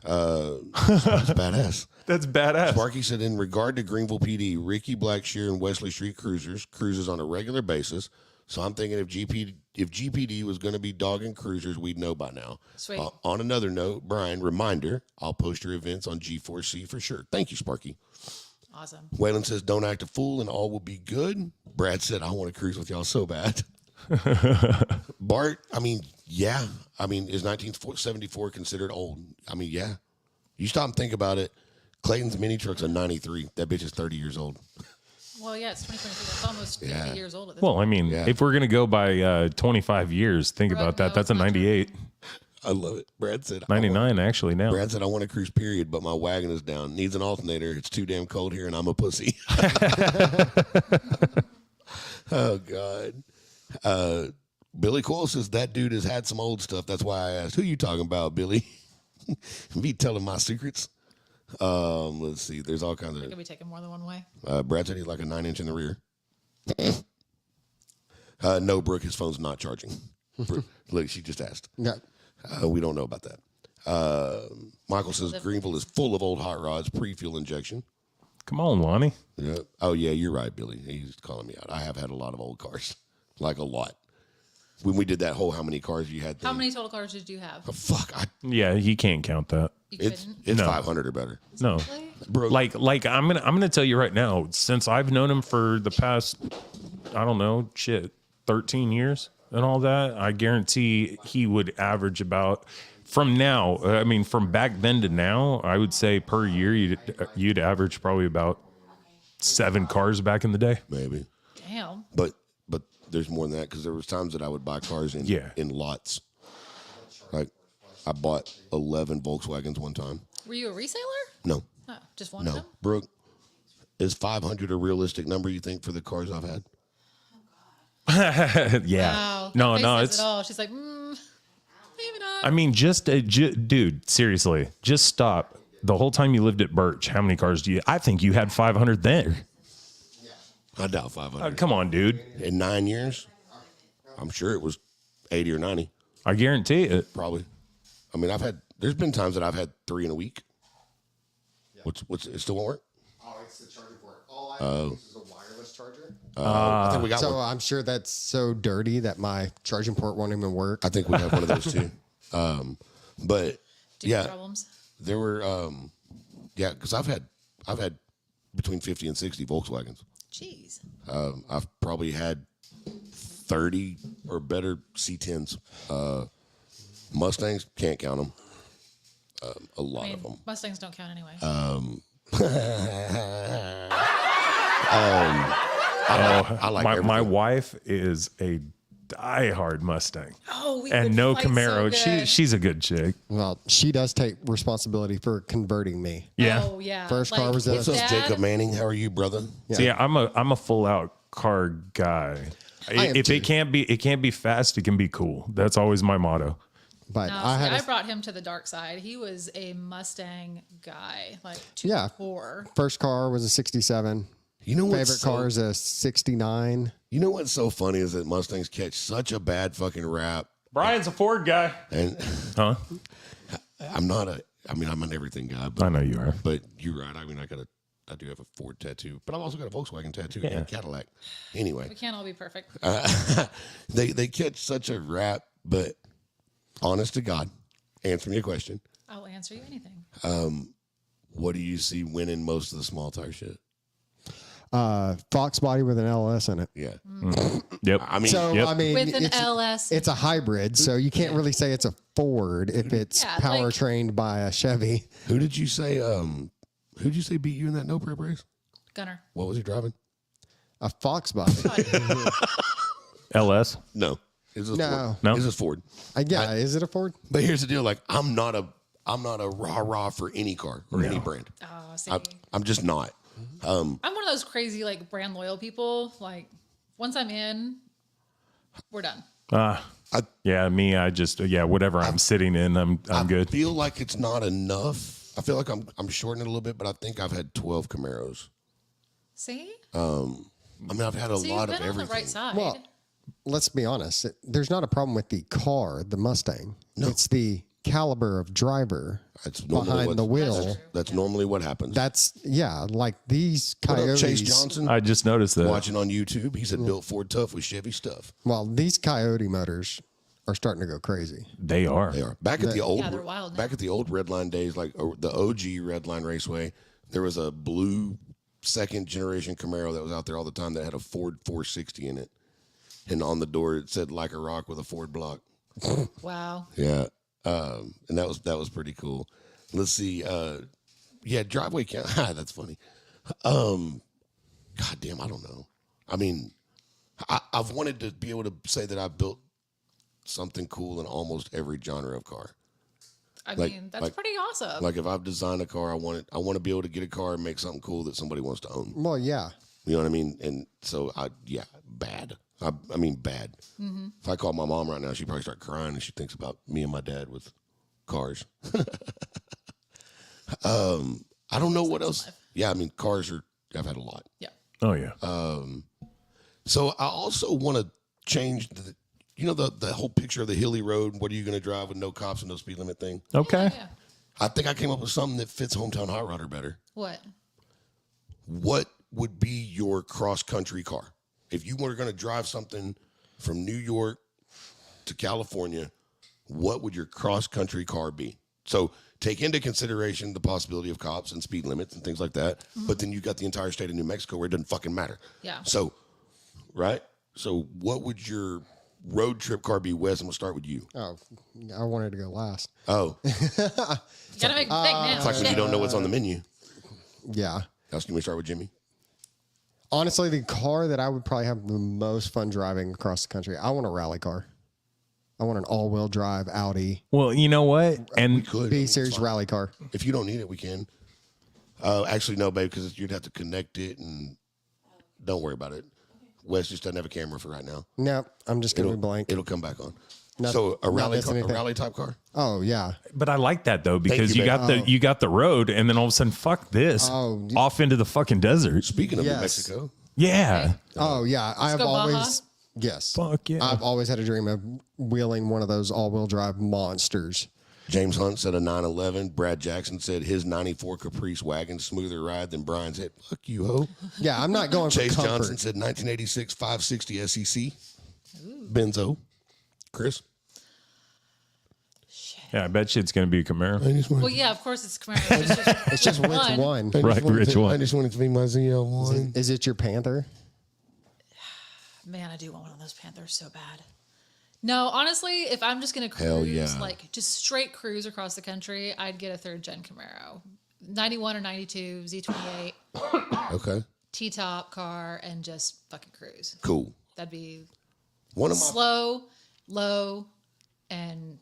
that's badass. That's badass. Sparky said, in regard to Greenville PD, Ricky Blackshear and Wesley Street cruises on a regular basis. So I'm thinking if GPD was going to be dogging cruisers, we'd know by now. Sweet. On another note, Brian, reminder, I'll post your events on G4C for sure. Thank you, Sparky. Awesome. Waylon says, don't act a fool and all will be good. Brad said, I want to cruise with y'all so bad. Bart, I mean, yeah. I mean, is 1974 considered old? I mean, yeah. You stop and think about it. Clayton's mini truck's a 93. That bitch is 30 years old. Well, yeah, it's 2023. It's almost 50 years old at this Well, I mean, Yeah. if we're going to go by 25 years, think Right, about that. no, That's a it's not true. 98. I love it. Brad said, 99 actually now. Brad said, I want a Krys period, but my wagon is down. Needs an alternator. It's too damn cold here, and I'm a pussy. Oh, God. Billy Coyle says, that dude has had some old stuff. That's why I asked, who you talking about, Billy? Me telling my secrets. Let's see. There's all kinds Could of... be taken more than one way. Brad said he's like a 9-inch in the rear. No, Brooke, his phone's not charging. Look, she just asked. Yeah. We don't know about that. Michael says Greenville is full of old hot rods, pre-fuel injection. Come on, Lonnie. Yeah. Oh, yeah, you're right, Billy. He's calling me out. I have had a lot of old cars, like a lot. When we did that whole how many cars you had thing. How many total cars did you have? Oh, fuck. Yeah, he can't count that. You It's couldn't? No. 500 or better. No. Really? Bro, Like I'm gonna tell you right now, since I've known him for the past, I don't know, 13 years and all that, I guarantee he would average about from back then to now, I would say per year you'd average probably about 7 cars back in the day. maybe. Damn. But there's more than that because there was times that I would buy cars in lots. Like I bought 11 Volkswagens one time. Were you a reseller? No, Oh, just one of no. them? Brooke, is 500 a realistic number you think for the cars I've had? Yeah. Wow. No, Her face no, says it's. it all. She's like, maybe not. I mean, dude, seriously, just stop. The whole time you lived at Birch, how many cars do you? I think you had 500 there. I doubt 500. Come on, dude. In 9 years, I'm sure it was 80 or 90, I guarantee it. probably. I mean, there's been times that I've had 3 in a week. It still won't work? Oh, it's the charger for it. All I use is a wireless charger. I think we got So one. I'm sure that's so dirty that my charging port won't even work. I think we have one of those too. But Do you have yeah, problems? there were, because I've had between 50 and 60 Volkswagens. Jeez. I've probably had 30 or better C10s. Mustangs, can't count them. A lot I mean, of them. Mustangs don't count anyway. I like my everything. wife is a diehard Mustang, we and would no fight so Camaro. good. She's a good chick. Well, she does take responsibility for converting me. Yeah. Oh, yeah. First car was a- What's up, Dad- Jacob Manning? How are you, brother? So yeah, I'm a full out car guy. am If too. it can't be fast, it can be cool. That's always my motto. But No, I brought him to the dark side. He was a Mustang guy, like to Yeah. the core. first car was a 67. You know what's Favorite car is a 69. You know what's so funny is that Mustangs catch such a bad fucking rap, Brian's a Ford guy. and Huh? I'm an everything guy, I but know you are. you're right. I mean, I do have a Ford tattoo, but I've also got a Volkswagen tattoo Yeah. and a Cadillac. Anyway, We can't all be perfect. they catch such a rap, but honest to God, answer me a question. I'll answer you anything. What do you see winning most of the small tire shit? Fox body with an LS in it. Yeah, Yep. I mean, So, Yep. I mean, With an it's, LS. it's a hybrid, so you can't really say it's a Ford if it's Yeah, power like- trained by a Chevy. who did you say? Who'd you say beat you in that no prep race? Gunner. What was he driving? A Fox body. LS. No, it's a No. Ford. No? It's a Ford. Yeah, is it a Ford? But here's the deal: like, I'm not a rah for any car or any brand. Oh, see. I'm just not. I'm one of those crazy, like, brand loyal people. Like, once I'm in, we're done. Yeah, me. I just whatever I'm sitting in, I'm good. I feel like it's not enough. I feel like I'm shortening it a little bit, but I think I've had 12 Camaros. See? I mean, I've had a So you've lot been of on everything. the right side. Well, let's be honest. There's not a problem with the car, the Mustang. No. It's the caliber of driver That's normally behind the wheel. That's normally what happens. Like these What up, Coyotes. Chase Johnson? I just noticed that. Watching on YouTube, he said built Ford tough with Chevy stuff. Well, these Coyote motors are starting to go crazy. They are. They are back at the old. Yeah, they're wild now. Back at the old Redline days, like the OG Redline Raceway. There was a blue second generation Camaro that was out there all the time that had a Ford 460 in it, and on the door it said "Like a Rock" with a Ford block. Wow. Yeah, and that was pretty cool. Let's see. Yeah, driveway count. That's funny. God damn, I don't know. I mean, I've wanted to be able to say that I built something cool in almost every genre of car. I Like- mean, that's like- pretty awesome. Like if I've designed a car, I want to be able to get a car and make something cool that somebody wants to own. Well, yeah. You know what I mean? And so bad. I mean bad. If I call my mom right now, she'd probably start crying and she thinks about me and my dad with cars. I don't know what else. life. Yeah, I mean cars I've had a lot. yeah. Oh yeah. So I also want to change the whole picture of the hilly road. What are you going to drive with no cops and no speed limit thing? Okay. Yeah. I think I came up with something that fits Hometown Hot Rodder better. What? What would be your cross country car? If you were going to drive something from New York to California, what would your cross country car be? So take into consideration the possibility of cops and speed limits and things like that. But then you got the entire state of New Mexico where it doesn't fucking matter. Yeah. So, right? So what would your road trip car be, Wes? I'm going to start with you. Oh, I wanted to go last. Oh, You gotta make it big now. it's like when you don't know what's on the menu. Yeah. Else, can we start with Jimmy? Honestly, the car that I would probably have the most fun driving across the country, I want a rally car. I want an all-wheel drive Audi Well, you know what? And Could. B-Series rally car. If you don't need it, we can. Actually, no, babe, because you'd have to connect it, and don't worry about it. Wes just doesn't have a camera for right now. No, I'm just going to be blank. It'll come back on. Not- So a not rally, missing anything. type car. Oh, yeah. but I like that though because you, you got babe. you got the road, and then all of a sudden, fuck this, Oh, off into the fucking desert. Speaking of New Yes. Mexico, Yeah. Oh, yeah. I've go Baja? always, yes. Fuck yeah. I've always had a dream of wheeling one of those all-wheel drive monsters. James Hunt said a 911. Brad Jackson said his 94 Caprice wagon smoother ride than Brian's hit. Fuck you, ho. Yeah, I'm not going for Chase comfort. Johnson said 1986 560 SEC. Benzo. Chris. Yeah, I bet you it's gonna be a Camaro. Well, yeah, of course it's Camaro. It's just which one? Right, which one? I just wanted to be my ZL1. Is it your Panther? Man, I do want one of those Panthers so bad. No, honestly, if I'm just gonna Hell cruise, yeah. like just straight cruise across the country, I'd get a third gen Camaro, 91 or 92 Z28 Okay. T-top car, and just fucking cruise. Cool. That'd be One of my slow, low, and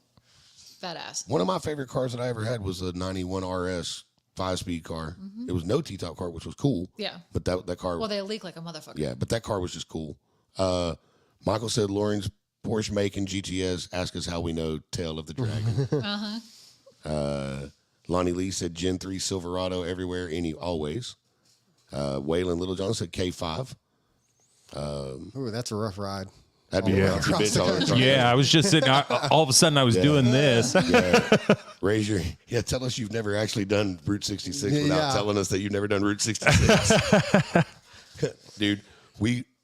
fat ass. One of my favorite cars that I ever had was a 91 RS 5-speed car. It was no T-top car, which was cool. Yeah. But that car, Well, they leak like a motherfucker. yeah, but that car was just cool. Michael said Lauren's Porsche Macan GTS. Ask us how we know Tail of the Dragon. Lonnie Lee said Gen 3 Silverado everywhere, always. Waylon Littlejohn said K5. Ooh, that's a rough ride. That'd be a Yeah. bouncy bitch all the time. Yeah, I was just sitting. All of a sudden, I was doing this. Yeah. Tell us you've never actually done Route 66 without Yeah. telling us that you've never done Route 66. Dude,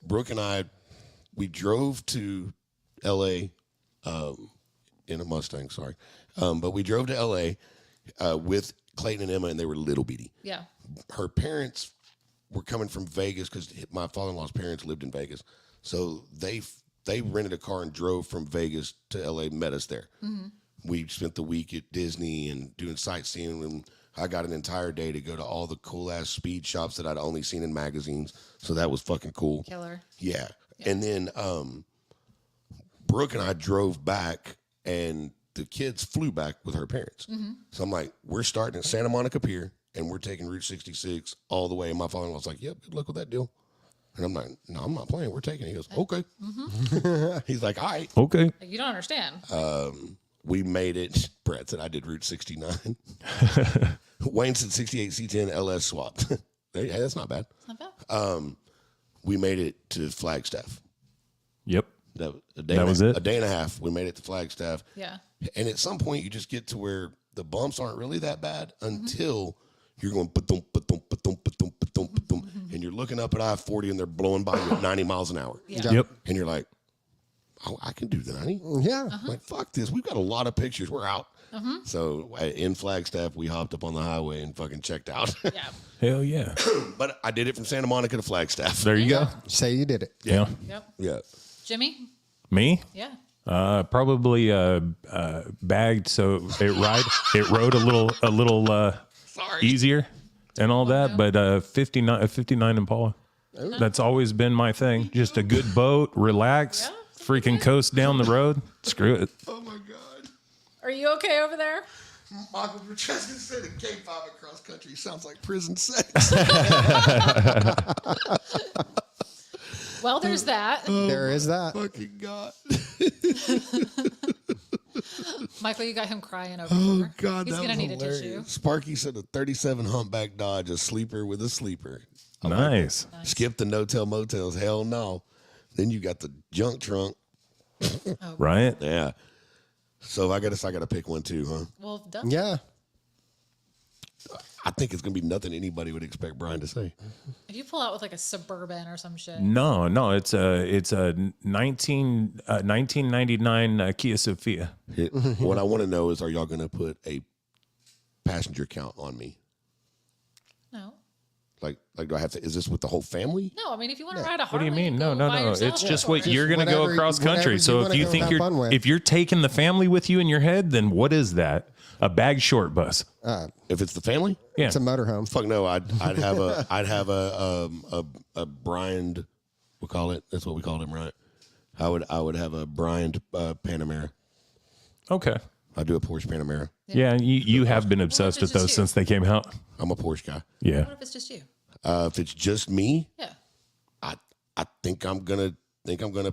Brooke and I, we drove to LA in a Mustang, sorry. But we drove to LA with Clayton and Emma, and they were little bitty. Yeah. Her parents were coming from Vegas because my father-in-law's parents lived in Vegas. So they rented a car and drove from Vegas to LA, met us there. We spent the week at Disney and doing sightseeing, and I got an entire day to go to all the cool-ass speed shops that I'd only seen in magazines. So that was fucking cool. Killer. Yeah. And then Brooke and I drove back, and the kids flew back with her parents. So I'm like, we're starting at Santa Monica Pier, and we're taking Route 66 all the way. And my father-in-law's like, yep, good luck with that deal. And I'm like, no, I'm not playing. We're taking it. He goes, okay. He's like, all right. Okay. Like, you don't understand. We made it. Brett said I did Route 69. Wayne said 68 C10 LS swapped. Hey, that's not bad. Not bad. We made it to Flagstaff. Yep. That was it? A day and a half. We made it to Flagstaff. Yeah. And at some point, you just get to where the bumps aren't really that bad until you're going ba-dum, ba-dum, ba-dum, ba-dum, ba-dum, ba-dum, and you're looking up at I-40 and they're blowing by you at 90 miles an hour. Yeah. Yep. And you're like, oh, I can do the 90. Yeah. I'm like, fuck this. We've got a lot of pictures. We're out. So in Flagstaff, we hopped up on the highway and fucking checked out. Yeah. Hell yeah. But I did it from Santa Monica to Flagstaff. There you go. Say you did it. Yeah. Yep. Yeah. Jimmy? Me? Yeah. Probably bagged so it rode a little Sorry. easier and all that, but 59 Impala. That's always been my thing. Just a good boat, relax, freaking coast down the road. Screw it. Oh my God. Are you okay over there? Michael Petrescu said in K5 across country sounds like prison sex. Well, there's that. There is that. Fucking God. Michael, you got him crying over Oh here. God, He's that gonna was need hilarious. a tissue. Sparky said a 37 humpback Dodge, a sleeper with a sleeper. Nice. Skip the no-tell motels. Hell no. Then you got the junk trunk. Right? Yeah. So I gotta pick one too, huh? Well, duh. Yeah. I think it's gonna be nothing anybody would expect Brian to say. If you pull out with like a Suburban or some shit. No, it's a 1999 Kia Sophia. What I want to know is, are y'all gonna put a passenger count on me? No. Like do I have to? Is this with the whole family? No, I mean, if you want to ride a What Harley, do you mean? go No. by yourself, It's go just for what it. you're going to go whatever- across whatever country. you So wanna if you go think have fun with. if you're taking the family with you in your head, then what is that? A bag short bus. If it's the family, Yeah. It's a motorhome. fuck no. I'd have a Brian. We'll call it. That's what we called him, right? I would have a Brian Panamera. Okay. I'd do a Porsche Panamera. Yeah, you have been obsessed it's with those just you. since they came out. I'm a Porsche guy. Yeah. What if it's just you? If it's just me, Yeah. I think I'm gonna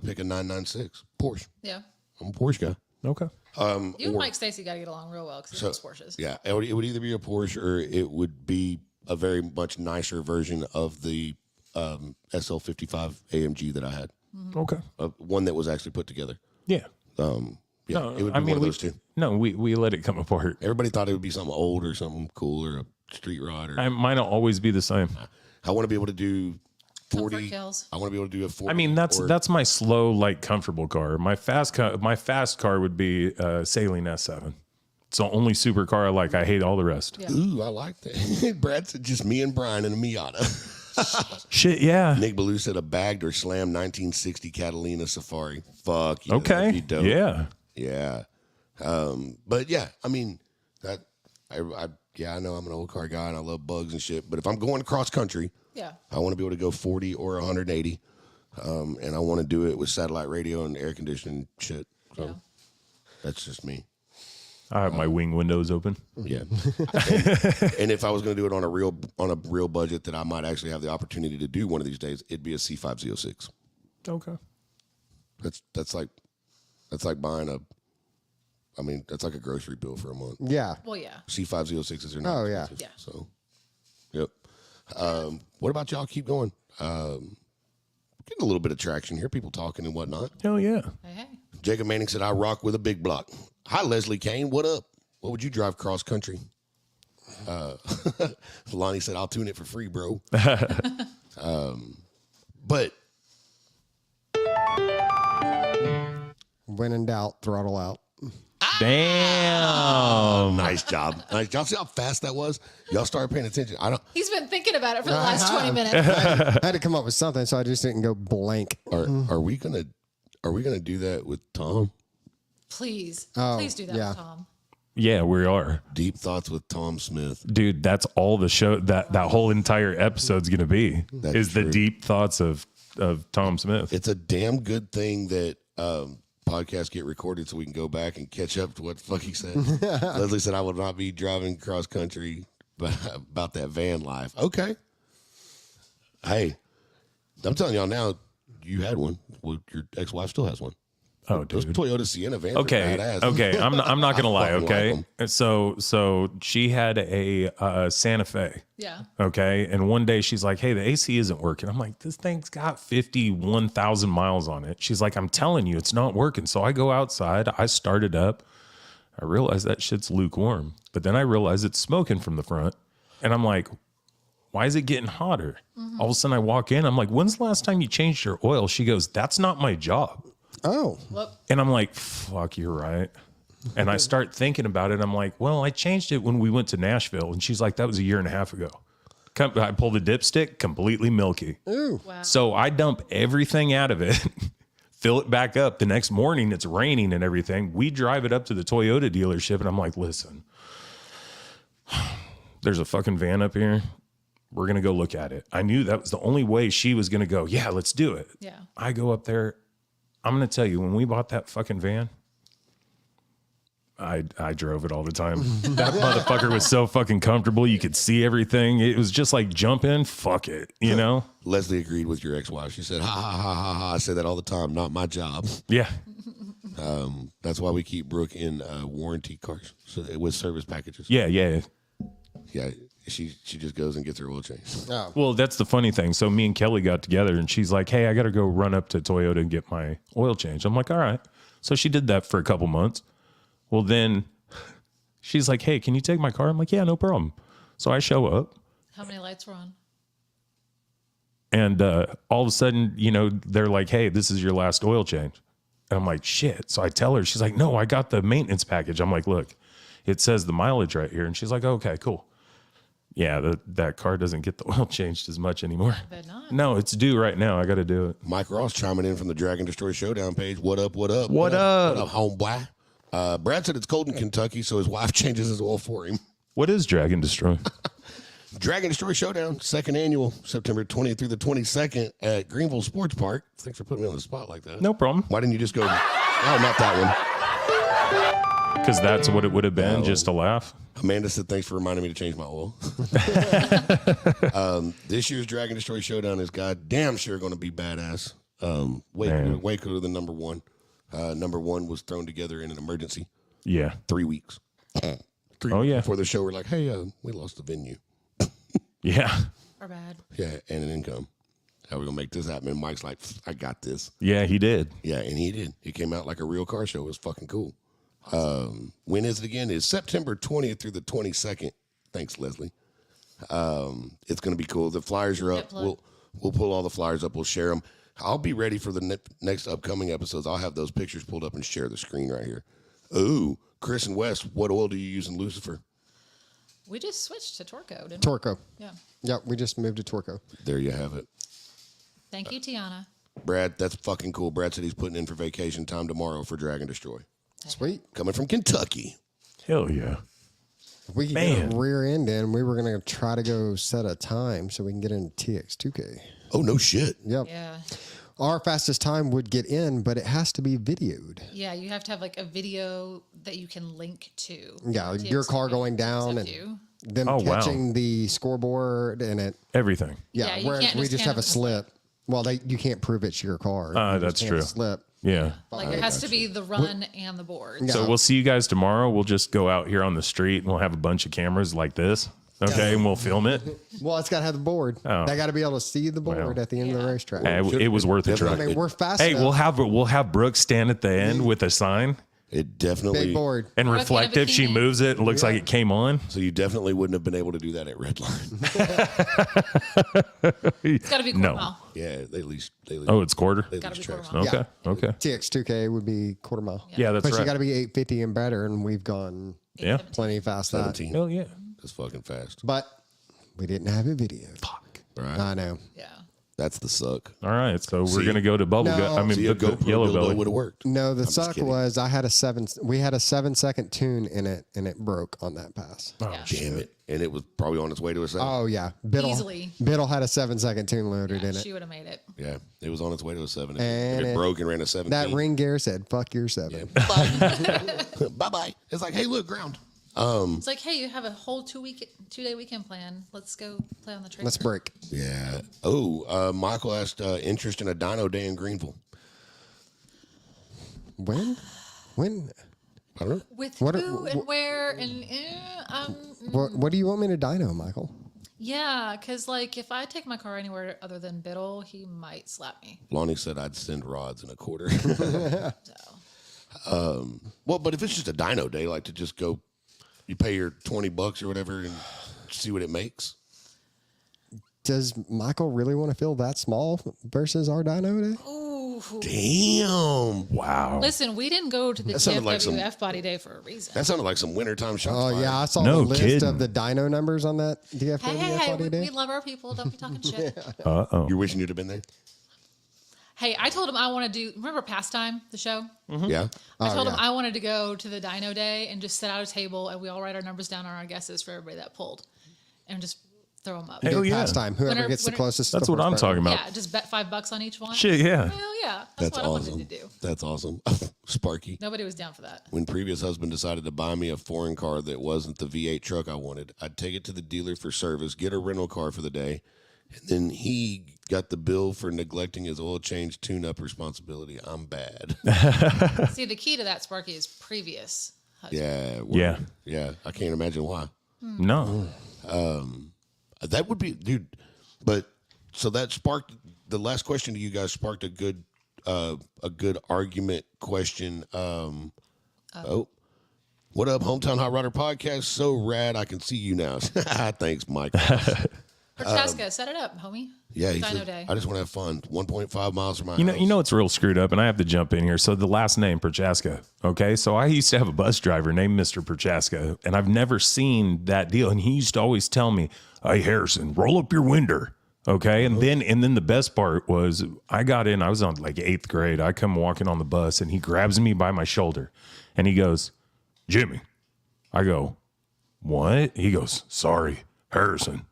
pick a 996 Porsche. Yeah. I'm a Porsche guy. Okay. You and Mike Stacy got to get along real well because he loves Porsches. Yeah, it would either be a Porsche or it would be a very much nicer version of the SL55 AMG that I had. Okay. One that was actually put together. Yeah. Yeah, No, it would be one of those two. No, we let it come apart. Everybody thought it would be something old or something cool or a street rod. Or Mine will always be the same. I want to be able to do 40. Comfort kills. I want to be able to do a 40. I mean, that's my slow, like, comfortable car. My fast car would be Saline S7. It's the only supercar I like. I hate all the rest. Yeah. Ooh, I like that. Brad said just me and Brian in a Miata. Shit, yeah. Nick Ballou said a bagged or slammed 1960 Catalina Safari. Fuck you. Okay. That'd be dope. Yeah. Yeah. But yeah, I mean, I know I'm an old car guy and I love bugs and shit. But if I'm going cross country, Yeah. I want to be able to go 40 or 180. And I want to do it with satellite radio and air conditioning shit. So Yeah. that's just me. I have my wing windows open. Yeah. and if I was going to do it on a real budget that I might actually have the opportunity to do one of these days, it'd be a C5Z06. Okay. That's like buying that's like a grocery bill for a month. Yeah. Well, yeah. C5Z06s are not Oh, yeah. expensive. Yeah. So, yep. What about y'all? Keep going. Getting a little bit of traction here. People talking and whatnot. Hell yeah. Hey. Jacob Manning said, I rock with a big block. Hi, Leslie Kane. What up? What would you drive cross country? Lonnie said, I'll tune it for free, bro. But When in doubt, throttle out. Damn. nice job. Y'all see how fast that was? Y'all started paying attention. He's been thinking about it for the last 20 minutes. I had to come up with something, so I just didn't go blank. Are we gonna do that with Tom? Please. Oh, Please do that yeah. with Tom. Yeah, we are. Deep thoughts with Tom Smith. Dude, that's all the show that whole entire episode's gonna be. That's is true. the deep thoughts of Tom Smith. It's a damn good thing that podcasts get recorded so we can go back and catch up to what the fuck he said. Leslie said, I will not be driving cross country about that van life. Okay. Hey, I'm telling y'all now, you had one. Well, your ex-wife still has one. Oh, Those dude. Toyota Sienna vans Okay. are badass. Okay. I'm not gonna lie. fucking like Okay. 'em. So she had a Santa Fe. Yeah. Okay. And one day she's like, hey, the AC isn't working. I'm like, this thing's got 51,000 miles on it. She's like, I'm telling you, it's not working. So I go outside, I start it up. I realize that shit's lukewarm. But then I realize it's smoking from the front. And I'm like, why is it getting hotter? All of a sudden I walk in. I'm like, when's the last time you changed your oil? She goes, that's not my job. Oh. Whoop. And I'm like, fuck, you're right. And I start thinking about it. I'm like, well, I changed it when we went to Nashville. And she's like, that was a year and a half ago. I pull the dipstick, completely milky. Ooh. Wow. So I dump everything out of it, fill it back up. The next morning, it's raining and everything. We drive it up to the Toyota dealership. And I'm like, listen, there's a fucking van up here. We're going to go look at it. I knew that was the only way she was going to go, yeah, let's do it. Yeah. I go up there. I'm going to tell you, when we bought that fucking van, I drove it all the time. That motherfucker was so fucking comfortable. You could see everything. It was just like jump in, fuck it, you know? Leslie agreed with your ex-wife. She said, ha, ha, ha, ha, ha. I say that all the time. Not my job. Yeah. That's why we keep Brooke in warranty cars with service packages. Yeah, yeah. Yeah, she just goes and gets her oil changed. Oh. Well, that's the funny thing. So me and Kelly got together and she's like, hey, I got to go run up to Toyota and get my oil change. I'm like, all right. So she did that for a couple months. Well, then she's like, hey, can you take my car? I'm like, yeah, no problem. So I show up. How many lights were on? And all of a sudden, you know, they're like, hey, this is your last oil change. And I'm like, shit. So I tell her, she's like, no, I got the maintenance package. I'm like, look, it says the mileage right here. And she's like, okay, cool. Yeah, that car doesn't get the oil changed as much anymore. I bet not. No, it's due right now. I got to do it. Mike Ross chiming in from the Dragon Destroy Showdown page. What up, what up? What up? What up, homeboy? Brad said it's cold in Kentucky, so his wife changes his oil for him. What is Dragon Destroy? Dragon Destroy Showdown, second annual, September 20th through the 22nd at Greenville Sports Park. Thanks for putting me on the spot like that. No problem. Why didn't you just go, oh, not that one. Because that's what it would have been, just a laugh. Amanda said, thanks for reminding me to change my oil. This year's Dragon Destroy Showdown is goddamn sure going to be badass. Way cooler than number one. Number one was thrown together in an emergency. Yeah. 3 weeks. Oh, yeah. Before the show, we're like, hey, we lost the venue. Yeah. Or bad. Yeah, and an income. How are we going to make this happen? And Mike's like, I got this. Yeah, he did. Yeah, and he did. It came out like a real car show. It was fucking cool. When is it again? It's September 20th through the 22nd. Thanks, Leslie. It's going to be cool. The flyers are up. We'll pull all the flyers up. We'll share them. I'll be ready for the next upcoming episodes. I'll have those pictures pulled up and share the screen right here. Ooh, Chris and Wes, what oil do you use in Lucifer? We just switched to Torco, didn't we? Torco. Yeah. Yep, we just moved to Torco. There you have it. Thank you, Tiana. Brad, that's fucking cool. Brad said he's putting in for vacation time tomorrow for Dragon Destroy. Sweet. Coming from Kentucky. Hell yeah. If we could get a rear end in, we were going to try to go set a time so we can get into TX2K. Oh, no shit. Yep. Yeah. Our fastest time would get in, but it has to be videoed. Yeah, you have to have like a video that you can link to. Yeah, your car going down and them catching the scoreboard and it. Everything. Yeah, you whereas can't we just just have a hand slip. Well, you can't prove it's your car. You That's just hand true. a slip. Yeah. Like it has to be the run and the board. So we'll see you guys tomorrow. We'll just go out here on the street and we'll have a bunch of cameras like this. Okay, and we'll film it. Well, it's got to have the board. Oh. They got to be able to see the board at the end of the racetrack. It was worth a try. I mean, we're fast Hey, enough. we'll have Brooke stand at the end with a sign It definitely. Big board. and Brooke in a reflective. She bikini. moves it. It looks like it came on. So you definitely wouldn't have been able to do that at Redline. It's got to be No. mile. Yeah, they least. Oh, it's quarter. Gotta be tracks. quarter mile. Okay. Okay. TX2K would be quarter mile. Yeah, that's But you right. got to be 850 and better, and we've gone Yeah. plenty fast. That. 17. Hell yeah. That's fucking fast. But we didn't have a video. Right. I know. Yeah. That's the suck. All right. So we're gonna go to Bubble No. Gut. I mean, See, a the GoPro Yellow dildo Belly. would have worked. No, the just suck kidding. was we had a 7-second tune in it, and it broke on that pass. Oh, Yeah. Damn it. And it was probably on its way to a 7. Oh yeah, Biddle. Easily. Biddle had a 7-second tune loaded in it. She would have made it. Yeah, it was on its way to a 7. And If it it- broke and ran a 17. That ring gear said, "Fuck your 7." Bye-bye. It's like, hey, look, ground. It's like, hey, you have a whole 2-day weekend plan. Let's go play on the track. Let's break. Yeah. Oh, Michael asked interest in a dyno day in Greenville. When? I don't know. With What- who and where and What do you want me to dyno, Michael? yeah, because like if I take my car anywhere other than Biddle, he might slap me. Lonnie said I'd send rods in a quarter. So Well, but if it's just a dyno day, like to just go, you pay your $20 or whatever and see what it makes. Does Michael really want to feel that small versus our dyno day? ooh, Damn. Wow. listen, we didn't go to the That sounded like some- TFWF body day for a reason. That sounded like some wintertime shots. Oh fired. yeah, I saw No the list kidding. of the dyno numbers on that DFW Hey, body day. we love our people. Don't be talking shit. Uh-oh. You're wishing you'd have been there? Hey, I told him I want to do. Remember Pastime, the show? Yeah. I told him yeah. I wanted to go to the Dino Day and just set out a table and we all write our numbers down on our guesses for everybody that pulled, and just throw them up. Hell yeah. Pastime. Whoever Winner- gets the winner- closest. to That's the what I'm first part. talking about. Yeah, just bet $5 on each one. Shit, yeah. Hell yeah. That's what awesome. I wanted to do. That's awesome. Sparky. Nobody was down for that. When previous husband decided to buy me a foreign car that wasn't the V8 truck I wanted, I'd take it to the dealer for service, get a rental car for the day, and then he got the bill for neglecting his oil change tune-up responsibility. I'm bad. See, the key to that, Sparky, is previous. Yeah. Yeah. Yeah. I can't imagine why. No. That would be, dude. But so that sparked the last question to you guys sparked a good argument question. Oh, what up, Hometown Hot Rodder Podcast? So rad, I can see you now. Thanks, Mike. Prochaska, set it up, homie. Yeah, he Dino said, Day. I just want to have fun. 1.5 miles from my You house. know it's real screwed up, and I have to jump in here. So the last name, Prochaska, okay? So I used to have a bus driver named Mr. Prochaska, and I've never seen that deal. And he used to always tell me, "Hey, Harrison, roll up your window." Okay. And then the best part was I got in, I was on like 8th grade. I come walking on the bus and he grabs me by my shoulder and he goes, "Jimmy." I go, "What?" He goes, "Sorry, Harrison."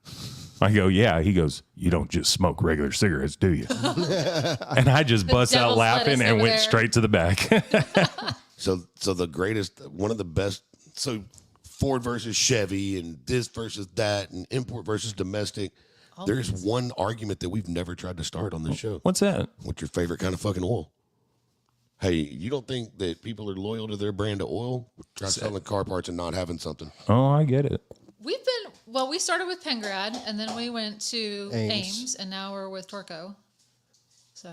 I go, "Yeah." He goes, "You don't just smoke regular cigarettes, do you?" And I just bust out devil's laughing lettuce and over went there. straight to the back. So the greatest, one of the best. So Ford versus Chevy and this versus that and import versus domestic. There's one argument that we've never tried to start on this show. What's that? What's your favorite kind of fucking oil? Hey, you don't think that people are loyal to their brand of oil? Try selling car parts and not having something. Oh, I get it. We started with Pengrad, and then we went to Ames. Ames, and now we're with Torco. So,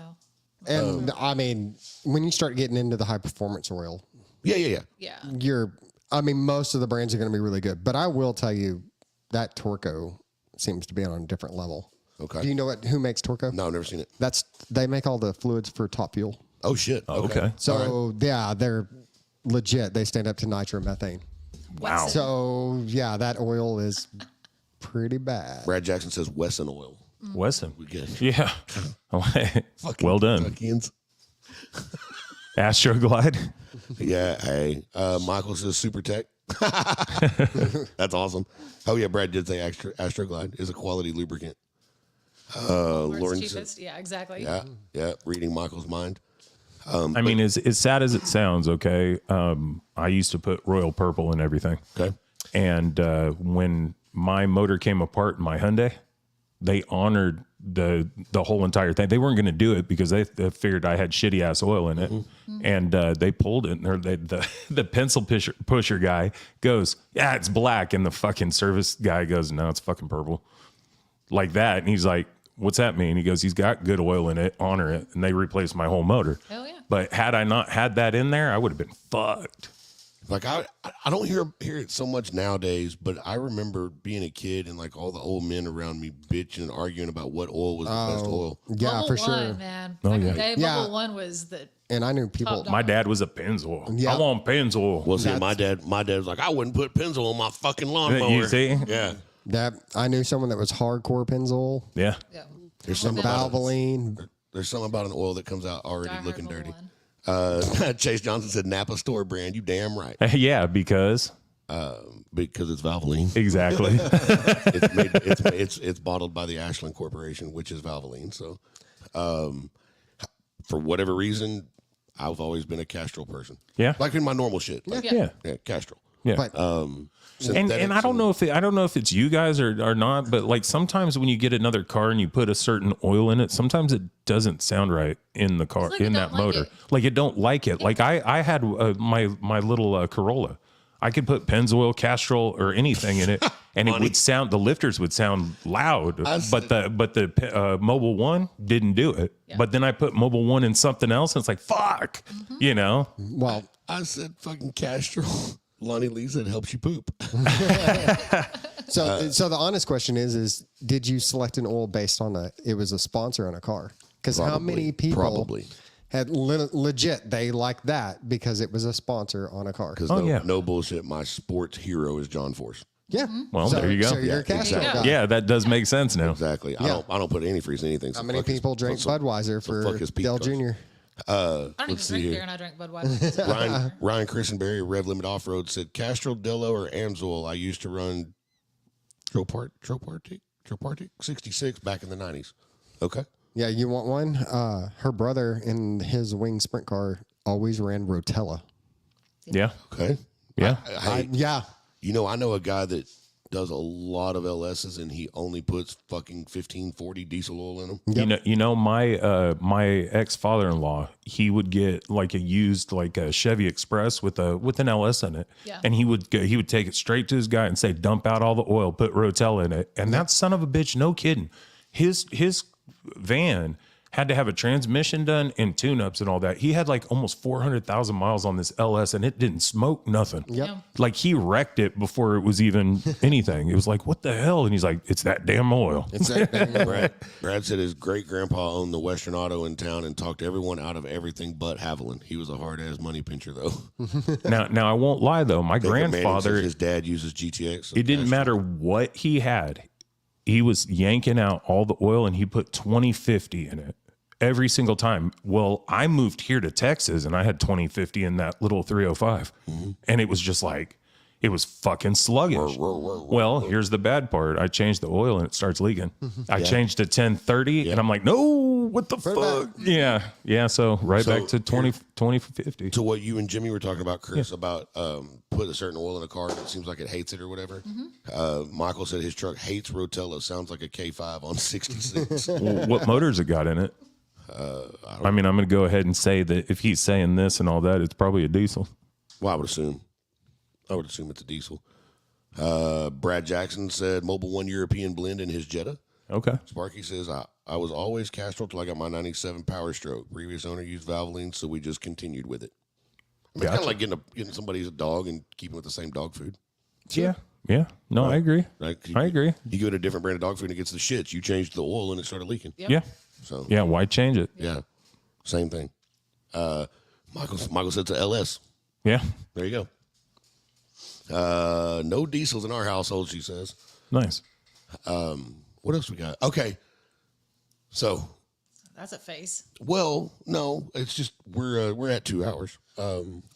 And I mean, when you start getting into the high performance oil, Yeah. yeah. most of the brands are going to be really good. But I will tell you that Torco seems to be on a different level. Okay. Do you know who makes Torco? No, I've never seen it. They make all the fluids for Top Fuel. Oh, shit. Okay. So yeah, they're legit. They stand up to nitromethane. Wow. So yeah, that oil is pretty bad. Brad Jackson says Wesson oil. Wesson. We good. Yeah. Fucking Well done. Kentuckians. Astroglide. Yeah. Hey, Michael says Super Tech. That's awesome. Oh yeah, Brad did say Astroglide is a quality lubricant. Where Lauren it's said, cheapest. Yeah, exactly. yeah. Reading Michael's mind. I mean, as sad as it sounds, okay, I used to put royal purple in everything. Okay. And when my motor came apart in my Hyundai, they honored the whole entire thing. They weren't going to do it because they figured I had shitty ass oil in it, and they pulled it. And the pencil pusher guy goes, "Yeah, it's black," and the fucking service guy goes, "No, it's fucking purple," like that. And he's like, "What's that mean?" He goes, "He's got good oil in it. Honor it." And they replaced my whole motor. Hell yeah. But had I not had that in there, I would have been fucked. Like I don't hear it so much nowadays, but I remember being a kid and like all the old men around me bitching and arguing about what oil was the best oil. Yeah, Bubble for One, sure. man. Oh, Back in yeah. the day, Yeah. Bubble One was the And I knew people. Top dog. My dad was a Pennzoil. Yeah. I want Pennzoil. Well, see, my dad was like, I wouldn't put Pennzoil on my fucking lawnmower. You see? Yeah. That I knew someone that was hardcore Pennzoil, Yeah. yeah. There's something about Valvoline. There's something about an oil that comes out already Die Hard looking Bubble dirty. One. Chase Johnson said Napa store brand. You damn right. Yeah, because Because it's Valvoline. exactly. It's bottled by the Ashland Corporation, which is Valvoline. So, for whatever reason, I've always been a Castrol person. Yeah. Like in my normal shit. Like, Yeah. yeah, Castrol. Yeah. But And I don't know if it's you guys or not, but like sometimes when you get another car and you put a certain oil in it, sometimes it doesn't sound right in the car, like in it that don't like motor. it. Like it don't like it. Like I had my little Corolla. I could put Pennzoil, Castrol, or anything in it, and it would sound. The lifters would sound loud, but the Mobile One didn't do it. Yeah. But then I put Mobile One in something else, and it's like fuck, you know. well, I said fucking Castrol. Lonnie Lee said helps you poop. so the honest question is did you select an oil based on it was a sponsor on a car? Because how many people Probably. had legit they like that because it was a sponsor on a car? Because yeah. no bullshit, my sports hero is John Force. Yeah. Well, there you go. So you're Yeah, a Castrol exactly. guy. Yeah, that does make sense now. Exactly. Yeah. I don't put antifreeze in anything. So How many fuck his- people drink so- Budweiser so for fuck his Pete Dell cars. Jr.? I don't even Let's see drink here. beer and I drink Budweiser. Ryan Christenberry, Rev Limit Off Road said Castrol, Dello, or Amsoil. I used to run Tripartite 66 back in the 90s. Okay. Yeah, you want one? Her brother in his wing sprint car always ran Rotella. Yeah. Okay. Yeah. Hey, Yeah. you know, I know a guy that does a lot of LSs and he only puts fucking 1540 diesel oil in them. Yep. You know, my ex father-in-law, he would get like a used like a Chevy Express with an LS in it, Yeah. and he would take it straight to his guy and say, dump out all the oil, put Rotella in it, and that son of a bitch, no kidding, his van had to have a transmission done and tune-ups and all that. He had like almost 400,000 miles on this LS and it didn't smoke nothing. Yep. Yeah. Like he wrecked it before it was even anything. It was like, what the hell? And he's like, it's that damn oil. It's that Brad said his great grandpa owned the Western Auto in town and talked everyone out of everything but Haviland. He was a hard ass money pincher though. Now I won't lie though. My Baker Manning grandfather, says his dad uses GTX. it didn't matter what he had. He was yanking out all the oil and he put 2050 in it every single time. Well, I moved here to Texas and I had 2050 in that little 305. And it was just like, it was fucking sluggish. Well, here's the bad part. I changed the oil and it starts leaking. I changed to 1030 and I'm like, no, what the fuck? Yeah. Yeah. So back to 2050. To what you and Jimmy were talking about, Chris, about putting a certain oil in a car and it seems like it hates it or whatever. Michael said his truck hates Rotella. Sounds like a K5 on 66. Well, what motors it got in it? I mean, I'm going to go ahead and say that if he's saying this and all that, it's probably a diesel. Well, I would assume it's a diesel. Brad Jackson said Mobile One European blend in his Jetta. Okay. Sparky says, I was always Castrol till I got my 97 Power Stroke. Previous owner used Valvoline, so we just continued with it. I mean, it's kind of like getting somebody's dog and keeping with the same dog food. Yeah. Yeah. No, I agree. Right? I agree. You go to a different brand of dog food and it gets the shits. You changed the oil and it started leaking. Yep. Yeah. So Yeah. Why change it? yeah, same thing. Michael said it's a LS. Yeah. There you go. No diesels in our household, she says. Nice. What else we got? Okay. So, That's a face. well, no, it's just we're at 2 hours,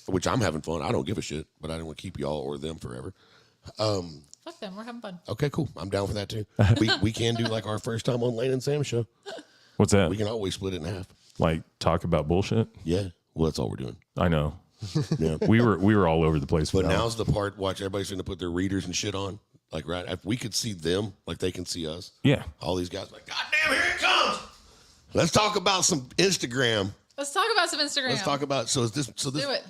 which I'm having fun. I don't give a shit, but I don't want to keep y'all or them forever. Fuck them. We're having fun. Okay, cool. I'm down for that too. We can do like our first time on Lane and Sam show. What's that? We can always split it in half. Like talk about bullshit? Yeah. Well, that's all we're doing. I know. Yeah. We were all over the place. But for that. now's the part. Watch, everybody's going to put their readers and shit on. Like, right, if we could see them, like they can see us. Yeah. All these guys, like, God damn, here it comes. Let's talk about some Instagram. Let's talk about some Instagram. Let's talk about. So is this Do it.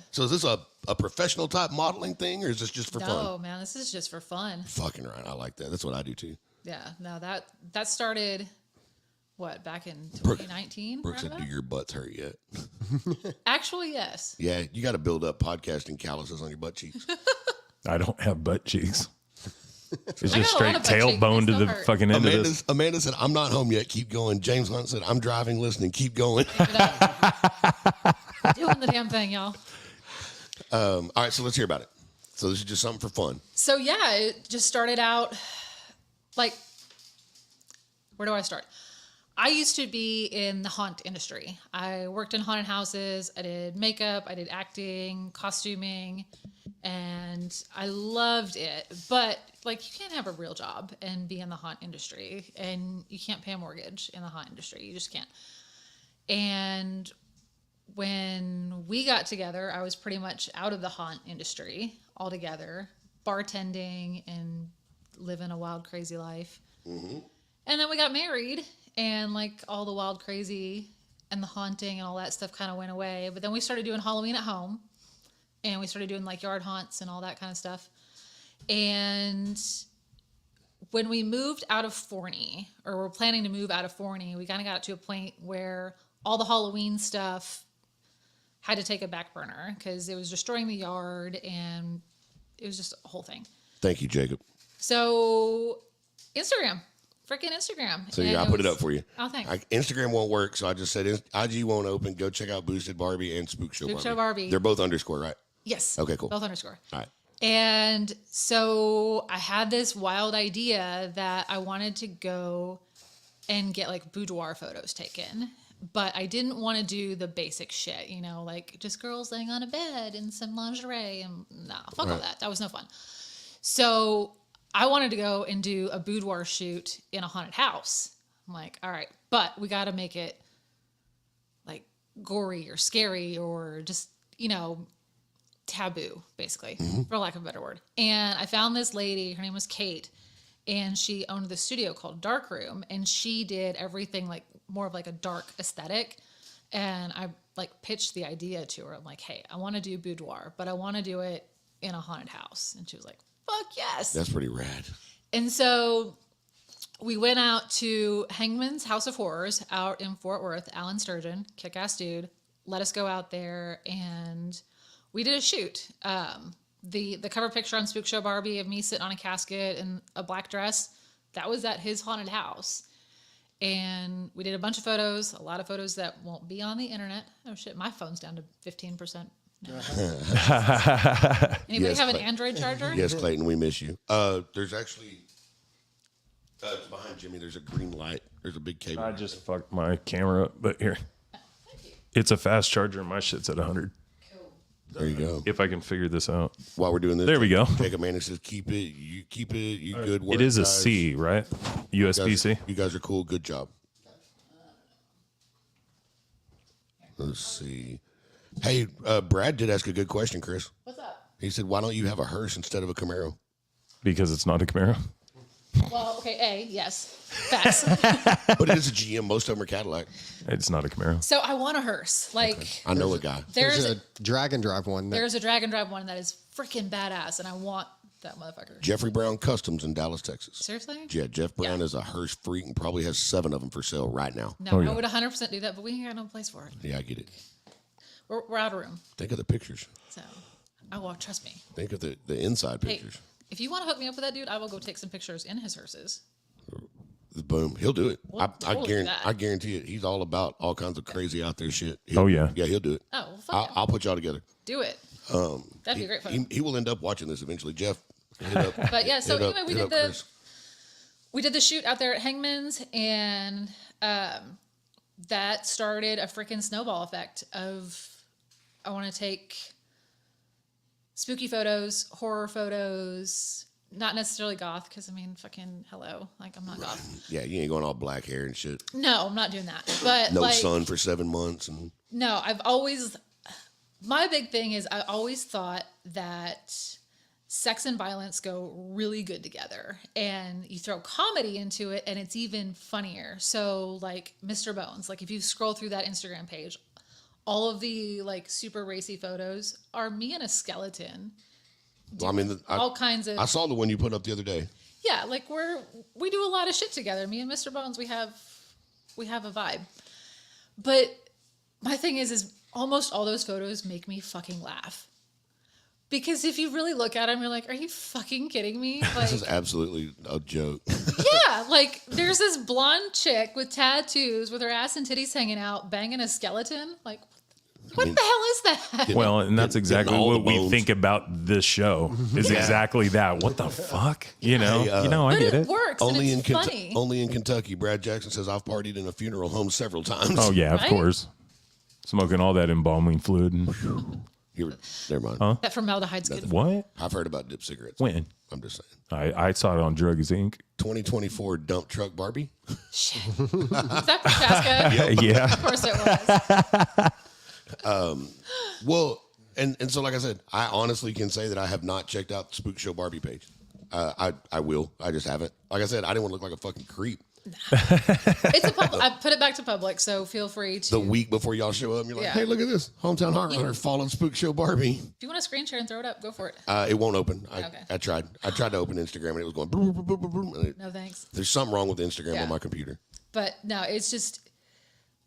a professional type modeling thing, or is this just for fun? No, man, this is just for fun. Fucking right, I like that. That's what I do too. Yeah, no, that started back in 2019. Brooke said, around "Do your butts hurt yet?" that? Actually, yes. Yeah, you got to build up podcasting calluses on your butt cheeks. I don't have butt cheeks. It's I just got a lot straight of butt cheeks. tailbone to They the still hurt. fucking end of this. Amanda said, "I'm not home yet. Keep going." James Hunt said, "I'm driving, listening. Keep going." Doing the damn thing, y'all. All right, so let's hear about it. So this is just something for fun. So yeah, it just started out like, where do I start? I used to be in the haunt industry. I worked in haunted houses. I did makeup. I did acting, costuming, and I loved it. But like, you can't have a real job and be in the haunt industry, and you can't pay a mortgage in the haunt industry. You just can't. And when we got together, I was pretty much out of the haunt industry altogether, bartending and living a wild, crazy life. Mm-hmm. And then we got married, and like all the wild, crazy and the haunting and all that stuff kind of went away. But then we started doing Halloween at home, and we started doing like yard haunts and all that kind of stuff. And when we moved out of Forney, or we're planning to move out of Forney, we kind of got to a point where all the Halloween stuff had to take a back burner because it was destroying the yard, and it was just a whole thing. Thank you, Jacob. So Instagram. Freaking Instagram. So yeah, I put it up for you. Oh, thanks. Instagram won't work, so I just said IG won't open. Go check out Boosted Barbie and Spook Show Barbie. They're both underscore, right? Yes. Okay, cool. Both underscore. All right. And so I had this wild idea that I wanted to go and get like boudoir photos taken, but I didn't want to do the basic shit, you know, like just girls laying on a bed in some lingerie and fuck all that. That was no fun. So I wanted to go and do a boudoir shoot in a haunted house. I'm like, all right, but we got to make it like gory or scary or just, taboo, basically, for lack of a better word. And I found this lady, her name was Kate, and she owned the studio called Dark Room, and she did everything like more of like a dark aesthetic. And I like pitched the idea to her. I'm like, hey, I want to do boudoir, but I want to do it in a haunted house. And she was like, fuck yes. That's pretty rad. And so we went out to Hangman's House of Horrors out in Fort Worth. Alan Sturgeon, kick-ass dude, let us go out there and we did a shoot. The cover picture on Spook Show Barbie of me sitting on a casket in a black dress, that was at his haunted house. And we did a bunch of photos, a lot of photos that won't be on the internet. Oh shit, my phone's down to 15%. Anybody have an Android charger? Yes, Clayton, we miss you. There's actually it's behind Jimmy. There's a green light. There's a big cable. I just fucked my camera up, but here. It's a fast charger. My shit's at 100. There you go. If I can figure this out. While we're doing this, There we go. Jacob Manning says, keep it. You keep it. You good work. It is a guys. C, right? USB-C. You guys are cool. Good job. Let's see. Hey, Brad did ask a good question, Krys. What's up? He said, why don't you have a hearse instead of a Camaro? Because it's not a Camaro. Well, okay, yes. Facts. But it is a GM. Most of them are Cadillac. It's not a Camaro. So I want a hearse. Like, I know a guy. There's there's a drag and drive one. there's a drag and drive one that is freaking badass, and I want that motherfucker. Jeffrey Brown Customs in Dallas, Texas. Seriously? Yeah, Jeff Brown Yeah. is a hearse freak and probably has 7 of them for sale right now. No, Oh, yeah. I would 100% do that, but we ain't got no place for it. Yeah, I get it. We're out of room. Think of the pictures. So, trust me. Think of the inside Hey, pictures. if you want to hook me up with that dude, I will go take some pictures in his hearses. Boom, he'll do it. We'll totally do that. I guarantee it. He's all about all kinds of crazy out there shit. Oh, yeah. Yeah, he'll do it. Oh, well, fuck yeah. I'll put y'all together. Do it. That'd be great fun. He will end up watching this eventually. Jeff, hit up. But yeah, so hit up- anyway, hit up Chris. we did the shoot out there at Hangman's, and that started a freaking snowball effect of I want to take spooky photos, horror photos, not necessarily goth, because I mean, fucking hello, like I'm not goth. Yeah, you ain't going all black hair and shit. No, I'm not doing that. But No like, sun for 7 months and no, my big thing is I always thought that sex and violence go really good together, and you throw comedy into it and it's even funnier. So like Mr. Bones, like if you scroll through that Instagram page, all of the like super racy photos are me and a skeleton. well, I mean, All kinds of I saw the one you put up the other day. yeah, like we do a lot of shit together. Me and Mr. Bones, we have a vibe. But my thing is almost all those photos make me fucking laugh. Because if you really look at them, you're like, are you fucking kidding me? Like, This is absolutely a joke. yeah, like there's this blonde chick with tattoos with her ass and titties hanging out, banging a skeleton. Like, what the hell is that? Well, and that's exactly all what the we bones. think about this show is exactly that. What the fuck? You know, Hey, I But get it it. works. Only and in it's funny. only in Kentucky. Brad Jackson says I've partied in a funeral home several times. Oh yeah, of Right? course. Smoking all that embalming fluid. And, Never mind. That formaldehyde's good. what? I've heard about dip cigarettes. When? I'm just saying. I saw it on Drugs Inc. 2024 dump truck Barbie. Shit. Is that for Chaska? Yeah. Of course it was. Well, and so like I said, I honestly can say that I have not checked out the Spook Show Barbie page. I will. I just haven't. Like I said, I didn't want to look like a fucking creep. It's a public. I put it back to public, so feel free to. The week before y'all show up, you're like, Yeah. hey, look at this. Hometown Heart Runner, Fallen Spook Show Barbie. If you want a screen share and throw it up, go for it. It won't open. Okay. I tried. I tried to open Instagram and it was going boom, boom, boom, boom, boom. And No thanks. there's something wrong with Instagram Yeah. on my computer. But no, it's just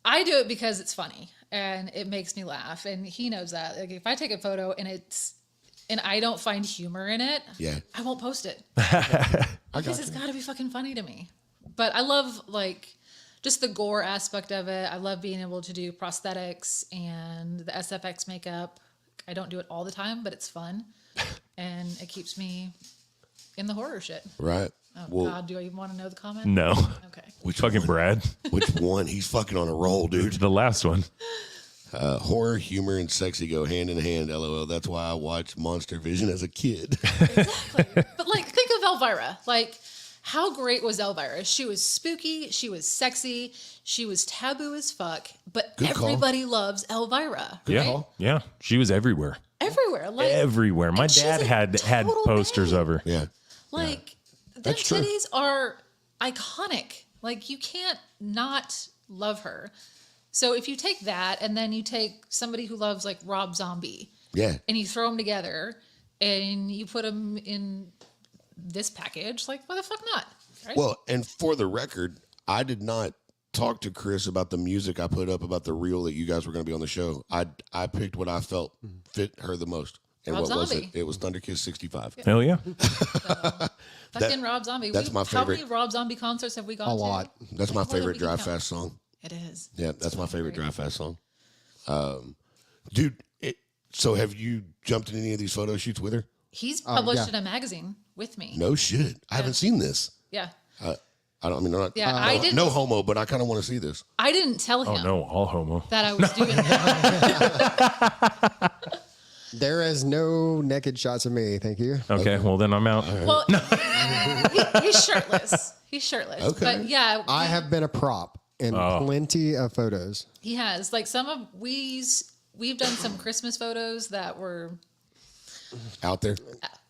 I do it because it's funny and it makes me laugh, and he knows that. Like if I take a photo and I don't find humor in it, Yeah. I won't post it I got because it's got to be fucking funny to me. But I love like just the gore aspect of it. I love being able to do prosthetics and the SFX makeup. I don't do it all the time, but it's fun, and it keeps me in the horror shit. right. Oh Well, God, do I even want to know the comment? No. Okay. which Fucking one? Brad. Which one? He's fucking on a roll, dude. The last one. Horror, humor, and sexy go hand in hand. LOL. That's why I watched Monster Vision as a kid. Exactly. But like, think Elvira. Like, how great was Elvira? She was spooky. She was sexy. She was taboo as fuck. But Good call. everybody loves Elvira. Yeah. Right? Yeah. She was everywhere. Everywhere. Like, Everywhere. My and she's dad a had total posters babe. of her. Yeah. Like, them That's true. titties are iconic. Like, you can't not love her. So if you take that and then you take somebody who loves like Rob Zombie Yeah. and you throw them together and you put them in this package, like, why the fuck not? Right? Well, and for the record, I did not talk to Krys about the music I put up about the reel that you guys were going to be on the show. I picked what I felt fit her the most. And Rob what was Zombie. it? It was Thunderkiss 65. Hell yeah. Fucking Rob Zombie. that's my How favorite. many Rob Zombie concerts have we gone A to? lot. That's my More than favorite we can Drive count. Fast song. It is. Yeah, that's my favorite great. Drive Fast song. Dude, so have you jumped in any of these photo shoots with her? He's published yeah. in a magazine with me. No shit. I haven't seen this. Yeah. I don't. I mean, I'm not. Yeah, I didn't- No homo, but I kind of want to see this. I didn't tell him Oh no, all homo. that I was doing that. There is no naked shots of me. Thank you. Okay, well then I'm out. Well, he's shirtless. He's shirtless. Okay. But yeah, I have been a prop in plenty of photos. he has. Like some of we've done some Christmas photos that were. Out there.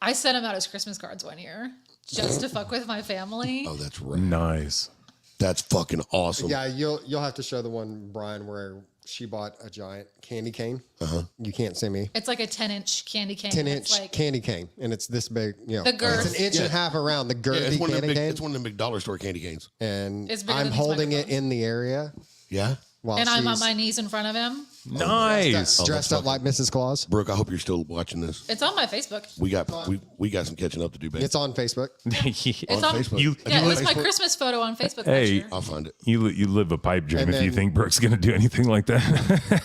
I sent him out as Christmas cards one year just to fuck with my family. Oh, that's right. Nice. That's fucking awesome. Yeah, you'll have to show the one, Brian, where she bought a giant candy cane. You can't see me. It's like a 10-inch candy cane. 10-inch It's like candy cane, and it's this big. You know, The girth. It's an inch and a half around the Yeah, girthy it's one of them candy big. cane, It's one of them big dollar store candy canes. and It's bigger I'm than these holding it microphones. in the area Yeah. while and I'm on she's my knees in front of him. Nice. dressed up like Mrs. Claus. Brooke, I hope you're still watching this. It's on my Facebook. We got some catching up to do, babe. It's on Facebook. It's on on Facebook. You- Yeah, it You was on my Facebook? Christmas photo on Facebook Hey. last year. I'll find it. You live a pipe dream And if you then- think Brooke's gonna do anything like that.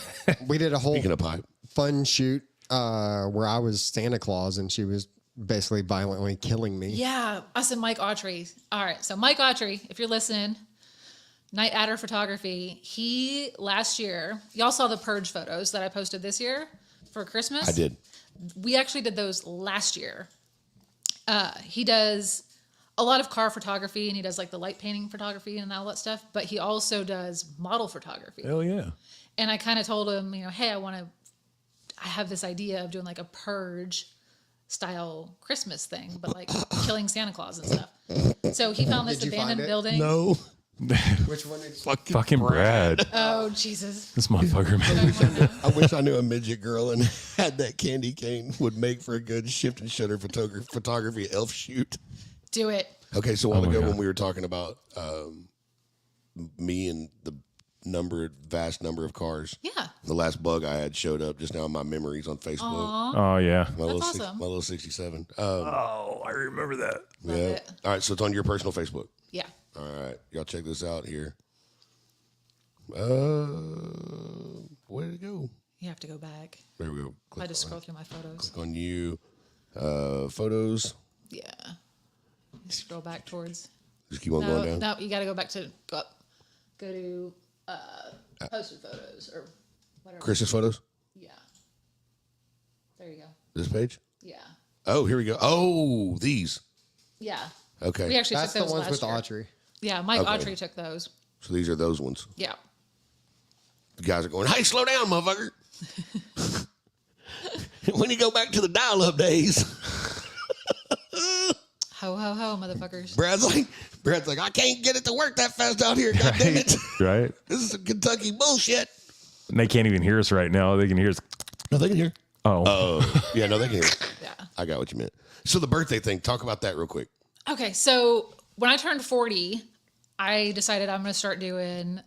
We did a whole Speaking of pipe, fun shoot where I was Santa Claus and she was basically violently killing me. Yeah, us and Mike Autry. All right, so Mike Autry, if you're listening, Night Adder Photography. He last year, y'all saw the purge photos that I posted this year for Christmas. I did. We actually did those last year. He does a lot of car photography and he does like the light painting photography and all that stuff, but he also does model photography. Hell yeah. And I kind of told him, hey, I have this idea of doing like a purge style Christmas thing, but like killing Santa Claus and stuff. So he found this Did you find abandoned it? building. No. Which one? Is, Fucking Brad. Oh, Jesus. This motherfucker, man. I wish I knew a midget girl and had that candy cane. Would make for a good shift and shutter photography elf shoot. Do it. Okay, so a while my ago God. when we were talking about me and the vast number of cars, Yeah. the last bug I had showed up just now in my memories on Facebook. Aw. Oh yeah. My little That's awesome. my little 67. Oh, I remember that. Love Yeah. it. All right, so it's on your personal Facebook. Yeah. All right, y'all check this out here. Where did it go? You have to go back. There we go. I Click just scroll through my photos. on you. Photos. Yeah. Scroll back towards. Just keep on going down. No, you got to go back to go up. Go to posted photos or whatever. Chris's photos. Yeah. There you go. This page. Yeah. Oh, here we go. Oh, these. Yeah. Okay. We actually that's took the those ones with last year. Autry. Yeah, Mike Okay. Autry took those. So these are those ones. Yeah. The guys are going, hey, slow down, motherfucker. When you go back to the dial-up days, Ho ho ho, motherfuckers. Brad's like, I can't get it to work that fast out here. God damn it. Right? This is some Kentucky bullshit. And they can't even hear us right now. They can hear us. No, they can hear. Oh. Oh, yeah, no, they can hear. Yeah. I got what you meant. So the birthday thing, talk about that real quick. Okay, so when I turned 40, I decided I'm going to start doing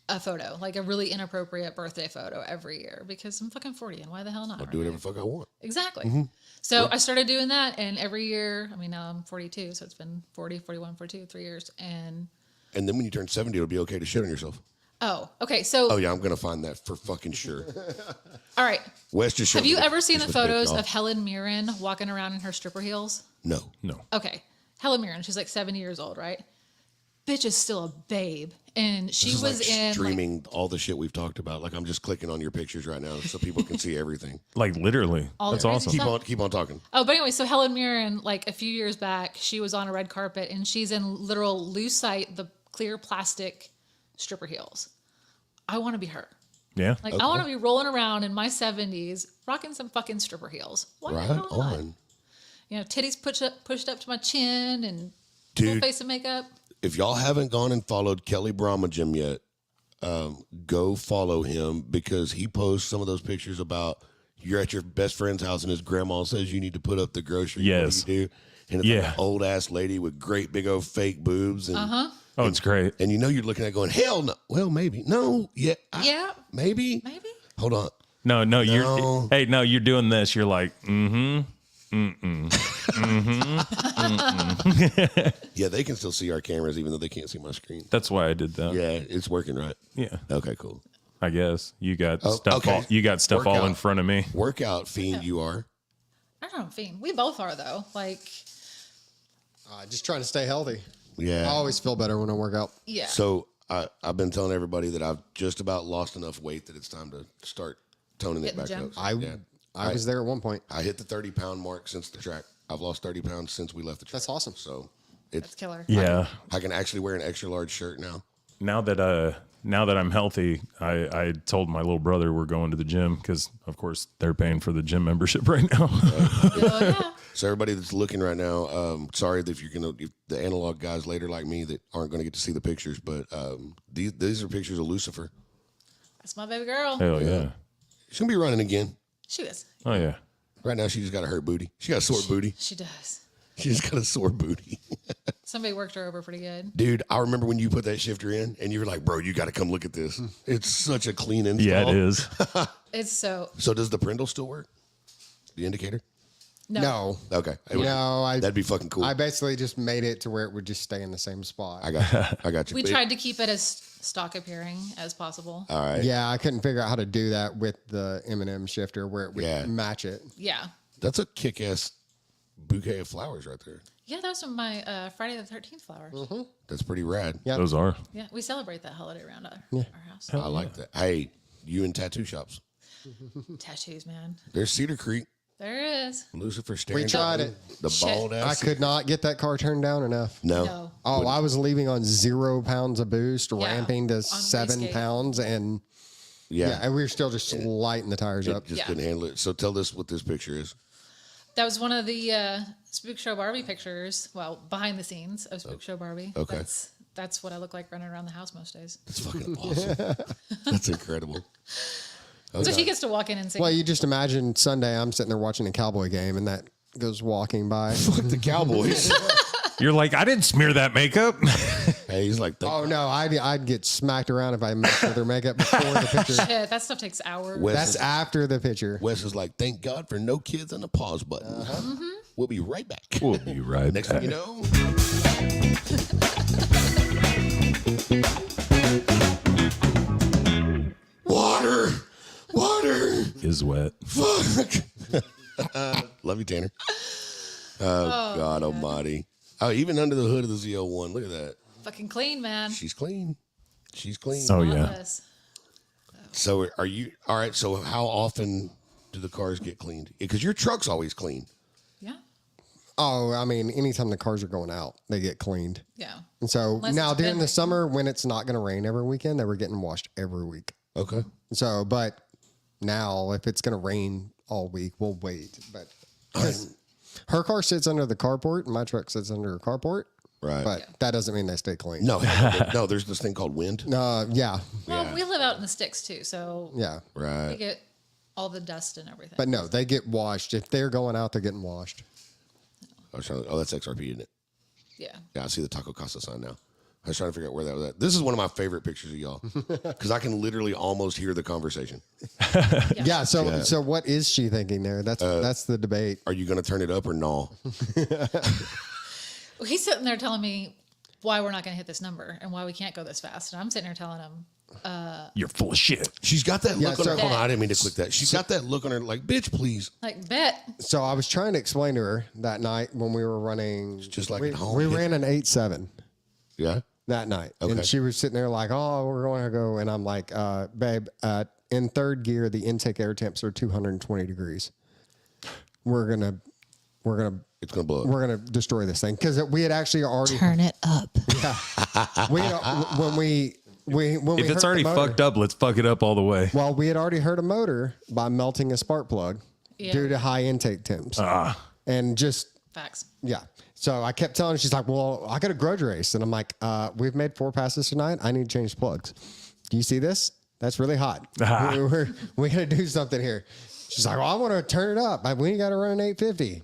a photo, like a really inappropriate birthday photo every year because I'm fucking 40 and why the hell not? I'll do whatever the fuck I want. Exactly. So I started doing that and every year, I mean, now I'm 42, so it's been 40, 41, 42, 3 years. And And then when you turn 70, it'll be okay to shit on yourself. okay, so, Oh, yeah, I'm going to find that for fucking sure. all right. Wes just showed Have me you the- ever seen just the big photos doll. of Helen Mirren walking around in her stripper heels? No. No. Okay. Helen Mirren, she's like 70 years old, right? bitch is still a babe. And she This is was like in streaming all the shit we've talked about. Like I'm just clicking on your pictures right now so people can see everything. Like literally. All That's the crazy awesome. stuff. Keep on talking. Oh, but anyway, so Helen Mirren, like a few years back, she was on a red carpet and she's in literal lucite, the clear plastic stripper heels. I want to be her. Yeah. Like I want to be rolling around in my 70s, rocking some fucking stripper heels. Why Right not? on. You know, titties pushed up to my chin and full Dude, face of makeup. if y'all haven't gone and followed Kelly Brahmagem yet, go follow him because he posts some of those pictures about you're at your best friend's house and his grandma says you need to put up the groceries. Yes. What do you do? And it's Yeah. like an old ass lady with great big old fake boobs. And, Oh, it's great. and you know you're looking at it going, hell no. Well, maybe. No. Yeah. Yeah. Maybe. Maybe. Hold on. No, No. you're doing this. You're like, Yeah, they can still see our cameras even though they can't see my screen. that's why I did that. Yeah, it's working right. Yeah. Okay, cool. I guess you got Oh, stuff. okay. You got stuff all in Workout. front of me. Workout fiend you are. I don't know, fiend. We both are though. Like, Just trying to stay healthy. Yeah. I always feel better when I work out. yeah. So I've been telling everybody that I've just about lost enough weight that it's time to start toning it Get in the back gym. up. Yeah. I was there at one point. I hit the 30-pound mark since the track. I've lost 30 pounds since we left the track. That's awesome. So That's killer. Yeah. I can actually wear an extra large shirt now. Now that I'm healthy, I told my little brother we're going to the gym because of course they're paying for the gym membership right now. Oh, yeah. So everybody that's looking right now, sorry if if the analog guys later like me that aren't going to get to see the pictures, but these are pictures of Lucifer. That's my baby girl. Hell yeah. She's gonna be running again. She is. Oh yeah. Right now, she just got a hurt booty. She got a sore booty. She does. She just got a sore booty. Somebody worked her over pretty good. Dude, I remember when you put that shifter in and you were like, bro, you got to come look at this. It's such a clean install. Yeah, it is. It's so So does the Prindle still work? The indicator? no. No. Okay. That'd be fucking cool. I basically just made it to where it would just stay in the same spot. I got you. We But- tried to keep it as stock appearing as possible. All right. Yeah, I couldn't figure out how to do that with the M&M shifter where it would Yeah. match it. Yeah. That's a kick-ass bouquet of flowers right there. Yeah, that was from my Friday the 13th flowers. That's pretty rad. Yeah. Those are. Yeah, we celebrate that holiday around our house. I like that. Hey, you in tattoo shops. Tattoos, man. There's Cedar Creek. There is. Lucifer staring. We tried down it. The Shit. bald I ass. could not get that car turned down enough. No. No. Oh, I was leaving on 0 pounds of boost, Yeah, ramping to on 7 wastegate. pounds, and Yeah. and we were still just lighting the tires It up. just Yeah. couldn't handle it. So tell us what this picture is. That was one of the Spook Show Barbie pictures. Well, behind the scenes of Spook Show Barbie. Okay. That's what I look like running around the house most days. That's fucking awesome. That's incredible. So he gets to walk in and say, Well, you just imagine Sunday, I'm sitting there watching a Cowboy game, and that goes walking by. Fuck the Cowboys. You're like, I didn't smear that makeup. Hey, he's like, Oh no, I'd get smacked around if I messed with their makeup before the picture. shit, that stuff takes hours. Wes That's is, after the picture. Wes is like, thank God for no kids on the pause button. We'll be right back. We'll be right Next back. thing you know, water. Is wet. Fuck. Love you, Tanner. Oh, God almighty. Oh, even under the hood of the ZL1. Look at that. Fucking clean, man. She's clean. She's clean. Oh yeah. Spotless. So are you, all right, so how often do the cars get cleaned? Because your truck's always clean. Yeah. Oh, I mean, anytime the cars are going out, they get cleaned. Yeah. And so Unless now it's during been the raining. summer, when it's not going to rain every weekend, they were getting washed every week. Okay. So, but now if it's going to rain all week, we'll wait. But 'cause her car sits under the carport, and my truck sits under her carport. Right. But that doesn't mean they stay clean. No, no, there's this thing called wind. Yeah. Well, Yeah. we live out in the sticks too, so Yeah. we Right. get all the dust and everything. But no, they get washed. If they're going out, they're getting washed. Oh, that's XRP, isn't it? yeah. Yeah, I see the Taco Casa sign now. I was trying to figure out where that was at. This is one of my favorite pictures of y'all because I can literally almost hear the conversation. Yeah. So what is she thinking there? That's the debate. Are you going to turn it up or no? Well, he's sitting there telling me why we're not going to hit this number and why we can't go this fast. And I'm sitting there telling him, You're full of shit. She's got that look on her. so- Hold on, I didn't mean to click that. She's got that look on her like, bitch, please. like, bet. So I was trying to explain to her that night when we were running. just like we, at home. we ran an 8.7. Yeah. that night. Okay. And she was sitting there like, oh, we're going to go. And I'm like, babe, in third gear, the intake air temps are 220 degrees. It's gonna blow up. We're gonna destroy this thing because we had actually already Turn it up. when we If it's hurt already the motor- fucked up, let's fuck it up all the way. Well, we had already hurt a motor by melting a spark plug Yeah. due to high intake temps, and just Facts. yeah. So I kept telling her, she's like, "Well, I got a grudge race," and I'm like, "We've made 4 passes tonight. I need to change plugs. Do you see this? That's really hot. We got to do something here." She's like, "Well, I want to turn it up. We got to run an 850."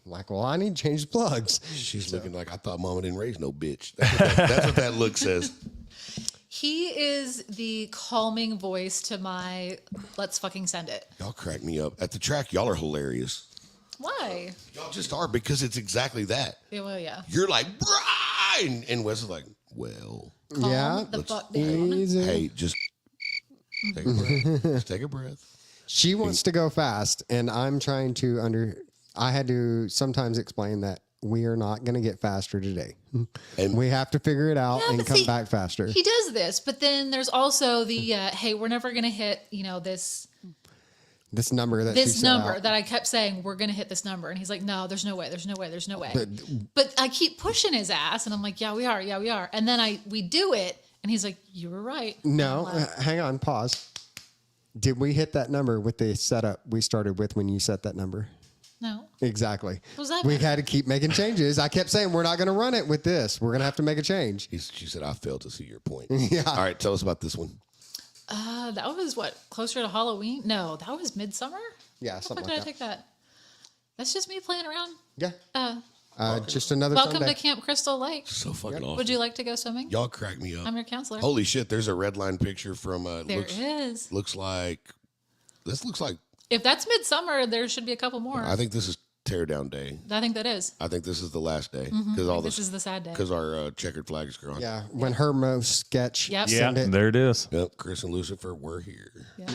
I'm like, "Well, I need to change plugs." She's looking like, I thought Mama didn't raise no bitch. That's what that look says. He is the calming voice to my let's fucking send it. Y'all crack me up. At the track, y'all are hilarious. Why? Y'all just are, because it's exactly that. Yeah, well, yeah. You're like, Brian, and Wes is like, well, Calm Yeah. the fuck down. Easy. hey, just take a breath. Just take a breath. She wants to go fast, and I'm trying to I had to sometimes explain that we are not going to get faster today. And We have to figure it out Yeah, and but come see, back faster. He does this, but then there's also the hey, we're never gonna hit this This number that she this set number out. that I kept saying we're gonna hit this number, and he's like, no, there's no way, there's no way, there's no way. But I keep pushing his ass, and I'm like, yeah, we are, and then we do it, and he's like, you were right. No, I'm like, hang on, pause. Did we hit that number with the setup we started with when you set that number? no. Exactly. was that We mean? had to keep making changes. I kept saying we're not going to run it with this. We're going to have to make a change. she said, I failed to see your point. Yeah. All right, tell us about this one. That was what, closer to Halloween? No, that was midsummer. Yeah, How the something fuck did like I take that? That's just me playing around. Yeah. Just another Welcome Sunday. to Camp Crystal Lake. So fucking awesome. Would you like to go swimming? Y'all crack me up. I'm your counselor. Holy shit, there's a red line picture from There is. looks like If that's midsummer, there should be a couple more. I think this is teardown day. I think that is. I think this is the last day because all This is the sad day. because our checkered flags are on. Yeah, when her most sketch. Yep. Yeah, sent it, there it is. Yep. Chris and Lucifer were here. Yep.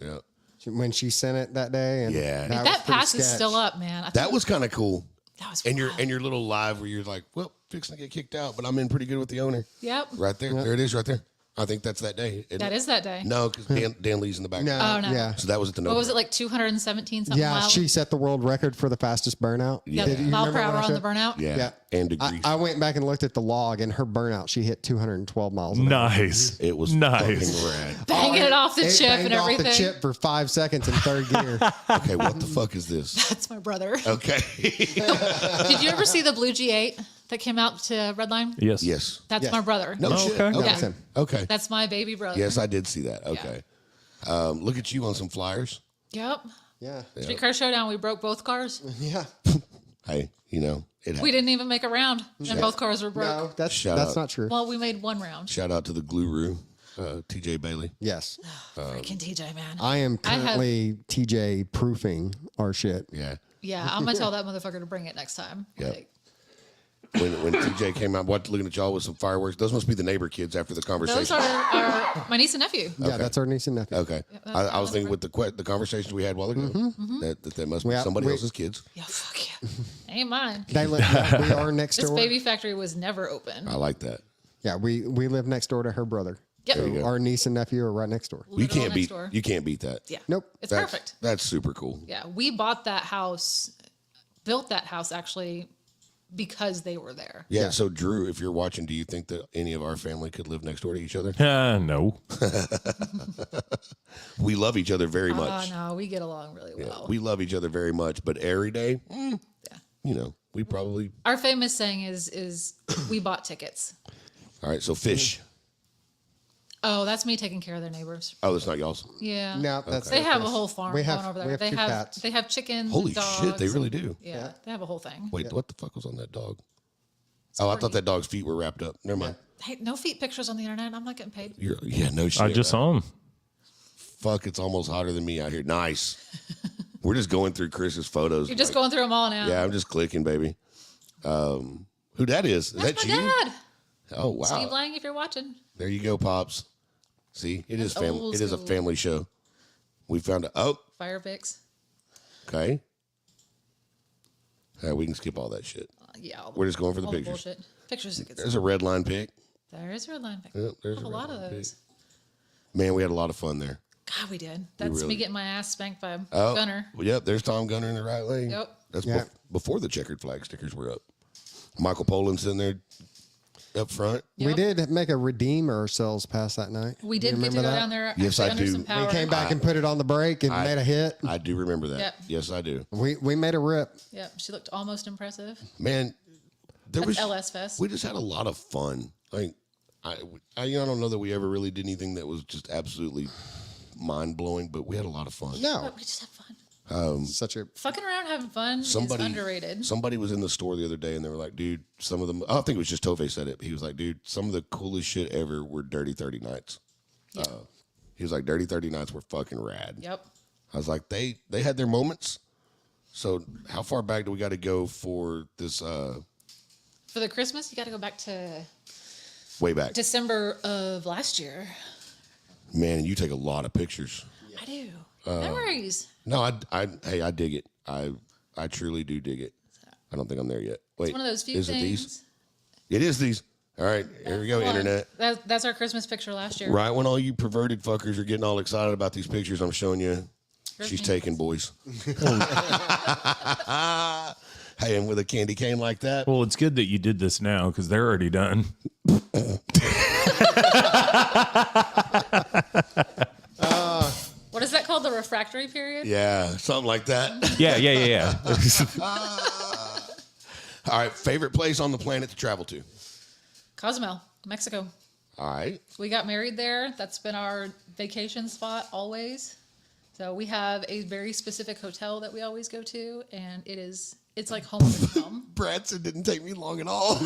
Yep. when she sent it that day. And Yeah. that, was That pretty pass is sketch. still up, man. I That think was kind of cool. that was And wild. your little live where you're like, well, fixing to get kicked out, but I'm in pretty good with the owner. Yep. Right there. There it is right there. I think that's that day. isn't That it? is that day. No, because Dan Lee's in the back. No, Oh, no. yeah. So that was at the What was it, like 217 something Yeah, miles? she set the world record for the fastest burnout. Yep. Did you Mile per remember hour when I on the said- burnout. Yeah. Yeah. And degrees. I went back and looked at the log, and her burnout, she hit 212 miles an hour. Nice. it was nice. fucking rad. Banging it off the It chip banged and off everything. the chip for 5 seconds in third gear. Okay, what the fuck is this? That's my brother. Okay. Did you ever see the Blue G8 that came out to Redline? Yes. yes. That's Yeah. my brother. No shit. okay. Okay. Yeah. That's him. Okay. That's my baby brother. Yes, I did see that. Okay. Look at you on some flyers. Yep. Yeah. Streetcar Showdown, we broke both cars. Yeah. Hey, it We happened. didn't even make a round, and both cars were broke. No, that's Shout that's out. not true. Well, we made one round. Shout out to the Glue TJ Bailey. Yes. Freaking TJ, man. I am I have- currently TJ proofing our shit. Yeah. Yeah, I'm gonna tell that motherfucker to bring it next time. Yep. Like, When TJ came out, looking at y'all with some fireworks. Those must be the neighbor kids after the conversation. those are my niece and nephew. Yeah, that's our niece and nephew. Okay. I was thinking with the conversation we had a while ago that must be Yeah, somebody we- else's kids. Yeah, fuck yeah. Ain't mine. They live, yeah, we are next This door. baby factory was never open. I like that. Yeah, we live next door to her brother. Yep. There you go. Our niece and nephew are right next door. You Literal can't next beat door. you can't beat that. Yeah. Nope. It's That's- perfect. That's super cool. Yeah, we bought that house, built that house actually because they were there. Yeah. So Drew, if you're watching, do you think that any of our family could live next door to each other? No. We love each other very Oh much. no, we get along really Yeah, well. we love each other very much, but every day, Yeah. we probably. Our famous saying is we bought tickets. All right. So fish. Oh, that's me taking care of their neighbors. Oh, that's not y'all's. Yeah. No, that's They have a different. whole farm We have- going over we there. have They two have cats. they have chickens. Holy and shit, they dogs. really do. Yeah, they have a whole thing. Wait, what the fuck was on that dog? Oh, I thought that dog's feet were wrapped up. Never mind. Hey, no feet pictures on the internet. I'm not getting paid. Yeah, no shit. I just saw him. Fuck, it's almost hotter than me out here. Nice. We're just going through Chris's photos. You're just like- going through them all now. Yeah, I'm just clicking, baby. Who that is? Is That's that my you? dad. Oh wow. Steve Lang, if you're watching. There you go, pops. See, it is family. old It is a school. family show. We found a. Oh, Fire pics. okay. We can skip all that shit. Yeah. We're just going for the all pictures. bullshit. Pictures are good. There's a red line pick. There is red line. Yep, there's a a lot red of line those. Man, we had a lot of fun there. God, we did. That's really me getting my ass spanked by Oh, Gunner. Yep, there's Tom Gunner in the right lane. Yep. That's Yeah. before the checkered flag stickers were up. Michael Poland's in there up front. Yep. We did make a redeem ourselves past that night. We You did get to remember go that? down there. Yes, actually I under do. Some power. We came back and put it on the brake and made a hit. I do remember that. Yep. Yes, I do. We made a rip. Yep. She looked almost impressive. Man, there That's was LS Fest. We just had a lot of fun. Like, I don't know that we ever really did anything that was just absolutely mind blowing, but we had a lot of fun. No, But we just have fun. such a Fucking around having fun is underrated. Somebody was in the store the other day and they were like, dude, some of them, I think it was just Tove said it. He was like, dude, some of the coolest shit ever were Dirty 30 nights. He was like, Dirty 30 nights were fucking rad. Yep. I was like, they had their moments. So how far back do we got to go for this? For the Christmas, you got to go back to Way back. December of last year. Man, and you take a lot of pictures. I do. Memories. No, I dig it. I truly do dig it. I don't think I'm there yet. Wait, It's one of those few is it these? things. It is these. All right, here we go, Well, internet. That's our Christmas picture last year. Right when all you perverted fuckers are getting all excited about these pictures I'm showing you, she's me. taking boys. Hey, and with a candy cane like that, Well, it's good that you did this now because they're already done. What is that called? The refractory period? yeah, something like that. Yeah. All right, favorite place on the planet to travel to? Cozumel, Mexico. All right, We got married there. That's been our vacation spot always. So we have a very specific hotel that we always go to, and it's like home with home. Branson didn't take me long at all.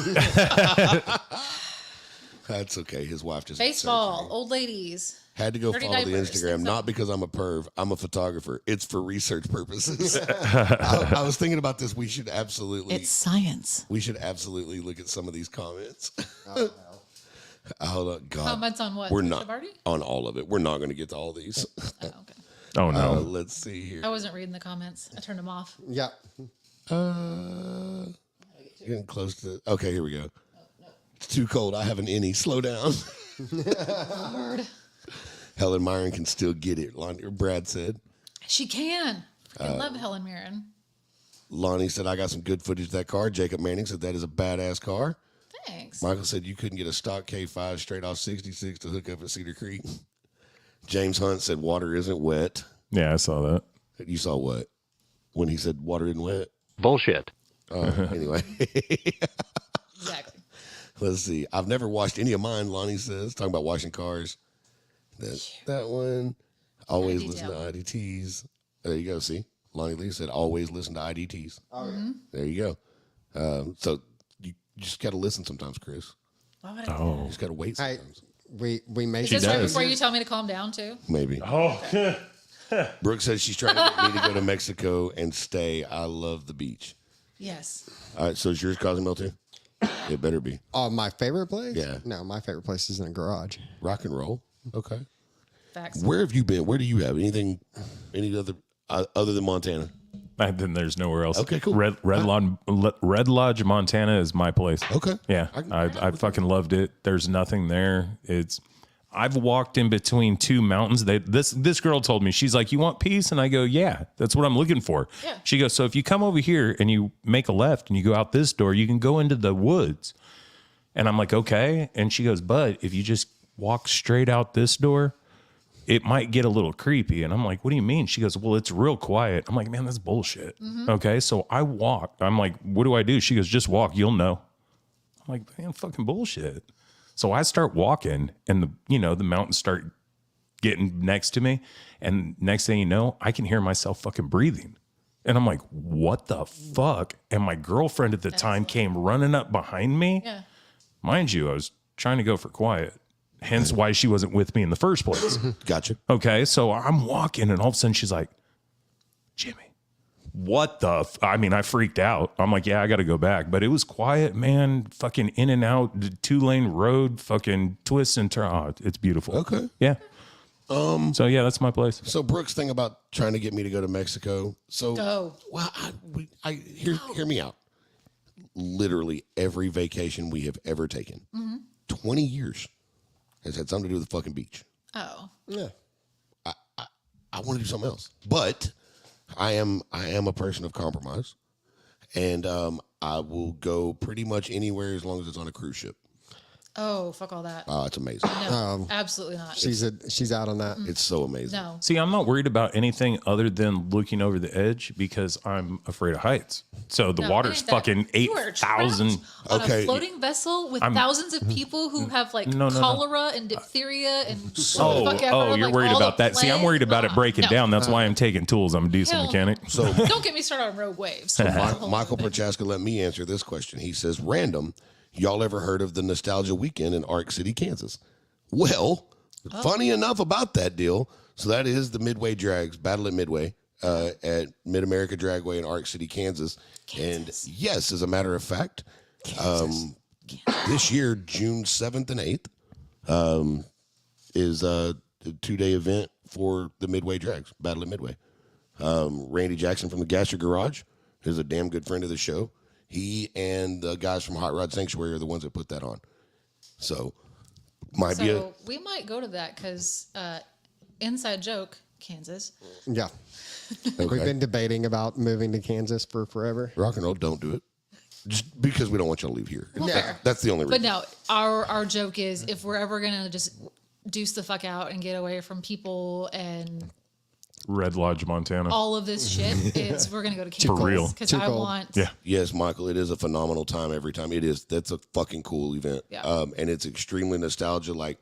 That's okay. His wife just Baseball, old ladies. had to go dirty follow the diapers, Instagram, things not like- because I'm a perv. I'm a photographer. It's for research purposes. I was thinking about this. We should absolutely science. look at some of these comments. Hold on, God. Comments on what? We're Trisha not Barty? on all of it. We're not going to get to all these. Oh, okay. Oh no. Let's see here. I wasn't reading the comments. I turned them off. yeah. Getting close to. Okay, here we go. It's too cold. I have an innie. Slow down. Lord. Helen Myron can still get it. Brad said. She can. I love Helen Mirren. Lonnie said, I got some good footage of that car. Jacob Manning said, that is a badass car. Thanks. Michael said, you couldn't get a stock K5 straight off 66 to hook up at Cedar Creek. James Hunt said, water isn't wet. Yeah, I saw that. You saw what? When he said water isn't wet? Bullshit. Anyway, Exactly. let's see. I've never washed any of mine, Lonnie says. Talking about washing cars. That one. Always listen to IDTs. There you go. See? Lonnie Lee said, always listen to IDTs. Oh, yeah. There you go. So you just got to listen sometimes, Chris. Why would I do that? You just got to wait Hey, sometimes. we made Is this right does. before you tell me to calm down too? Maybe. Oh, Brooke says she's trying to get me to go to Mexico and stay. I love the beach. Yes. All right, so is yours Cozumel too? It better be. Oh, my favorite place? Yeah. No, my favorite place is in a garage. Rock and roll. Okay. Facts. Where have you been? Where do you have anything? Any other than Montana? then there's nowhere else. Okay, cool. Red Lodge, Montana is my place. Okay. Yeah, I fucking loved it. There's nothing there. I've walked in between two mountains. This girl told me, she's like, you want peace? And I go, yeah, that's what I'm looking for. Yeah. She goes, so if you come over here and you make a left and you go out this door, you can go into the woods. And I'm like, okay. And she goes, but if you just walk straight out this door, it might get a little creepy. And I'm like, what do you mean? She goes, well, it's real quiet. I'm like, man, that's bullshit. Okay. So I walked. I'm like, what do I do? She goes, just walk. You'll know. I'm like, man, fucking bullshit. So I start walking and the mountains start getting next to me. And next thing you know, I can hear myself fucking breathing. And I'm like, what the fuck? And my girlfriend at the time came running up behind me. Yeah. Mind you, I was trying to go for quiet. Hence why she wasn't with me in the first place. Gotcha. Okay. So I'm walking and all of a sudden she's like, Jimmy, what the? I freaked out. I'm like, yeah, I got to go back. But it was quiet, man. Fucking in and out, 2-lane road, fucking twists and turns. Oh, it's beautiful. Okay. Yeah. So yeah, that's my place. So Brooke's thing about trying to get me to go to Mexico. So Go. Well, hear me out. Literally every vacation we have ever taken, 20 years has had something to do with the fucking beach. Oh. Yeah. I want to do something else, but I am a person of compromise, and I will go pretty much anywhere as long as it's on a cruise ship. Oh, fuck all that. It's amazing. No, absolutely not. She's out on that. It's so amazing. No. See, I'm not worried about anything other than looking over the edge because I'm afraid of heights. So the No, water's it ain't that. fucking You are 8,000. trapped on Okay. a floating vessel with thousands of people who have like cholera and diphtheria and Oh, fuck ever, you're like, worried all about the that. See, I'm worried about it plague. breaking No. down. That's why I'm taking tools. I'm a diesel Hell mechanic. So Don't get me started on rogue waves. Michael Prochaska let me answer this question. He says, random, y'all ever heard of the Nostalgia Weekend in Ark City, Kansas? Well, funny enough about that deal. So that is the Midway Drags, Battle at Midway, at Mid-America Dragway in Ark City, Kansas. And yes, as a matter of fact, this year, June 7th and 8th, is a 2-day event for the Midway Drags, Battle at Midway. Randy Jackson from the Gasser Garage is a damn good friend of the show. He and the guys from Hot Rod Sanctuary are the ones that put that on. So, So we might go to that because inside joke, Kansas. Yeah. We've been debating about moving to Kansas for forever. rock and roll, don't do it. Just because we don't want you to leave here. Well, fair. That's the only reason. But no, our joke is if we're ever gonna just deuce the fuck out and get away from people and Red Lodge, Montana. all of this shit, is we're gonna go to Kansas. For real. Because Too I cold. want. Yeah. Yes, Michael, it is a phenomenal time every time. It is. That's a fucking cool event. Yeah. And it's extremely nostalgia. Like,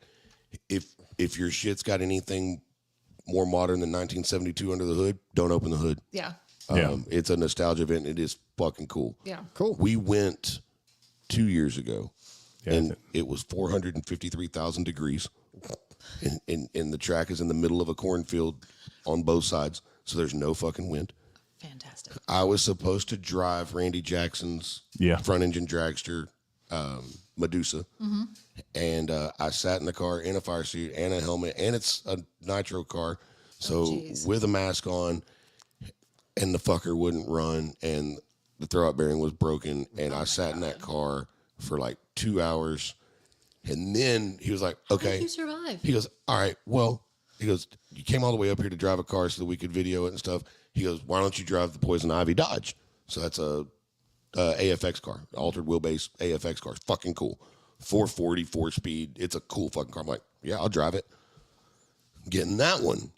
if your shit's got anything more modern than 1972 under the hood, don't open the hood. Yeah. Yeah. It's a nostalgia event. It is fucking cool. Yeah. Cool. We went 2 years ago, Yeah, and it was 453,000 degrees. And the track is in the middle of a cornfield on both sides, so there's no fucking wind. Fantastic. I was supposed to drive Randy Jackson's front engine dragster, Medusa, and I sat in the car in a fire suit and a helmet, and it's a nitro car, so with a mask on, and the fucker wouldn't run, and the throwout bearing was broken, and I sat in that car for like 2 hours, and then he was like, How "Okay." did you survive? He goes, "All right, well," he goes, "You came all the way up here to drive a car so that we could video it and stuff." He goes, "Why don't you drive the Poison Ivy Dodge?" So that's a AFX car, altered wheelbase AFX car. It's fucking cool. 440, 4-speed. It's a cool fucking car. I'm like, yeah, I'll drive it. Getting that one,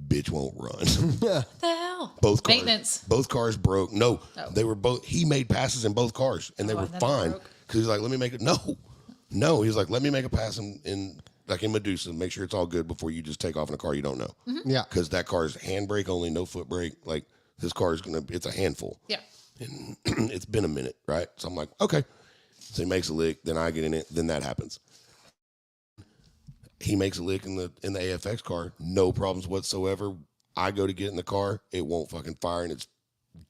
bitch won't run. What the hell? Both cars, Maintenance. both cars broke. No, Oh. they were both. He made passes in both cars, and they Oh, were and then they fine. broke. Because he's like, "Let me make it." No. He's like, "Let me make a pass in Medusa, and make sure it's all good before you just take off in a car you don't know." Yeah. Because that car's handbrake only, no foot brake. Like this car is it's a handful. Yeah. And it's been a minute, right? So I'm like, okay. So he makes a lick, then I get in it, then that happens. He makes a lick in the AFX car, no problems whatsoever. I go to get in the car, it won't fucking fire, and it's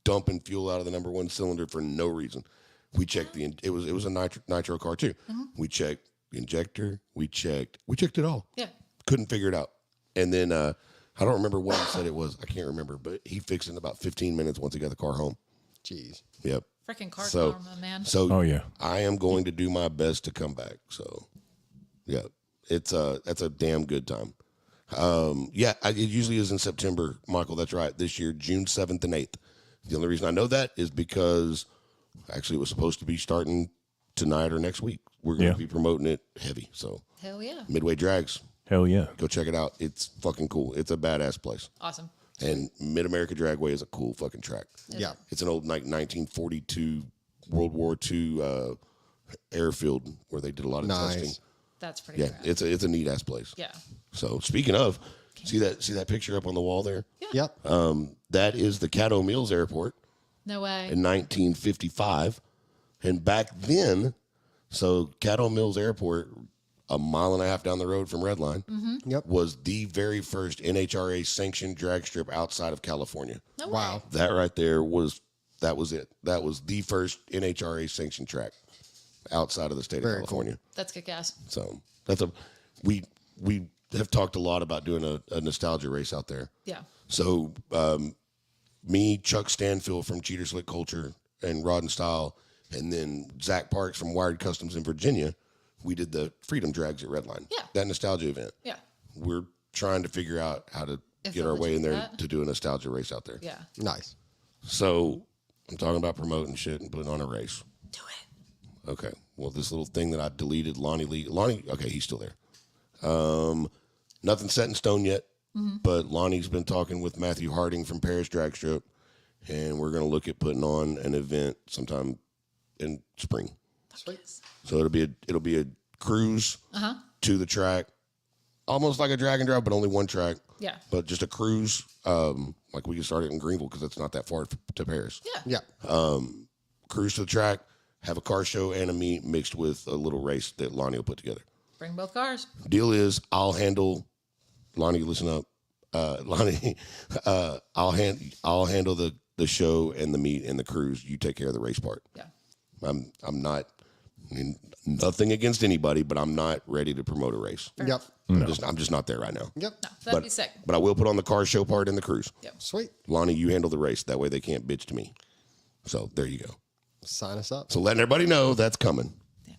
dumping fuel out of the number one cylinder for no reason. We checked it was a nitro car too. We checked the injector, we checked it all. Yeah. Couldn't figure it out. And then I don't remember what he said it was. I can't remember, but he fixed it in about 15 minutes once he got the car home. Jeez. Yep. Freaking car So- karma, man. So Oh, yeah. I am going to do my best to come back. So yeah, that's a damn good time. It usually is in September, Michael. That's right. This year, June 7th and 8th. The only reason I know that is because actually it was supposed to be starting tonight or next week. We're going to be promoting it heavy. So Hell yeah. Midway Drags, Hell yeah. go check it out. It's fucking cool. It's a badass place. Awesome. And Mid-America Dragway is a cool fucking track. Yeah. It's an old like 1942 World War II airfield where they did a lot of Nice. testing. That's pretty Yeah, rad. it's a neat ass place. Yeah. So speaking of, see that picture up on the wall there? Yep. That is the Caddo Mills Airport No way. in 1955, and back then, so Caddo Mills Airport, a mile and a half down the road from Redline, Yep. was the very first NHRA sanctioned drag strip outside of California. No Wow. way. That right there was it. That was the first NHRA sanctioned track outside of the state of Very California. That's kick ass. So that's we have talked a lot about doing a nostalgia race out there. Yeah. So me, Chuck Stanfield from Cheater Slick Culture and Rod and Style, and then Zach Parks from Wired Customs in Virginia, we did the Freedom Drags at Redline. Yeah. That nostalgia event. Yeah. We're trying to figure out how to If get they'll our way let in you do there that. to do a nostalgia race out there. Yeah. Nice. So I'm talking about promoting shit and putting on a race. Do it. Okay. Well, this little thing that I deleted, Lonnie, okay, he's still there. Nothing set in stone yet, but Lonnie's been talking with Matthew Harding from Paris Drag Strip, and we're going to look at putting on an event sometime in spring. Sweet. So it'll be a cruise to the track, almost like a drag and drive, but only one track. Yeah. But just a cruise, like we can start it in Greenville because it's not that far to Paris. Yeah. Yeah. Cruise to the track, have a car show and a meet mixed with a little race that Lonnie will put together. Bring both cars. Deal is I'll handle Lonnie. Listen up, Lonnie. I'll handle the show and the meet and the cruise. You take care of the race part. Yeah. I'm not. I mean, nothing against anybody, but I'm not ready to promote a race. Yep. I'm just not there right now. Yep. No, that'd be sick. But I will put on the car show part and the cruise. Yep. Sweet. Lonnie, you handle the race. That way they can't bitch to me. So there you go. Sign us up. So letting everybody know that's coming. Yeah.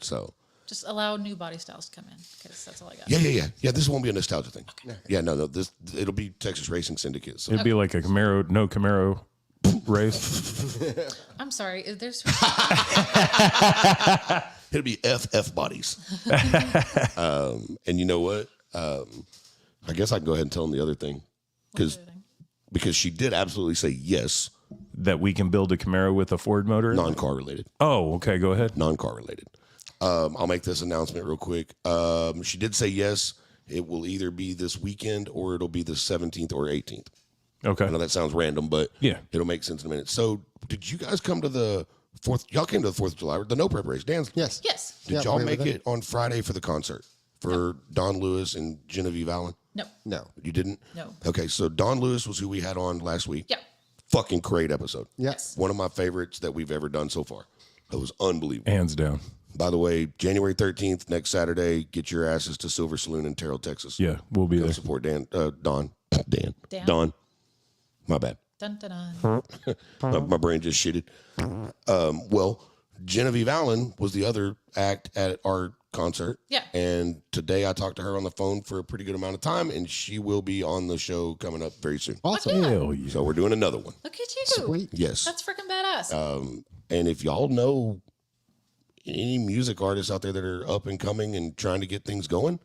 So Just allow new body styles to come in because that's all I got. yeah. This won't be a nostalgia thing. Yeah, no. It'll be Texas Racing Syndicate. So It'd be like a Camaro, no Camaro race. I'm sorry. There's it'll be FF bodies. And you know what? I guess I can go ahead and tell them the other thing because she did absolutely say yes. That we can build a Camaro with a Ford motor? in it? Non-car related. Oh, okay. Go ahead. Non-car related. I'll make this announcement real quick. She did say yes. It will either be this weekend or it'll be the 17th or 18th. Okay. I know that sounds random, but Yeah. it'll make sense in a minute. So did you guys come to the 4th? Y'all came to the 4th of July, the no prep race. Dan's. Yes. yes. Did Yeah, y'all we were make there. it on Friday for the concert for Don Lewis and Genevieve Allen? No. No. You didn't? No. Okay, so Don Lewis was who we had on last week. Yeah. Fucking great episode. Yes. One of my favorites that we've ever done so far. It was unbelievable. Hands down. By the way, January 13th, next Saturday, get your asses to Silver Saloon in Terrell, Texas. Yeah, we'll be Go there. support Don. Dan? Don. My bad. Dun, dun, dun. My brain just shitted. Well, Genevieve Allen was the other act at our concert. Yeah. And today I talked to her on the phone for a pretty good amount of time, and she will be on the show coming up very soon. Awesome. Yeah. Hell yeah. So we're doing another one. Look at you. Sweet. Yes. That's freaking badass. And if y'all know any music artists out there that are up and coming and trying to get things going,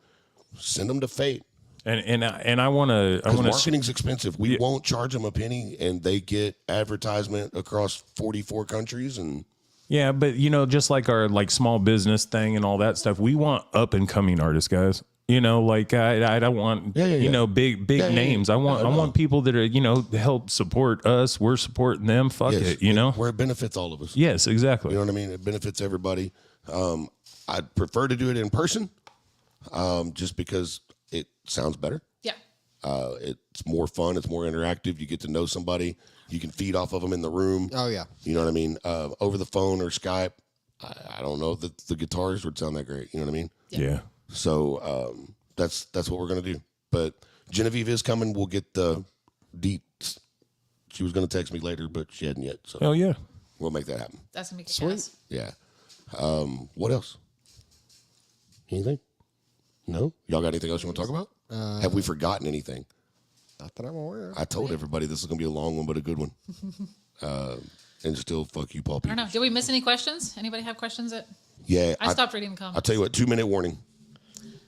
send them to Fate. And I want to Because marketing's expensive. We won't charge them a penny, and they get advertisement across 44 countries. And yeah, but just like our small business thing and all that stuff, we want up and coming artists, guys. I don't want big names. I want people that are help support us. We're supporting them. Fuck it, where it benefits all of us. Yes, exactly. You know what I mean? It benefits everybody. I'd prefer to do it in person, just because it sounds better. yeah. It's more fun. It's more interactive. You get to know somebody. You can feed off of them in the room. Oh, yeah. You know what I mean? Over the phone or Skype, I don't know that the guitars would sound that great. You know what I mean? Yeah. So that's what we're gonna do. But Genevieve is coming. We'll get the deets. She was gonna text me later, but she hadn't yet. So Hell yeah. we'll make that happen. That's going to be Sweet. kick-ass. Yeah. What else? Anything? No? Y'all got anything else you want to talk about? Have we forgotten anything? Not that I'm aware of. I told everybody this is going to be a long one, but a good one. And still, fuck you, Paul I don't Peters. know. Did we miss any questions? Anybody have questions? Yeah. I stopped reading the I'll comments. tell you what, 2-minute warning.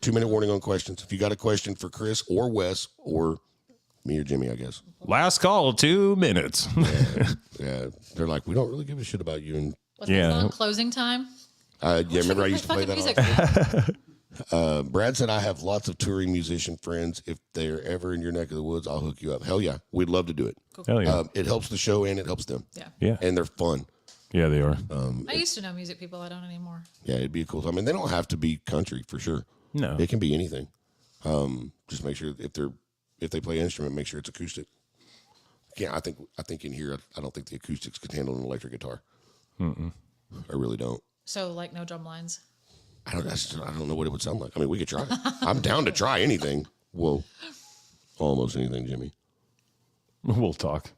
2-minute warning on questions. If you got a question for Krys or Wes or me or Jimmy, I guess. Last call, 2 minutes. Yeah. They're like, we don't really give a shit about you. And Was Yeah. it on closing time? remember I used to play Fucking that music. on Brad said, I have lots of touring musician friends. If they're ever in your neck of the woods, I'll hook you up. Hell yeah. We'd love to do it. Hell yeah. It helps the show and it helps them. Yeah. Yeah. And they're fun. Yeah, they are. I used to know music people. I don't anymore. Yeah, it'd be a cool time. And they don't have to be country for sure. No. It can be anything. Just make sure if they play an instrument, make sure it's acoustic. Yeah, I think in here, I don't think the acoustics could handle an electric guitar. I really don't. So, like, no drum lines. I don't know what it would sound like. I mean, we could try. I'm down to try anything. Well, almost anything, Jimmy. We'll talk.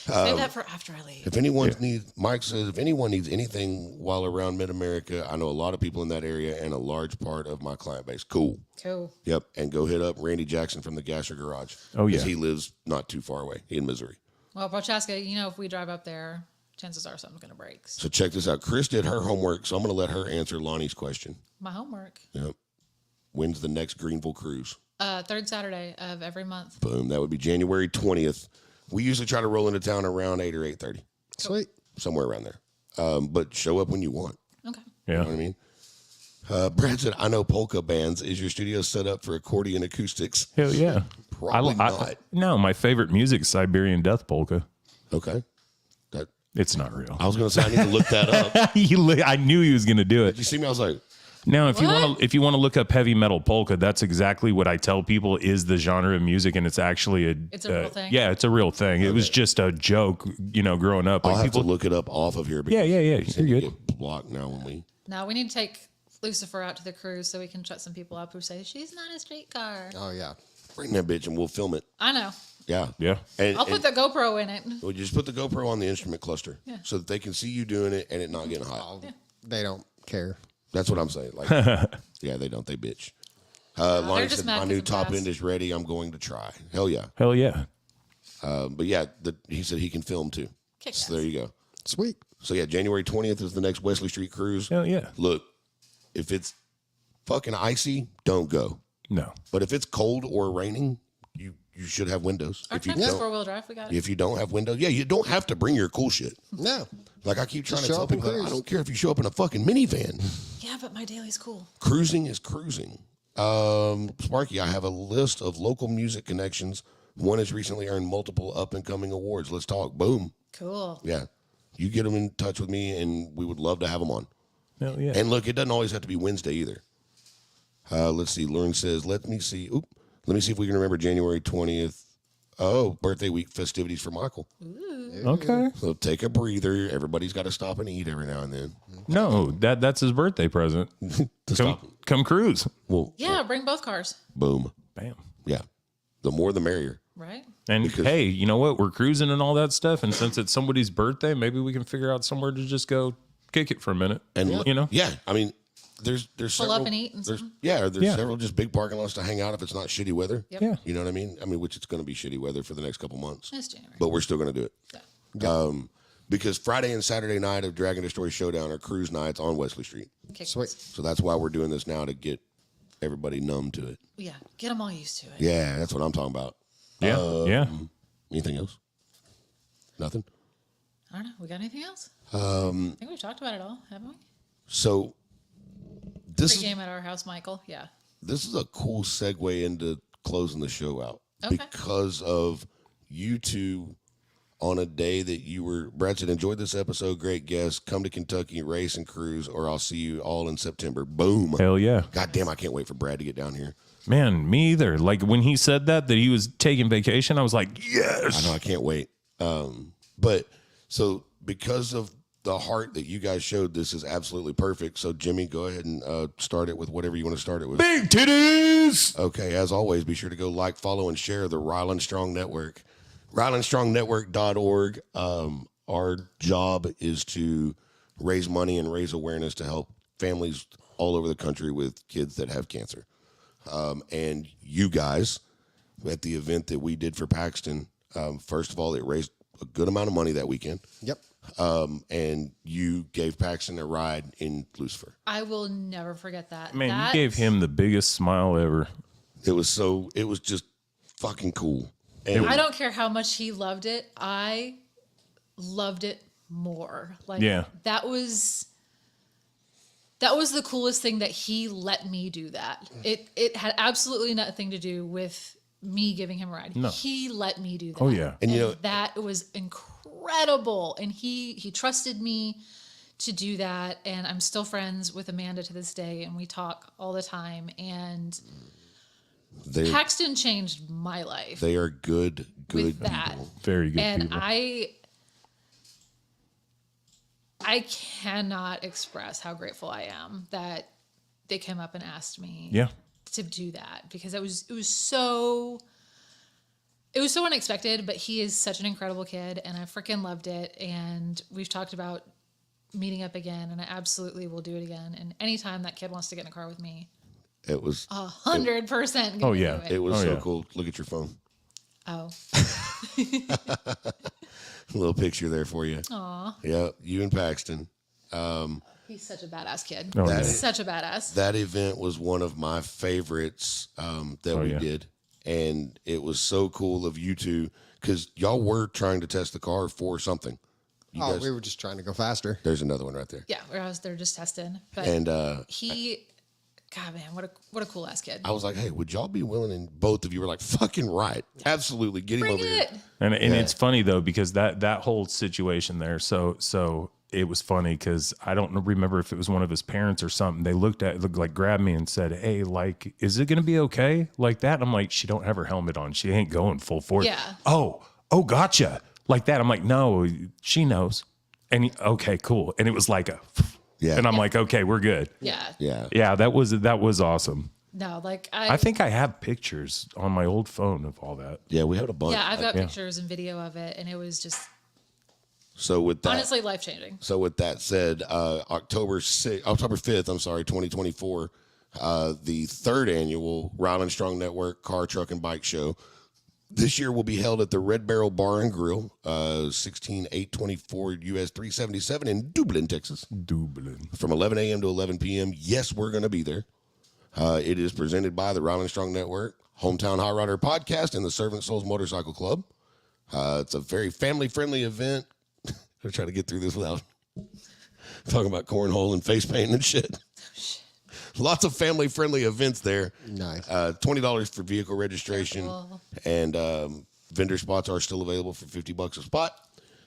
Save that for after I leave. If anyone needs, Mike says, if anyone needs anything while around Mid-America, I know a lot of people in that area and a large part of my client base. Cool. Cool. Yep. And go hit up Randy Jackson from the Gasser Garage. Oh, yeah. 'Cause he lives not too far away in Missouri. Well, Prochaska, if we drive up there, chances are something's going to break. So check this out. Krys did her homework, so I'm going to let her answer Lonnie's question. My homework. Yep. When's the next Greenville cruise? Third Saturday of every month. Boom. That would be January 20th. We usually try to roll into town around 8 or 8:30. Sweet. Somewhere around there. But show up when you want. Okay. You Yeah. know what I mean? Brad said, I know polka bands. Is your studio set up for accordion acoustics? Hell yeah. Probably not. No, my favorite music is Siberian Death Polka. Okay. That, It's not real. I was going to say, I need to look that up. I knew he was going to do it. You see me? I was like, Now, if What? you want to look up heavy metal polka, that's exactly what I tell people is the genre of music, and it's actually It's a real thing? Yeah, it's a real thing. It was just a joke, growing up. I'll Like have people, to look it up off of here. Yeah, You're you're good. Get blocked now when we. Now we need to take Lucifer out to the cruise so we can shut some people up who say she's not a streetcar. Oh yeah. Bring that bitch and we'll film it. I know. Yeah. Yeah. And, I'll put the GoPro in it. we'll just put the GoPro on the instrument cluster Yeah. so that they can see you doing it and it not getting hot. They don't care. That's what I'm saying. Like, yeah, they don't. They bitch. they're Lonnie just said, mad my 'cause new of top gas. end is ready. I'm going to try. Hell yeah. Hell yeah. But yeah, he said he can film too. Kick So ass. there you go. Sweet. So yeah, January 20th is the next Wesley Street cruise. Hell yeah. Look, if it's fucking icy, don't go. No. But if it's cold or raining, you should have windows. Our If you truck is don't, 4-wheel drive. We got it. if you don't have windows, yeah, you don't have to bring your cool shit. No. Like I keep trying Just to show tell up and people, I cruise. don't care if you show up in a fucking minivan. Yeah, but my daily's cool. Cruising is cruising. Sparky, I have a list of local music connections. One has recently earned multiple up and coming awards. Let's talk. Boom. Cool. Yeah. You get them in touch with me, and we would love to have them on. Hell yeah. And look, it doesn't always have to be Wednesday either. Let's see. Lauren says, let me see if we can remember January 20th. Oh, birthday week festivities for Michael. Okay. So take a breather. Everybody's got to stop and eat every now and then. No, that's his birthday present. Come cruise. Well, Yeah, bring both cars. boom. Bam. Yeah. The more the merrier. Right? And Because- hey, you know what? We're cruising and all that stuff. And since it's somebody's birthday, maybe we can figure out somewhere to just go kick it for a minute. And you know? yeah, I mean, there's Pull several, up and eat and there's something. there's Yeah. several just big parking lots to hang out if it's not shitty weather. Yep. Yeah. You know what I mean? I mean, which it's going to be shitty weather for the next couple months, It's January. but we're still going to do it. Yeah. Because Friday and Saturday night of Dragon Destroy Showdown are cruise nights on Wesley Street. Kick Sweet. ass. So that's why we're doing this now to get everybody numb to it. Yeah. Get them all used to it. Yeah, that's what I'm talking about. Yeah. Yeah. Anything else? Nothing? I don't know. We got anything else? I think we've talked about it all, haven't we? So this Pre-game at our house, Michael. Yeah. this is a cool segue into closing the show out Okay. because of you two on a day that you were. Brad said, enjoyed this episode, great guest, come to Kentucky, race and cruise, or I'll see you all in September. Boom. Hell yeah. God damn, I can't wait for Brad to get down here. Man, me either. Like when he said that he was taking vacation, I was like, I yes. know, I can't wait. But so because of the heart that you guys showed, this is absolutely perfect. So Jimmy, go ahead and start it with whatever you want to start it with. Big titties. Okay, as always, be sure to go like, follow, and share the Ryland Strong Network. RylandStrongNetwork.org. Our job is to raise money and raise awareness to help families all over the country with kids that have cancer. And you guys, at the event that we did for Paxton, first of all, it raised a good amount of money that weekend. Yep. And you gave Paxton a ride in Lucifer. I will never forget that. Man, That- you gave him the biggest smile ever. It was just fucking cool. And I don't care how much he loved it. I loved it more. Like Yeah. that was the coolest thing that he let me do that. It had absolutely nothing to do with me giving him a ride. No. He let me do that. Oh, yeah. And you know, that was incredible. And he trusted me to do that. And I'm still friends with Amanda to this day, and we talk all the time. And they Paxton changed my life they are good with that. people. Very good And people. I cannot express how grateful I am that they came up and asked me Yeah. to do that, because it was so was so unexpected, but he is such an incredible kid, and I freaking loved it. And we've talked about meeting up again, and I absolutely will do it again. And anytime that kid wants to get in a car with me, It was 100%. Oh, yeah. it was Oh, so yeah. cool. Look at your phone. Oh, A little picture there for you. aw. Yeah, you and Paxton. He's such a badass kid. Oh, That yeah. is- Such a badass. That event was one of my favorites that we yeah. did. And it was so cool of you two because y'all were trying to test the car for something. You Oh, guys- we were just trying to go faster. there's another one right there. Yeah, where I was there just testing. But And God, man, what a cool ass kid. I was like, hey, would y'all be willing? And both of you were like, fucking right. Absolutely. Get him Bring over it. here. And it's funny though because that whole situation there. So it was funny because I don't remember if it was one of his parents or something. They looked like grabbed me and said, "Hey, like, is it gonna be okay like that?" And I'm like, "She don't have her helmet on. She ain't going full force." Yeah. Oh, gotcha. Like that. I'm like, "No, she knows." And okay, cool. And it was like a, Yeah. and I'm like, "Okay, we're good." Yeah. Yeah. Yeah, that was awesome. No, like I think I have pictures on my old phone of all that. Yeah. We had a bunch. yeah, I've got pictures and video of it, and it was just So with that, honestly life changing. So with that said, October 5th, 2024, the third annual Ryland Strong Network Car, Truck, and Bike Show. This year will be held at the Red Barrel Bar and Grill, 16824 US 377 in Dublin, Texas, Dublin. from 11 a.m. to 11 p.m. Yes, we're going to be there. It is presented by the Ryland Strong Network, Hometown High Rider Podcast, and the Servant Souls Motorcycle Club. It's a very family-friendly event. I'm trying to get through this without talking about cornhole and face painting and shit. Lots of family-friendly events there. Nice. $20 for vehicle registration, Cool. and vendor spots are still available for $50 a spot.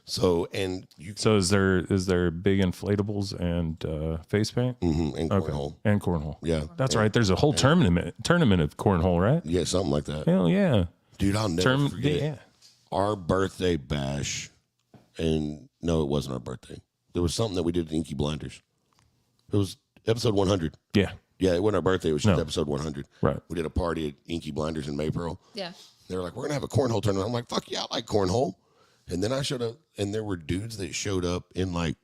So, and you So is there big inflatables and face paint? and Okay. cornhole. And cornhole. Yeah, That's right. There's a whole tournament of cornhole, right? yeah, something like that. Hell yeah. Dude, I'll never forget yeah. our birthday bash. And no, it wasn't our birthday. There was something that we did at Inky Blinders. It was episode 100. Yeah. Yeah, it wasn't our birthday. It was just No. episode 100. Right. We did a party at Inky Blinders in Maypearl. Yeah. They were like, we're going to have a cornhole tournament. I'm like, fuck yeah, I like cornhole. And then I showed up, and there were dudes that showed up in like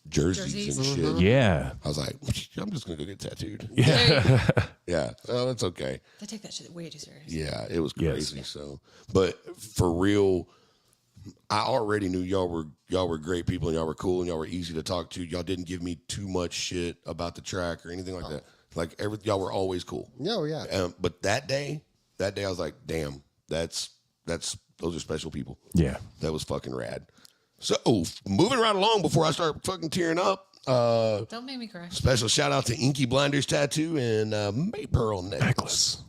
jerseys and shit. Yeah. I was like, I'm just going to go get tattooed. Yeah. Yeah. Oh, that's okay. They take that shit way too serious. Yeah, it was Yes. crazy. So, but for real, I already knew y'all were great people and y'all were cool and y'all were easy to talk to. Y'all didn't give me too much shit about the track or anything like that. Like y'all were always cool. Oh, yeah. But that day I was like, damn, those are special people. Yeah. That was fucking rad. So moving right along before I start fucking tearing up. Don't make me cry. Special shout out to Inky Blinders Tattoo and Maypearl Necklace.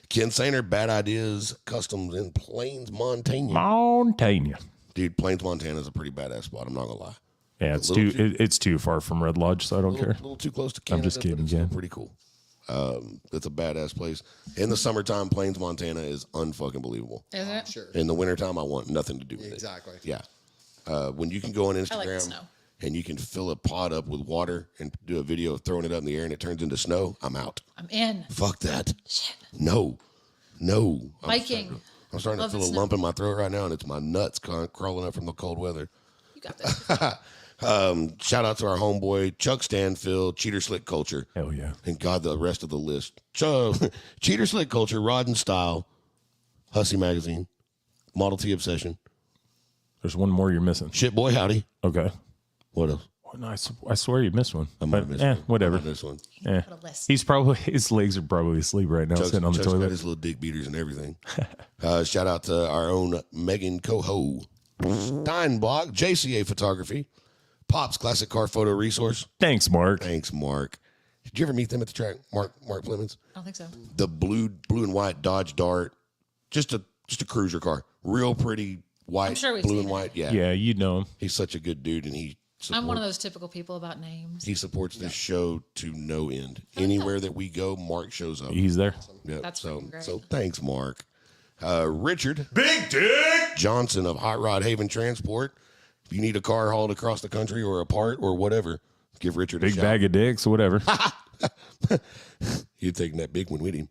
Ken Sainer, Bad Ideas Customs in Plains, Montana. Montana. Dude, Plains, Montana is a pretty badass spot. I'm not gonna lie. Yeah, it's little it's too far from Red Lodge, so I don't A care. little too close to Canada. just but kidding, it's still Ken. pretty cool. It's a badass place. In the summertime, Plains, Montana is unfucking believable. Is it? Sure. In the wintertime, I want nothing to do with Exactly. it. Yeah. When you can go on I like the Instagram snow. and you can fill a pot up with water and do a video of throwing it up in the air and it turns into snow, I'm out. I'm in. Fuck that. Shit. No. Biking. I'm starting Love to the feel a snow. lump in my throat right now, and it's my nuts crawling up from the cold weather. You got this. Shout out to our homeboy Chuck Stanfield, Cheater Slick Culture, Hell yeah. and God, the rest of the list. Cheater Slick Culture, Rod and Style, Hussy Magazine, Model T Obsession, There's one more you're missing. Shit Boy Howdy. Okay. What else? Oh, no, I swear you missed one. I might But, have missed one. whatever. I might have missed one. Eh. Put a list. His legs are probably asleep right now, sitting on the Chuck's got toilet. his little dick beaters and everything. Shout out to our own Megan Coho, Steinblock, JCA Photography, Pop's Classic Car Photo Resource. Thanks, Mark. Thanks, Mark. Did you ever meet them at the track, Mark Flemings? I don't think so. The blue and white Dodge Dart, just a cruiser car, real pretty white, I'm sure we've blue seen and it. white. Yeah. Yeah, you know him. He's such a good dude, and I'm one of those typical people about names. he supports this show to no end. Anywhere that we go, Mark shows up. He's there. Yeah, That's so freaking great. so thanks, Mark. Richard Big dick. Johnson of Hot Rod Haven Transport. If you need a car hauled across the country or a part or whatever, give Richard a Big shout. bag of dicks, whatever. You're taking that big one with him.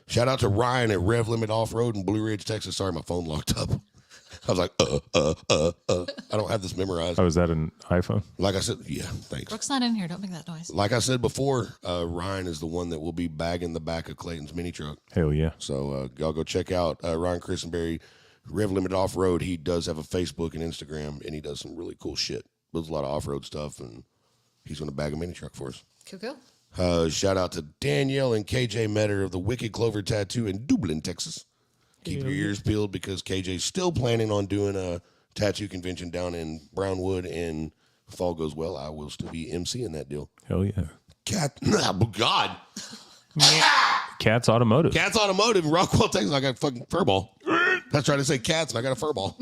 Shout out to Ryan at Rev Limit Off Road in Blue Ridge, Texas. Sorry, my phone locked up. I was like, I don't have this memorized. Oh, is that an iPhone? Like I said, yeah, thanks. Brooke's not in here. Don't make that noise. Like I said before, Ryan is the one that will be bagging the back of Clayton's mini truck. Hell yeah. So y'all go check out Ryan Christenberry, Rev Limit Off Road. He does have a Facebook and Instagram, and he does some really cool shit. Does a lot of off road stuff, and he's going to bag a mini truck for us. Cool. Shout out to Danielle and KJ Metter of the Wicked Clover Tattoo in Dublin, Texas. Keep your ears peeled because KJ's still planning on doing a tattoo convention down in Brownwood, and if all goes well, I will still be emceeing that deal. Hell yeah. God. Cat's Automotive. Cat's Automotive in Rockwell, Texas. I got a fucking furball. That's trying to say cats, and I got a furball.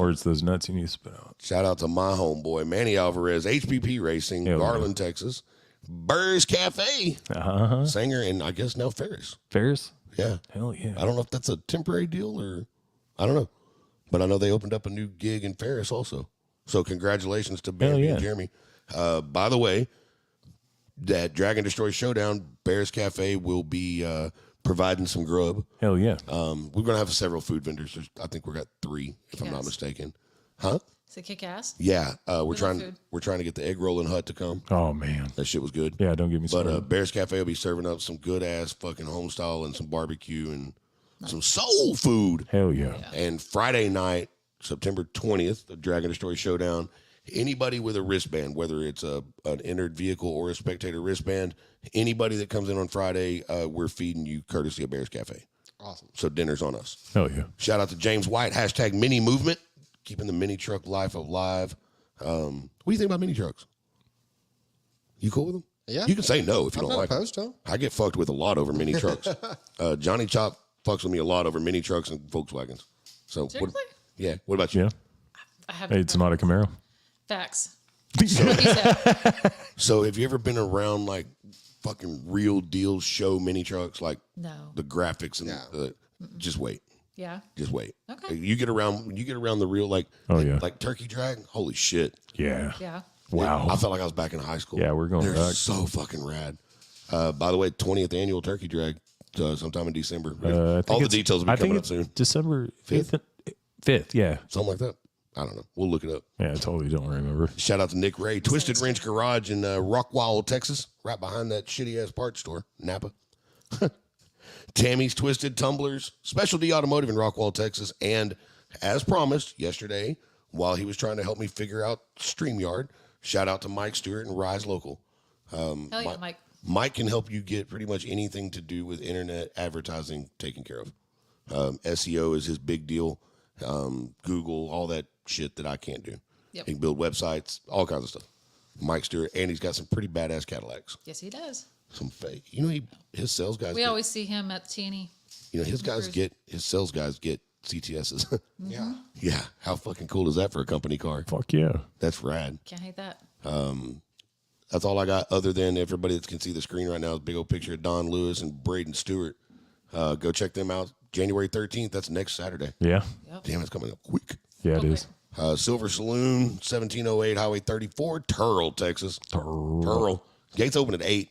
Or it's those nuts you need to spit out. Shout out to my homeboy, Manny Alvarez, HPP Racing, Hell Garland, Texas. Burrs Cafe. Uh-huh. Singer, and I guess now Ferris. Ferris? Yeah. Hell yeah. I don't know if that's a temporary deal or I don't know. But I know they opened up a new gig in Ferris also. So congratulations to Bambi and Jeremy. By the way, that Dragon Destroy Showdown, Bears Cafe will be providing some grub. Hell yeah. We're going to have several food vendors. I think we got 3, if I'm not mistaken. Huh? Is it kick ass? Yeah. We're trying food. to get the egg rolling hut to come. Oh, man. That shit was good. Yeah, don't get me started. But Bears Cafe will be serving up some good ass fucking home style and some barbecue and some soul food. Hell yeah. And Friday night, September 20th, the Dragon Destroy Showdown. Anybody with a wristband, whether it's an entered vehicle or a spectator wristband, anybody that comes in on Friday, we're feeding you courtesy of Bears Cafe. Awesome. So dinner's on us. Hell yeah. Shout out to James White, hashtag Mini Movement, keeping the mini truck life alive. What do you think about mini trucks? You cool with them? Yeah. You can say no if you I'm don't not like them. opposed to 'em. I get fucked with a lot over mini trucks. Johnny Chop fucks with me a lot over mini trucks and Volkswagens. So Seriously? Yeah. What about you? Yeah. I have Hey, it's not a Camaro. facts. What he said. So have you ever been around like fucking real deal show mini trucks, like No. the graphics and just wait. Yeah. Just wait. Okay. You get around the real like turkey drag. Holy shit. Yeah. Yeah. Wow. I felt like I was back in high school. Yeah, we're going They're back. so fucking rad. By the way, 20th annual turkey drag sometime in December. I think All the it's- details will be I think coming up it's soon. December 5th. 5th, yeah. Something like that. I don't know. We'll look it up. Yeah, I totally don't remember. Shout out to Nick Ray, Twisted Wrench Garage in Rockwall, Texas, right behind that shitty ass parts store, Napa. Tammy's Twisted Tumblers, Specialty Automotive in Rockwall, Texas, and as promised yesterday, while he was trying to help me figure out StreamYard, shout out to Mike Stewart and Rise Local. Hell yeah, Mike. Mike can help you get pretty much anything to do with internet advertising taken care of. SEO is his big deal. Google, all that shit that I can't do. Yep. He can build websites, all kinds of stuff. Mike Stewart, and he's got some pretty badass Cadillacs. Yes, he does. Some fake. You know, his sales guys. We always see him at T&E. You know, his sales guys get CTSs. Yeah. Yeah. How fucking cool is that for a company car? Fuck yeah. That's rad. Can't hate that. That's all I got, other than everybody that can see the screen right now is a big old picture of Don Lewis and Braden Stewart. Go check them out. January 13th. That's next Saturday. Yeah. Yep. Damn, it's coming up quick. Yeah, it Okay. is. Silver Saloon, 1708 Highway 34, Turl, Texas. Turl. Gates open at 8.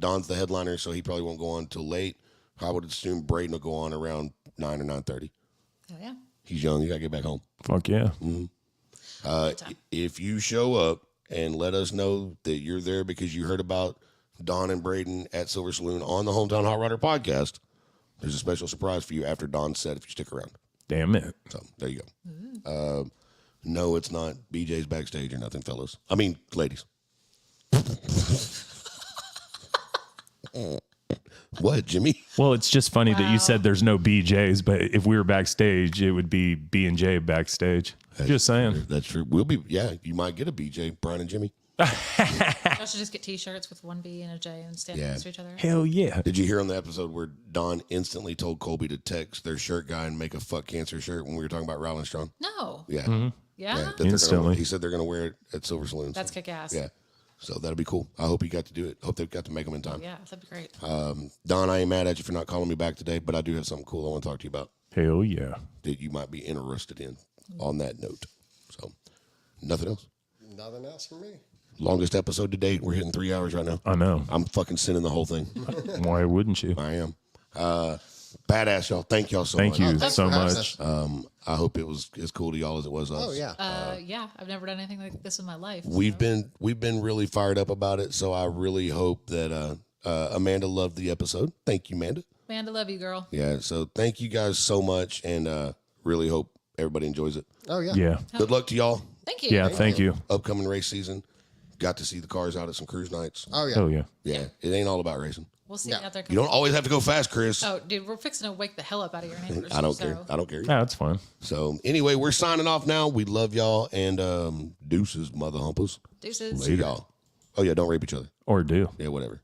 Don's the headliner, so he probably won't go on till late. I would assume Braden will go on around 9 or 9:30. Hell yeah. He's young. You got to get back home. Fuck yeah. If you show up and let us know that you're there because you heard about Don and Braden at Silver Saloon on the Hometown Hot Rodder podcast, there's a special surprise for you after Don's set if you stick around. Damn it. So there you go. No, it's not BJ's backstage or nothing, fellas. I mean, ladies. What, Jimmy? Well, it's just funny that you said there's no BJs, but if we were backstage, it would be B&J backstage. Just saying. That's true. We'll be, yeah, you might get a BJ, Brian and Jimmy. I should just get T-shirts with one B and a J and stand next to each other. Hell yeah. Did you hear on the episode where Don instantly told Colby to text their shirt guy and make a fuck cancer shirt when we were talking about Rolling Strong? No. Yeah. Yeah. Yeah, that they're Instantly. he said they're going to wear it at Silver Saloon. That's so, kick ass. Yeah. So that'll be cool. I hope he got to do it. Hope they got to make them in time. Yeah, that'd be great. Don, I ain't mad at you for not calling me back today, but I do have something cool I want to talk to you about Hell yeah. that you might be interested in on that note. So, nothing else. Nothing else for me. Longest episode to date. We're hitting 3 hours right now. I know. I'm fucking sending the whole thing. Why wouldn't you? I am. Badass, y'all. Thank y'all so Thank much. you thanks so for having much. us. I hope it was as cool to y'all as it was us. Oh yeah. Yeah, I've never done anything like this in my life. We've so. been really fired up about it. So I really hope that Amanda loved the episode. Thank you, Amanda. Amanda, love you, girl. Yeah. So thank you guys so much, and really hope everybody enjoys it. Oh yeah. Yeah. Good luck to y'all. Thank you. Yeah. Thank you. Upcoming race season. Got to see the cars out at some cruise nights. Oh yeah. Oh yeah. Yeah, it ain't all about racing. We'll see Yeah. you out there. You don't always have to go fast, Chris. Oh, dude, we're fixing to wake the hell up out of your neighbors. I don't so. care. I don't care. Yeah, that's fine. So anyway, we're signing off now. We love y'all, and deuces, mother humpers. Deuces. See y'all. Oh yeah, don't rape each other. Or do. Yeah, whatever.